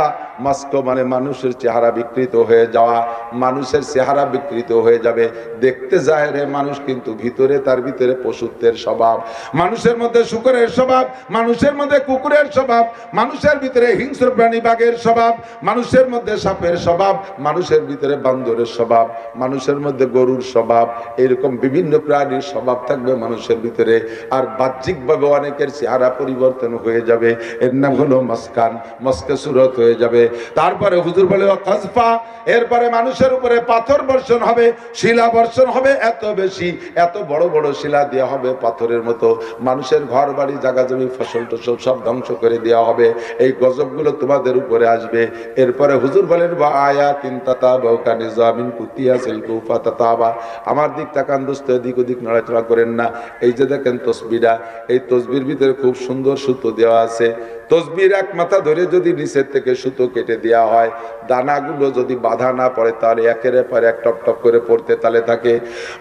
মাস্কো মানে মানুষের চেহারা বিকৃত হয়ে যাওয়া, মানুষের চেহারা বিকৃত হয়ে যাবে। দেখতে যায় রে মানুষ, কিন্তু ভিতরে, তার ভিতরে পশুত্বের স্বভাব, মানুষের মধ্যে শুকরের স্বভাব, মানুষের মধ্যে কুকুরের স্বভাব, মানুষের ভিতরে হিংস্র প্রাণী বাঘের স্বভাব, মানুষের মধ্যে সাপের স্বভাব, মানুষের ভিতরে বান্দরের স্বভাব, মানুষের মধ্যে গরুর স্বভাব। এরকম বিভিন্ন প্রাণীর স্বভাব থাকবে মানুষের ভিতরে। আর বাহ্যিকভাবে অনেকের চেহারা পরিবর্তন হয়ে যাবে। এর নাম হলো মাসকান, মস্কে সুরত হয়ে যাবে। তারপরে হুজুর বলে কাজফা, এরপরে মানুষের উপরে পাথর বর্ষণ হবে, শিলা বর্ষণ হবে, এত বেশি, এত বড় বড় শিলা দেওয়া হবে পাথরের মতো। মানুষের ঘর বাড়ি, জায়গা জমি, ফসল টসল সব ধ্বংস করে দেওয়া হবে। এই গজবগুলো তোমাদের উপরে আসবে। এরপরে হুজুর বলেন বা আয়াতিন তাতাবাউকা নিজামিন কুতিয়া সিলকুফা তাতাবা। আমার দিক তাকান দোস্ত, এদিক ওদিক নড়াচড়া করেন না। এই যে দেখেন তসবিরা, এই তসবির ভিতরে খুব সুন্দর সুতো দেওয়া আছে। তসবির এক মাথা ধরে যদি নিচের থেকে সুতো কেটে দেওয়া হয়, দানাগুলো যদি বাধা না পড়ে তাহলে একের পর এক টপ টপ করে পড়তে তালে থাকে।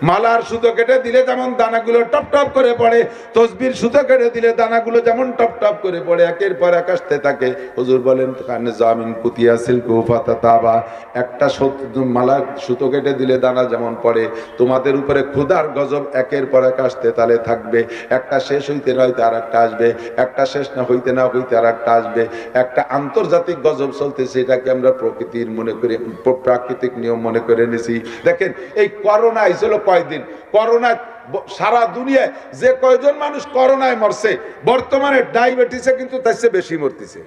মালার সুতো কেটে দিলে যেমন দানাগুলো টপ টপ করে পড়ে, তসবির সুতো কেটে দিলে দানাগুলো যেমন টপ টপ করে পড়ে একের পর এক আসতে থাকে। হুজুর বলেন কানে জামিন কুতিয়া সিল্ক ফাতাতাবা, একটা মালা সুতো কেটে দিলে দানা যেমন পড়ে, তোমাদের উপরে ক্ষুধার গজব একের পর এক আসতে তালে থাকবে। একটা শেষ হইতে না হইতে আর একটা আসবে, একটা শেষ না হইতে না হইতে আর একটা আসবে। একটা আন্তর্জাতিক গজব চলতেছে, এটাকে আমরা প্রকৃতির মনে করে, প্রাকৃতিক নিয়ম মনে করে নিছি। দেখেন এই করোনা হয়েছিল কয়দিন, করোনা সারা দুনিয়ায় যে কয়জন মানুষ করোনায় মরছে, বর্তমানে ডায়াবেটিসে কিন্তু তার চেয়ে বেশি মরতেছে।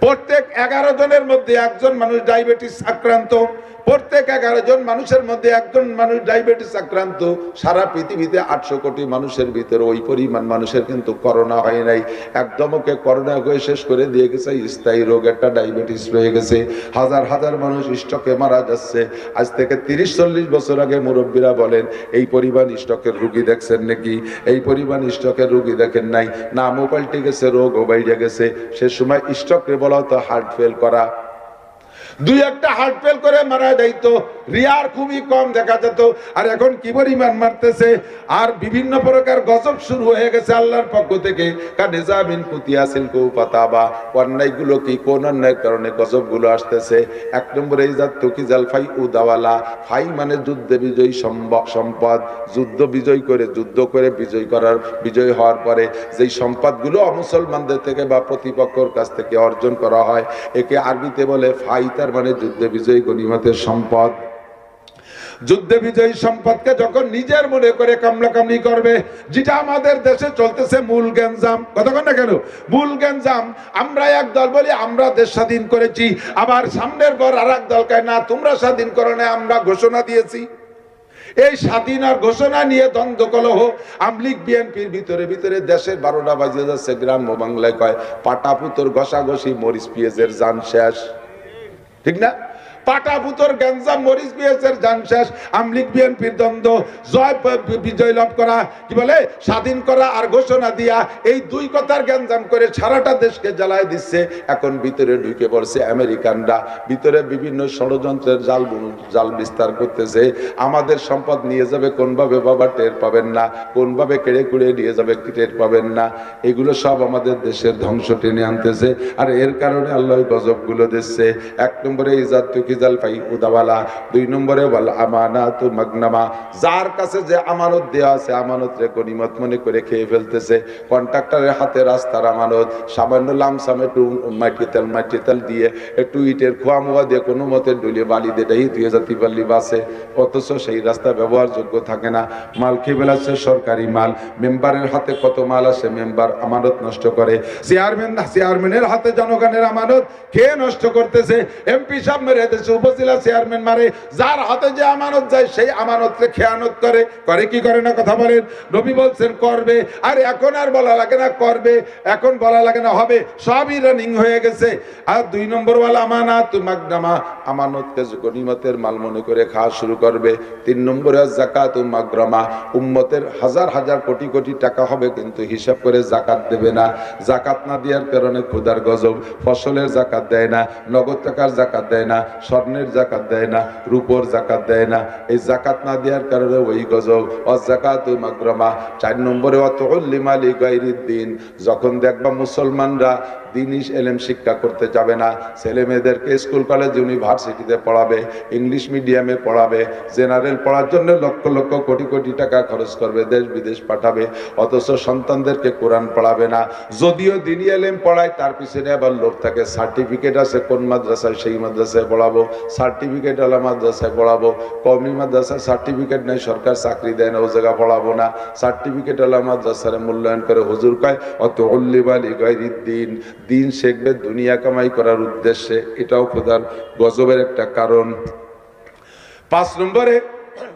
প্রত্যেক 11 জনের মধ্যে একজন মানুষ ডায়াবেটিস আক্রান্ত, প্রত্যেক 11 জন মানুষের মধ্যে একজন মানুষ ডায়াবেটিস আক্রান্ত। সারা পৃথিবীতে 800 কোটি মানুষের ভিতরে ওই পরিমাণ মানুষের কিন্তু করোনা হয় নাই। একদমকে করোনা হয়ে শেষ করে দিয়ে গেছে, স্থায়ী রোগ একটা ডায়াবেটিস রয়ে গেছে। হাজার হাজার মানুষ স্ট্রোকে মারা যাচ্ছে। আজ থেকে 30-40 বছর আগে মুরব্বীরা বলেন এই পরিমাণ স্ট্রোকের রোগী দেখছেন নাকি, এই পরিমাণ স্ট্রোকের রোগী দেখেন নাই। নামও পাল্টে গেছে, রোগও বাইরে গেছে। সে সময় স্ট্রোককে বলা হতো হার্ট ফেল করা, দুই একটা হার্ট ফেল করে মারা যাইতো, রিয়ার খুবই কম দেখা যেত। আর এখন কি পরিমাণ মারতেছে, আর বিভিন্ন প্রকার গজব শুরু হয়ে গেছে আল্লাহর পক্ষ থেকে। কানেজামিন কুতিয়াসিল কো পাতাবা, অন্যায়গুলো কি, কোন অন্যায়ের কারণে গজবগুলো আসতেছে। এক নম্বরে ইজাত তুকিজাল ফাই উদাওয়ালা, ফাই মানে যুদ্ধে বিজয়ী সম্পদ, যুদ্ধ বিজয় করে, যুদ্ধ করে বিজয় হওয়ার পরে যেই সম্পদগুলো অমুসলমানদের থেকে বা প্রতিপক্ষের কাছ থেকে অর্জন করা হয়, একে আরবিতে বলে ফাই, তার মানে যুদ্ধে বিজয়ী গনিমতের সম্পদ। যুদ্ধে বিজয়ী সম্পদকে যখন নিজের মনে করে কামলাকামলি করবে, যেটা আমাদের দেশে চলতেছে মূল গ্যাঞ্জাম, কতক্ষণ না কেন মূল গ্যাঞ্জাম। আমরা এক দল বলি আমরা দেশ স্বাধীন করেছি, আবার সামনের পর আর এক দল কয় না তোমরা স্বাধীন করো না, আমরা ঘোষণা দিয়েছি। এই স্বাধীন আর ঘোষণা নিয়ে দ্বন্দ্ব কলহ আমলিগ বিএনপির ভিতরে ভিতরে দেশের 12টা বাজিয়ে যাচ্ছে। গ্রাম্য বাংলায় কয় পাটাপুতর ঘষাঘষি, মরিচ পেঁয়াজের জান শেষ, ঠিক না? পাটাপুতর গ্যাঞ্জাম, মরিচ পেঁয়াজের জান শেষ। আমলিগ বিএনপির দ্বন্দ্ব, জয় বিজয় লাভ করা, কি বলে স্বাধীন করা আর ঘোষণা দিয়া, এই দুই কথার গ্যাঞ্জাম করে সারাটা দেশকে জ্বালায় দিচ্ছে। এখন ভিতরে ঢুকে পড়ছে আমেরিকানরা, ভিতরে বিভিন্ন ষড়যন্ত্রের জাল বিস্তার করতেছে। আমাদের সম্পদ নিয়ে যাবে কোনভাবে বাবা টের পাবেন না, কোনভাবে কেড়ে কুড়ে নিয়ে যাবে টের পাবেন না। এগুলো সব আমাদের দেশের ধ্বংস টেনে আনতেছে। আর এর কারণে আল্লাহ গজবগুলো দিচ্ছে। এক নম্বরে ইজাত তুকিজাল ফাই উদাওয়ালা, দুই নম্বরে ওয়াল আমানাতু মাগনামা, যার কাছে যে আমানত দেওয়া আছে আমানতরে গনিমত মনে করে খেয়ে ফেলতেছে। কন্ট্রাক্টরের হাতে রাস্তার আমানত, সামান্য লামসাম একটু মাটি তেল দিয়ে, একটু ইটের খোয়া মোয়া দিয়ে কোনো মতে ডলিয়ে বালি দেটাই তুই জাতি পাল্লি বাসে, অথচ সেই রাস্তা ব্যবহারযোগ্য থাকে না। মাল খেয়ে ফেলাচ্ছে সরকারি মাল। মেম্বারের হাতে কত মাল আসে, মেম্বার আমানত নষ্ট করে। চেয়ারম্যানের হাতে জনগণের আমানত খেয়ে নষ্ট করতেছে। এমপি সাহেব মেরে দেশে, উপজেলা চেয়ারম্যান মারে, যার হাতে যে আমানত যায় সেই আমানতকে খেয়ানত করে। করে কি করে না কথা বলেন? নবী বলছেন করবে, আর এখন আর বলা লাগে না করবে, এখন বলা লাগে না হবে, সবই রানিং হয়ে গেছে। আর দুই নম্বর ওয়ালা আমানাতু মাগনামা, আমানতকে গনিমতের মাল মনে করে খাওয়া শুরু করবে। তিন নম্বরে যাকাতু মাগরামা, উম্মতের হাজার হাজার কোটি কোটি টাকা হবে কিন্তু হিসাব করে যাকাত দেবে না। যাকাত না দেওয়ার কারণে ক্ষুধার গজব। ফসলের যাকাত দেয় না, নগদ টাকার যাকাত দেয় না, স্বর্ণের যাকাত দেয় না, রূপোর যাকাত দেয় না। এই যাকাত না দেওয়ার কারণে ওই গজব। অযাকাতু মাগরামা। 4 নম্বরে ওয়াতুল্লিমা লিগাইরিদ্দিন, যখন দেখবা মুসলমানরা দিনী এলেম শিক্ষা করতে যাবে না, ছেলে মেয়েদেরকে স্কুল কলেজ ইউনিভার্সিটিতে পড়াবে, ইংলিশ মিডিয়ামে পড়াবে, জেনারেল পড়ার জন্য লক্ষ লক্ষ কোটি কোটি টাকা খরচ করবে, দেশ বিদেশ পাঠাবে, অথচ সন্তানদেরকে কোরআন পড়াবে না। যদিও দিনী এলেম পড়ায়, তার পিছনে আবার লোক থাকে, সার্টিফিকেট আছে কোন মাদ্রাসায় সেই মাদ্রাসায় পড়াবো, সার্টিফিকেট আলা মাদ্রাসায় পড়াবো, কওমি মাদ্রাসায় সার্টিফিকেট নেই, সরকার চাকরি দেয় না, ও জায়গা পড়াবো না। সার্টিফিকেট আলা মাদ্রাসার মূল্যায়ন করে হুজুর কয় ওয়াতুল্লিমা লিগাইরিদ্দিন, দিন শিখবে দুনিয়া কামাই করার উদ্দেশ্যে, এটাও খোদার গজবের একটা কারণ। 5 নম্বরে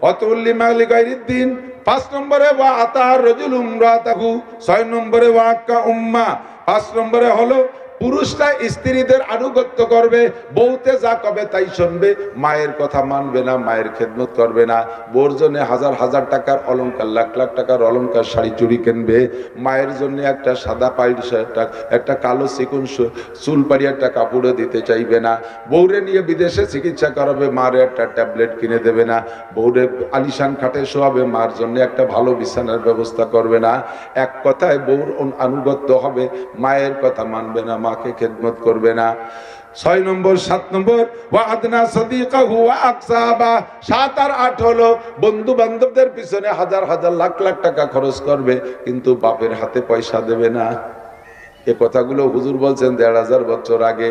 ওয়াতুল্লিমা লিগাইরিদ্দিন, 5 নম্বরে ওয়া আতার রাজুলুম রাতাহু, 6 নম্বরে ওয়াক্কা উম্মা, 5 নম্বরে হলো পুরুষরা স্ত্রীদের আনুগত্য করবে, বউতে যা কবে তাই শুনবে, মায়ের কথা মানবে না, মায়ের খেদমত করবে না। বউর জন্য হাজার হাজার টাকার অলংকার, লাখ লাখ টাকার অলংকার শাড়ি চুড়ি কিনবে, মায়ের জন্য একটা সাদা পাইট একটা কালো চিকুন চুল পাড়ি একটা কাপড়ও দিতে চাইবে না। বউরে নিয়ে বিদেশে চিকিৎসা করাবে, মার একটা ট্যাবলেট কিনে দেবে না। বউরে আলিশান খাটে শোয়াবে, মার জন্য একটা ভালো বিছানার ব্যবস্থা করবে না। এক কথায় বউর আনুগত্য হবে, মায়ের কথা মানবে না, মাকে খেদমত করবে না। 6 নম্বর 7 নম্বর ওয়াদনা সাদিকাহু ওয়া আকসাবা, 7 আর 8 হলো বন্ধু বান্ধবদের পিছনে হাজার হাজার লাখ লাখ টাকা খরচ করবে, কিন্তু বাপের হাতে পয়সা দেবে না। এ কথাগুলো হুজুর বলছেন 1500 বছর আগে।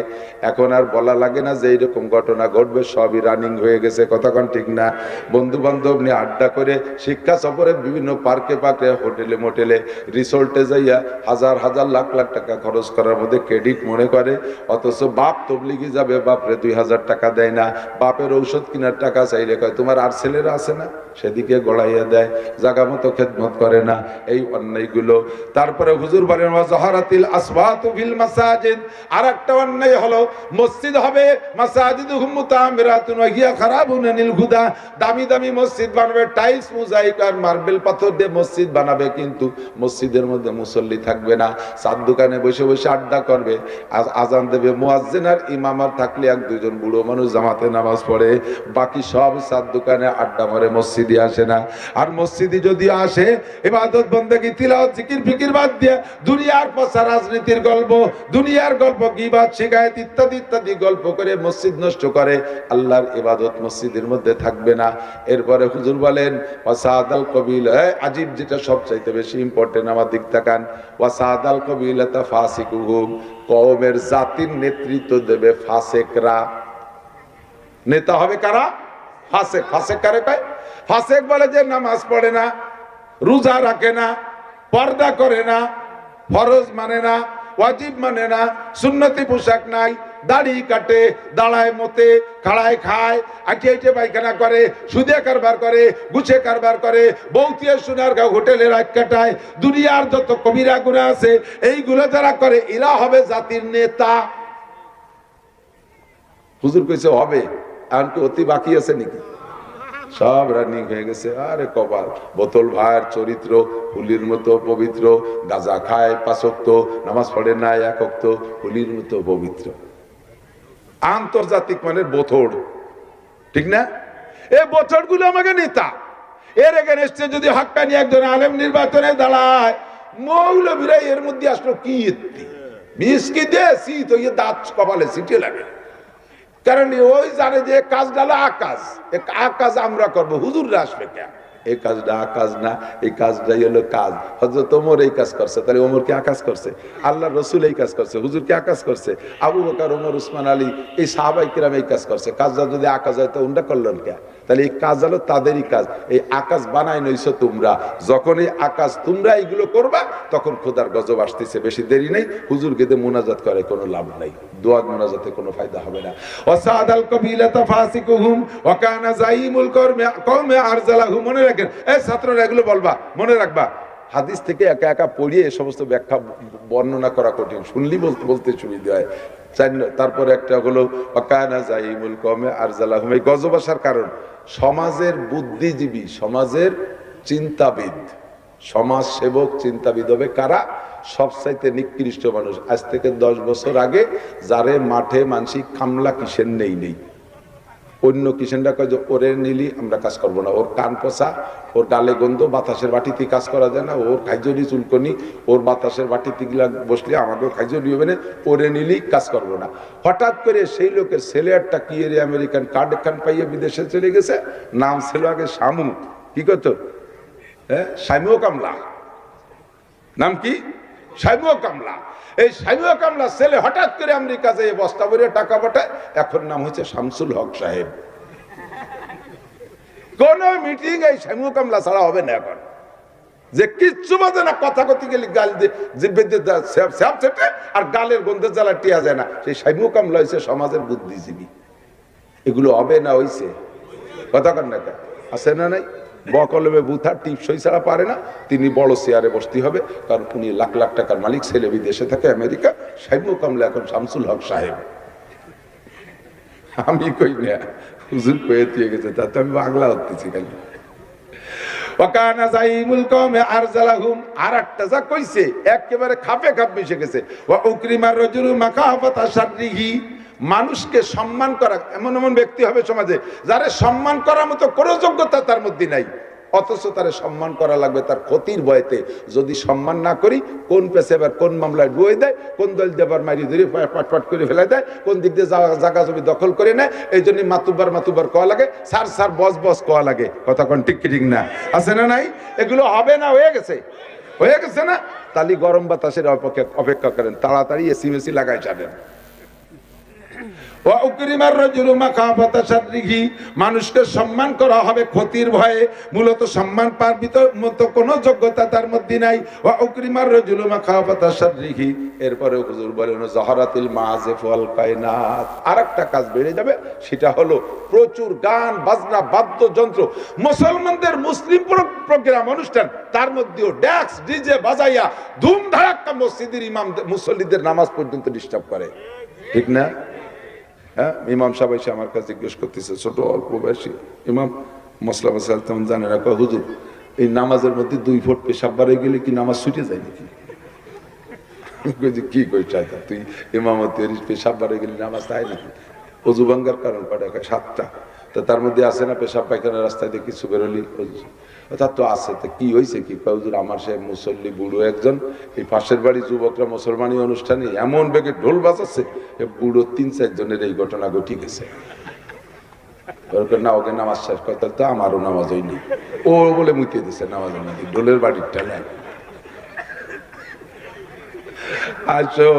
এখন আর বলা লাগে না যে এইরকম ঘটনা ঘটবে, সবই রানিং হয়ে গেছে। কথা কোন ঠিক না? বন্ধু বান্ধব নিয়ে আড্ডা করে, শিক্ষা সফরে বিভিন্ন পার্কে পার্কে, হোটেলে মোটেলে, রিসোর্টে যাইয়া হাজার হাজার লাখ লাখ টাকা খরচ করার মধ্যে ক্রেডিট মনে করে। অথচ বাপ তবলিগি যাবে, বাপরে 2000 টাকা দেয় না। বাপের ঔষধ কেনার টাকা চাইলে কয় তোমার আর ছেলেরা আছে না, সেদিকে গড়াইয়া দেয়, জাগা মতো খেদমত করে না। এই অন্যায়গুলো। তারপরে হুজুর বলেন ওয়াজহারাতিল আসওয়াতু ফিল মাসাজিদ, আরেকটা অন্যায় হলো মসজিদ হবে মাসাজিদুহুম মুতামিরাতুন ওয়া হিয়া খারাবুন আনিল হুদা, দামি দামি মসজিদ বানাবে, টাইলস মোজাইক আর মার্বেল পাথর দিয়ে মসজিদ বানাবে, কিন্তু মসজিদের মধ্যে মুসল্লি থাকবে না। চার দোকানে বসে বসে আড্ডা করবে, আজান দেবে মুয়াজ্জিন আর ইমাম, আর থাকলে 1-2 জন বুড়ো মানুষ জামাতে নামাজ পড়ে, বাকি সব চার দোকানে আড্ডা মারে, মসজিদে আসে না। আর মসজিদে যদি আসে, ইবাদত বন্দেগী তিলাওয়াত জিকির ফিকির বাদ দিয়ে দুনিয়ার পচা রাজনীতির গল্প, দুনিয়ার গল্প, গীবাত শিকায়েত ইত্যাদি ইত্যাদি গল্প করে মসজিদ নষ্ট করে, আল্লাহর ইবাদত মসজিদের মধ্যে থাকবে না। এরপরে হুজুর বলেন ওয়াসাদাল কবিল, আজিব যেটা সবচাইতে বেশি ইম্পর্টেন্ট, আমার দিক তাকান, ওয়াসাদাল কবিলাতা ফাসিকুহুম, কওমের জাতির নেতৃত্ব দেবে ফাসেকরা। নেতা হবে কারা? ফাসেক। ফাসেক কারে কয়? ফাসেক বলে যে নামাজ পড়ে না, রোজা রাখে না, পর্দা করে না, ফরজ মানে না, ওয়াজিব মানে না, সুন্নতি পোশাক নাই, দাড়ি কাটে, দাঁড়ায় মতে, খাড়ায় খায়, আটে আটে পায়খানা করে, সুদে কারবার করে, গুছে কারবার করে, বৌতিয়া সোনার গাঁও হোটেলে রাত কাটায়, দুনিয়ার যত কবিরা গুনাহ আছে এইগুলো যারা করে, এরা হবে জাতির নেতা। হুজুর কইছে হবে, এখন কি অতি বাকি আছে নাকি? সব রানিং হয়ে গেছে। আরে কপাল, বোতল ভাইয়ের চরিত্র হুলির মতো পবিত্র, গাঁজা খায় 5 ওয়াক্ত, নামাজ পড়ে না 1 ওয়াক্ত, হুলির মতো পবিত্র, আন্তর্জাতিক মানের বোতল, ঠিক না? এই বোতল গুলো আমাকে নেতা। এর এগেনস্টে যদি হাক্কানি একজন আলেম নির্বাচনে দাঁড়ায়, মৌলবীরা এর মধ্যে আসলো কি বিস্কি দেশি তো দাঁত কপালে সিটে লাগে, কারণ ওই জানে যে কাজটা আকাশ, আকাশ আমরা করবো, হুজুররা আসবে কেন? এই কাজটা আকাশ না, এই কাজটাই হলো কাজ। হযরত ওমর এই কাজ করছে, তাহলে ওমর কি আকাশ করছে? আল্লাহ রসুল এই কাজ করছে, হুজুর কি আকাশ করছে? আবু বকর, ওমর, উসমান আলী, এই সাহাবায়ে কিরাম এই কাজ করছে। কাজটা যদি আকাশ হয় তো উন্ডা করলেন কে? তাহলে এই কাজ হলো তাদেরই কাজ। এই আকাশ বানাই নইছো তোমরা। যখন এই আকাশ তোমরা এইগুলো করবা, তখন খোদার গজব আসতেছে। বেশি দেরি নেই, হুজুর গেদে মুনাজাত করে কোনো লাভ নাই, দোয়া মুনাজাতে কোনো ফায়দা হবে না। ওয়াসাদাল কবিলাতা ফাসিকুহুম ওয়া কানা যাইমুল কওমে আরজালাহুম। মনে রাখেন এই ছাত্ররা, এগুলো বলবা, মনে রাখবা। হাদিস থেকে একা একা পড়িয়ে এই সমস্ত ব্যাখ্যা বর্ণনা করা কঠিন, শুনলি বলতে বলতে সুবিধা হয়। তারপরে একটা হলো ওয়া কানা যাইমুল কওমে আরজালাহুম। এই গজব আসার কারণ সমাজের বুদ্ধিজীবী, সমাজের চিন্তাবিদ, সমাজ সেবক চিন্তাবিদ হবে কারা? সবচাইতে নিকৃষ্ট মানুষ। আজ থেকে 10 বছর আগে যারে মাঠে মানসিক খামলা কিসের নেই, অন্য কিসেনটা কয় যে ওরে নিলি আমরা কাজ করবো না, ওর কান পচা, ওর গালে গন্ধ, বাতাসের বাটিতে কাজ করা যায় না, ওর খাইজনি চুলকনি, ওর বাতাসের বাটিতে গিলা বসলে আমাকেও খাইজনি হবে না, ওরে নিলি কাজ করবো না। হঠাৎ করে সেই লোকের ছেলে একটা কি আমেরিকান কার্ড খান পাইয়ে বিদেশে চলে গেছে, নাম ছিল আগে শামু, কি করতো? শামীয় কামলা, নাম কি? শামীয় কামলা। এই শামীয় কামলা ছেলে হঠাৎ করে আমেরিকা যেয়ে বস্তা ভরে টাকা পাঠায়, এখন নাম হচ্ছে শামসুল হক সাহেব। কোন মিটিং এই শামীয় কামলা ছাড়া হবে না এখন, যে কিচ্ছু বাজে না, কথা কথি গেলে গাল দিয়ে আর গালের গন্ধের জ্বালা টিয়া যায় না, সেই শামীয় কামলা হয়েছে সমাজের বুদ্ধিজীবী। এগুলো হবে না হইছে? কথা কন না আছে না নাই? বকলমে বুথা টিপসই ছাড়া পারে না, তিনি বড় চেয়ারে বসতে হবে, কারণ উনি লাখ লাখ টাকার মালিক, ছেলে বিদেশে থাকে আমেরিকা, সাহেব কামলে এখন শামসুল হক সাহেব। আমি কই না, হুজুর কয়ে দিয়ে গেছে, তাতে আমি বাংলা হতেছি খালি। ওয়াকানা যাইমুল কওমে আরজালাহুম, আরেকটা যা কইছে একেবারে খাপে খাপ মিশে গেছে। ওয়া উকরিমার রাজুলু মাকাফাতা শাররিহি, মানুষকে সম্মান করা, এমন এমন ব্যক্তি হবে সমাজে যারে সম্মান করার মতো কোনো যোগ্যতা তার মধ্যে নাই, অথচ তারে সম্মান করা লাগবে তার ক্ষতির ভয়তে। যদি সম্মান না করি, কোন পেশাবার কোন মামলায় ডুয়ে দেয়, কোন দল দেবার মারি ধরে পাটপাট করে ফেলে দেয়, কোন দিক দিয়ে জায়গা জমি দখল করে নেয়। এই জন্য মাতুবার কোয়া লাগে, সার বস কোয়া লাগে। কথা কোন ঠিক কি ঠিক না? আছে না নাই? এগুলো হবে না, হয়ে গেছে না? তালি গরম বাতাসের অপেক্ষা করেন, তাড়াতাড়ি এসি মেসি লাগাই যাবেন। মানুষকে সম্মান করা হবে ক্ষতির ভয়ে, মূলত সম্মান পাওয়ার মতো কোনো যোগ্যতা তার মধ্যে নাই। এরপরে হুজুর বলেন জহরাতিল মাযিফ ওয়াল কায়নাত, আরেকটা কাজ বেড়ে যাবে, সেটা হলো প্রচুর গান বাজনা বাদ্যযন্ত্র। মুসলমানদের মুসলিম প্রোগ্রাম অনুষ্ঠান, তার মধ্যেও ড্যাক্স ডিজে বাজাইয়া ধুম ধারাক্কা মসজিদের ইমাম মুসল্লিদের নামাজ পর্যন্ত ডিস্টার্ব করে, ঠিক না? হ্যাঁ, ইমাম সাহেব এসে আমার কাছে জিজ্ঞেস করতেছে, ছোট অল্প বয়সী ইমাম, মসলা মশলা তেমন জানে না, হুজুর এই নামাজের মধ্যে 2 ফুট পেশাব বাড়ে গেলে কি নামাজ ছুটে যায় নাকি? কি কই চাইতা তুই, ইমামতি পেশাব বাড়ে গেলে নামাজ তাই নাকি? অজু ভাঙ্গার কারণ কটা? 7টা। তো তার মধ্যে আছে না পেশাব পায়খানা রাস্তায় দিয়ে কিছু বেরোলি, তার তো আছে। তো কি হয়েছে কি? হুজুর আমার সে মুসল্লি বুড়ো একজন, এই পাশের বাড়ি যুবকরা মুসলমানি অনুষ্ঠানে এমন বেগে ঢোল বাজাচ্ছে, বুড়ো 3-4 জনের এই ঘটনা ঘটে গেছে। না, ওকে নামাজ শেষ করতে তো আমারও নামাজ হয়নি, ও বলে মুতিয়ে দিচ্ছে নামাজ নাকি ঢোলের বাড়িটা নেন। আসো,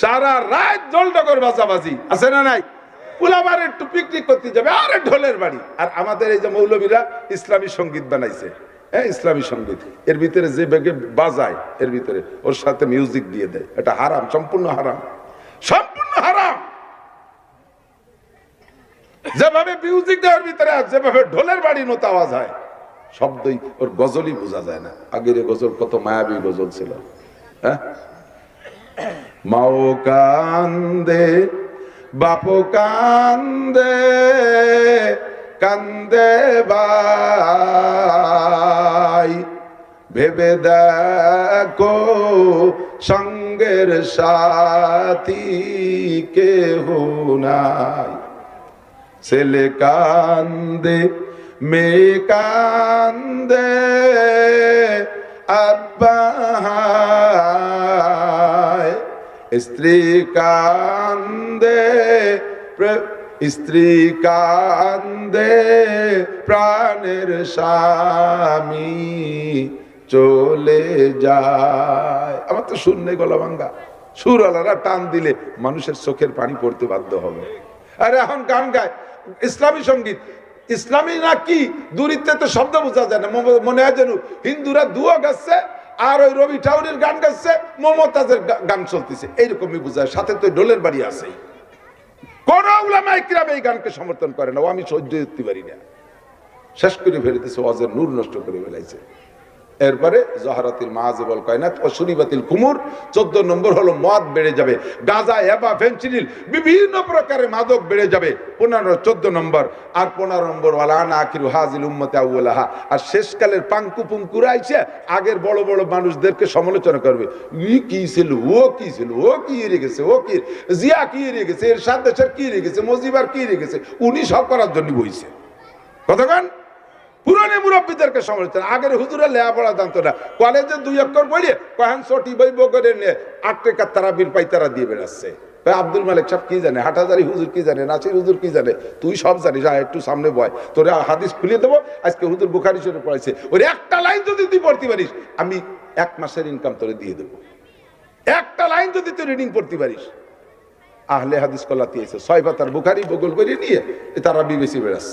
সারা রাত ঢোল ডগর বাজাবাজি, আছে না নাই? পুলাবার একটু পিকনিক করতে যাবে, আরে ঢোলের বাড়ি। আর আমাদের এই যে মৌলবীরা ইসলামী সঙ্গীত বানাইছে, হ্যাঁ ইসলামী সঙ্গীত, এর ভিতরে যে বেগে বাজায়, এর ভিতরে ওর সাথে মিউজিক দিয়ে দেয়, এটা হারাম, সম্পূর্ণ হারাম, সম্পূর্ণ হারাম। যেভাবে মিউজিক দেওয়ার ভিতরে যেভাবে ঢোলের বাড়ির মতো আওয়াজ হয়, শব্দই ওর গজলই বোঝা যায় না। আগের গজল কত মায়াবী গজল ছিল, হ্যাঁ? মাও কান্দে বাপো কান্দে, কান্দে ভাই, ভেবে দেখো সঙ্গের সাথী কেহ নাই। ছেলে কান্দে, মেয়ে কান্দে, আব্বা হায়, স্ত্রী কান্দে, স্ত্রী কান্দে, প্রাণের স্বামী চলে যায়। আমার তো সুর নেই, গলা ভাঙ্গা। সুরওয়ালারা টান দিলে মানুষের চোখের পানি পড়তে বাধ্য হবে। আরে এখন গান গায় ইসলামী সঙ্গীত, ইসলামী না কি দূরিত্বে তো শব্দ বোঝা যায় না। মনে হয় যেন হিন্দুরা দুয়া গাচ্ছে আর ওই রবি ঠাকুরের গান গাচ্ছে, মমতাজের গান চলতেছে, এইরকমই বোঝায়। সাথে তো ঢোলের বাড়ি আছে। কোন উলামায়ে কিরাম এই গানকে সমর্থন করে না, ও আমি সহ্য করতে পারি না। শেষ করে ফেলতেছে, ওয়াজের নূর নষ্ট করে ফেলাইছে। এরপরে জহরাতিল মাযিফ ওয়াল কায়নাত ও শুরিবাতিল কুমুর। 14 নম্বর হলো মদ বেড়ে যাবে, গাঁজা, হেবা, ফেনসিডিল, বিভিন্ন প্রকারের মাদক বেড়ে যাবে। 14 নম্বর। আর 15 নম্বর ওয়ালানা আখিরু হাযিল উম্মতি আউওয়ালাহা। আর শেষকালের পাঙ্কু পুঙ্কুরা আইছে আগের বড় বড় মানুষদেরকে সমালোচনা করবে। ই কি ছিল, ও কি ছিল, ও কি রে গেছে, ও কি জিয়া কি রে গেছে, এর সাথে কি রে গেছে, মজিবার কি রে গেছে, উনি সব করার জন্য বইছে। কতক্ষণ পুরানি মুরব্বীদেরকে সমালোচনা। আগের হুজুরা লেখাপড়া জানতো না, কলেজে 2 অক্ষর বইলে কহেন চটি বই বগরে নিয়ে 8 টাকা তারাবির পাইতারা দিয়ে বেড়াচ্ছে। আব্দুল মালিক সাহেব কি জানে, হাটহাজারি হুজুর কি জানে, নাসির হুজুর কি জানে, তুই সব জানিস, একটু সামনে বয়, তোরে হাদিস খুলিয়ে দেবো। আজকে হুজুর বুখারী শরীফ পড়াইছে, ওর একটা লাইন যদি তুই পড়তে পারিস, আমি 1 মাসের ইনকাম তোরে দিয়ে দেবো। একটা লাইন যদি তুই রিডিং পড়তে পারিস। আহলে হাদিস কলাতে এসে 6 পাতার বুখারী বগল করে নিয়ে তারাবি বেশি বেড়াচ্ছে।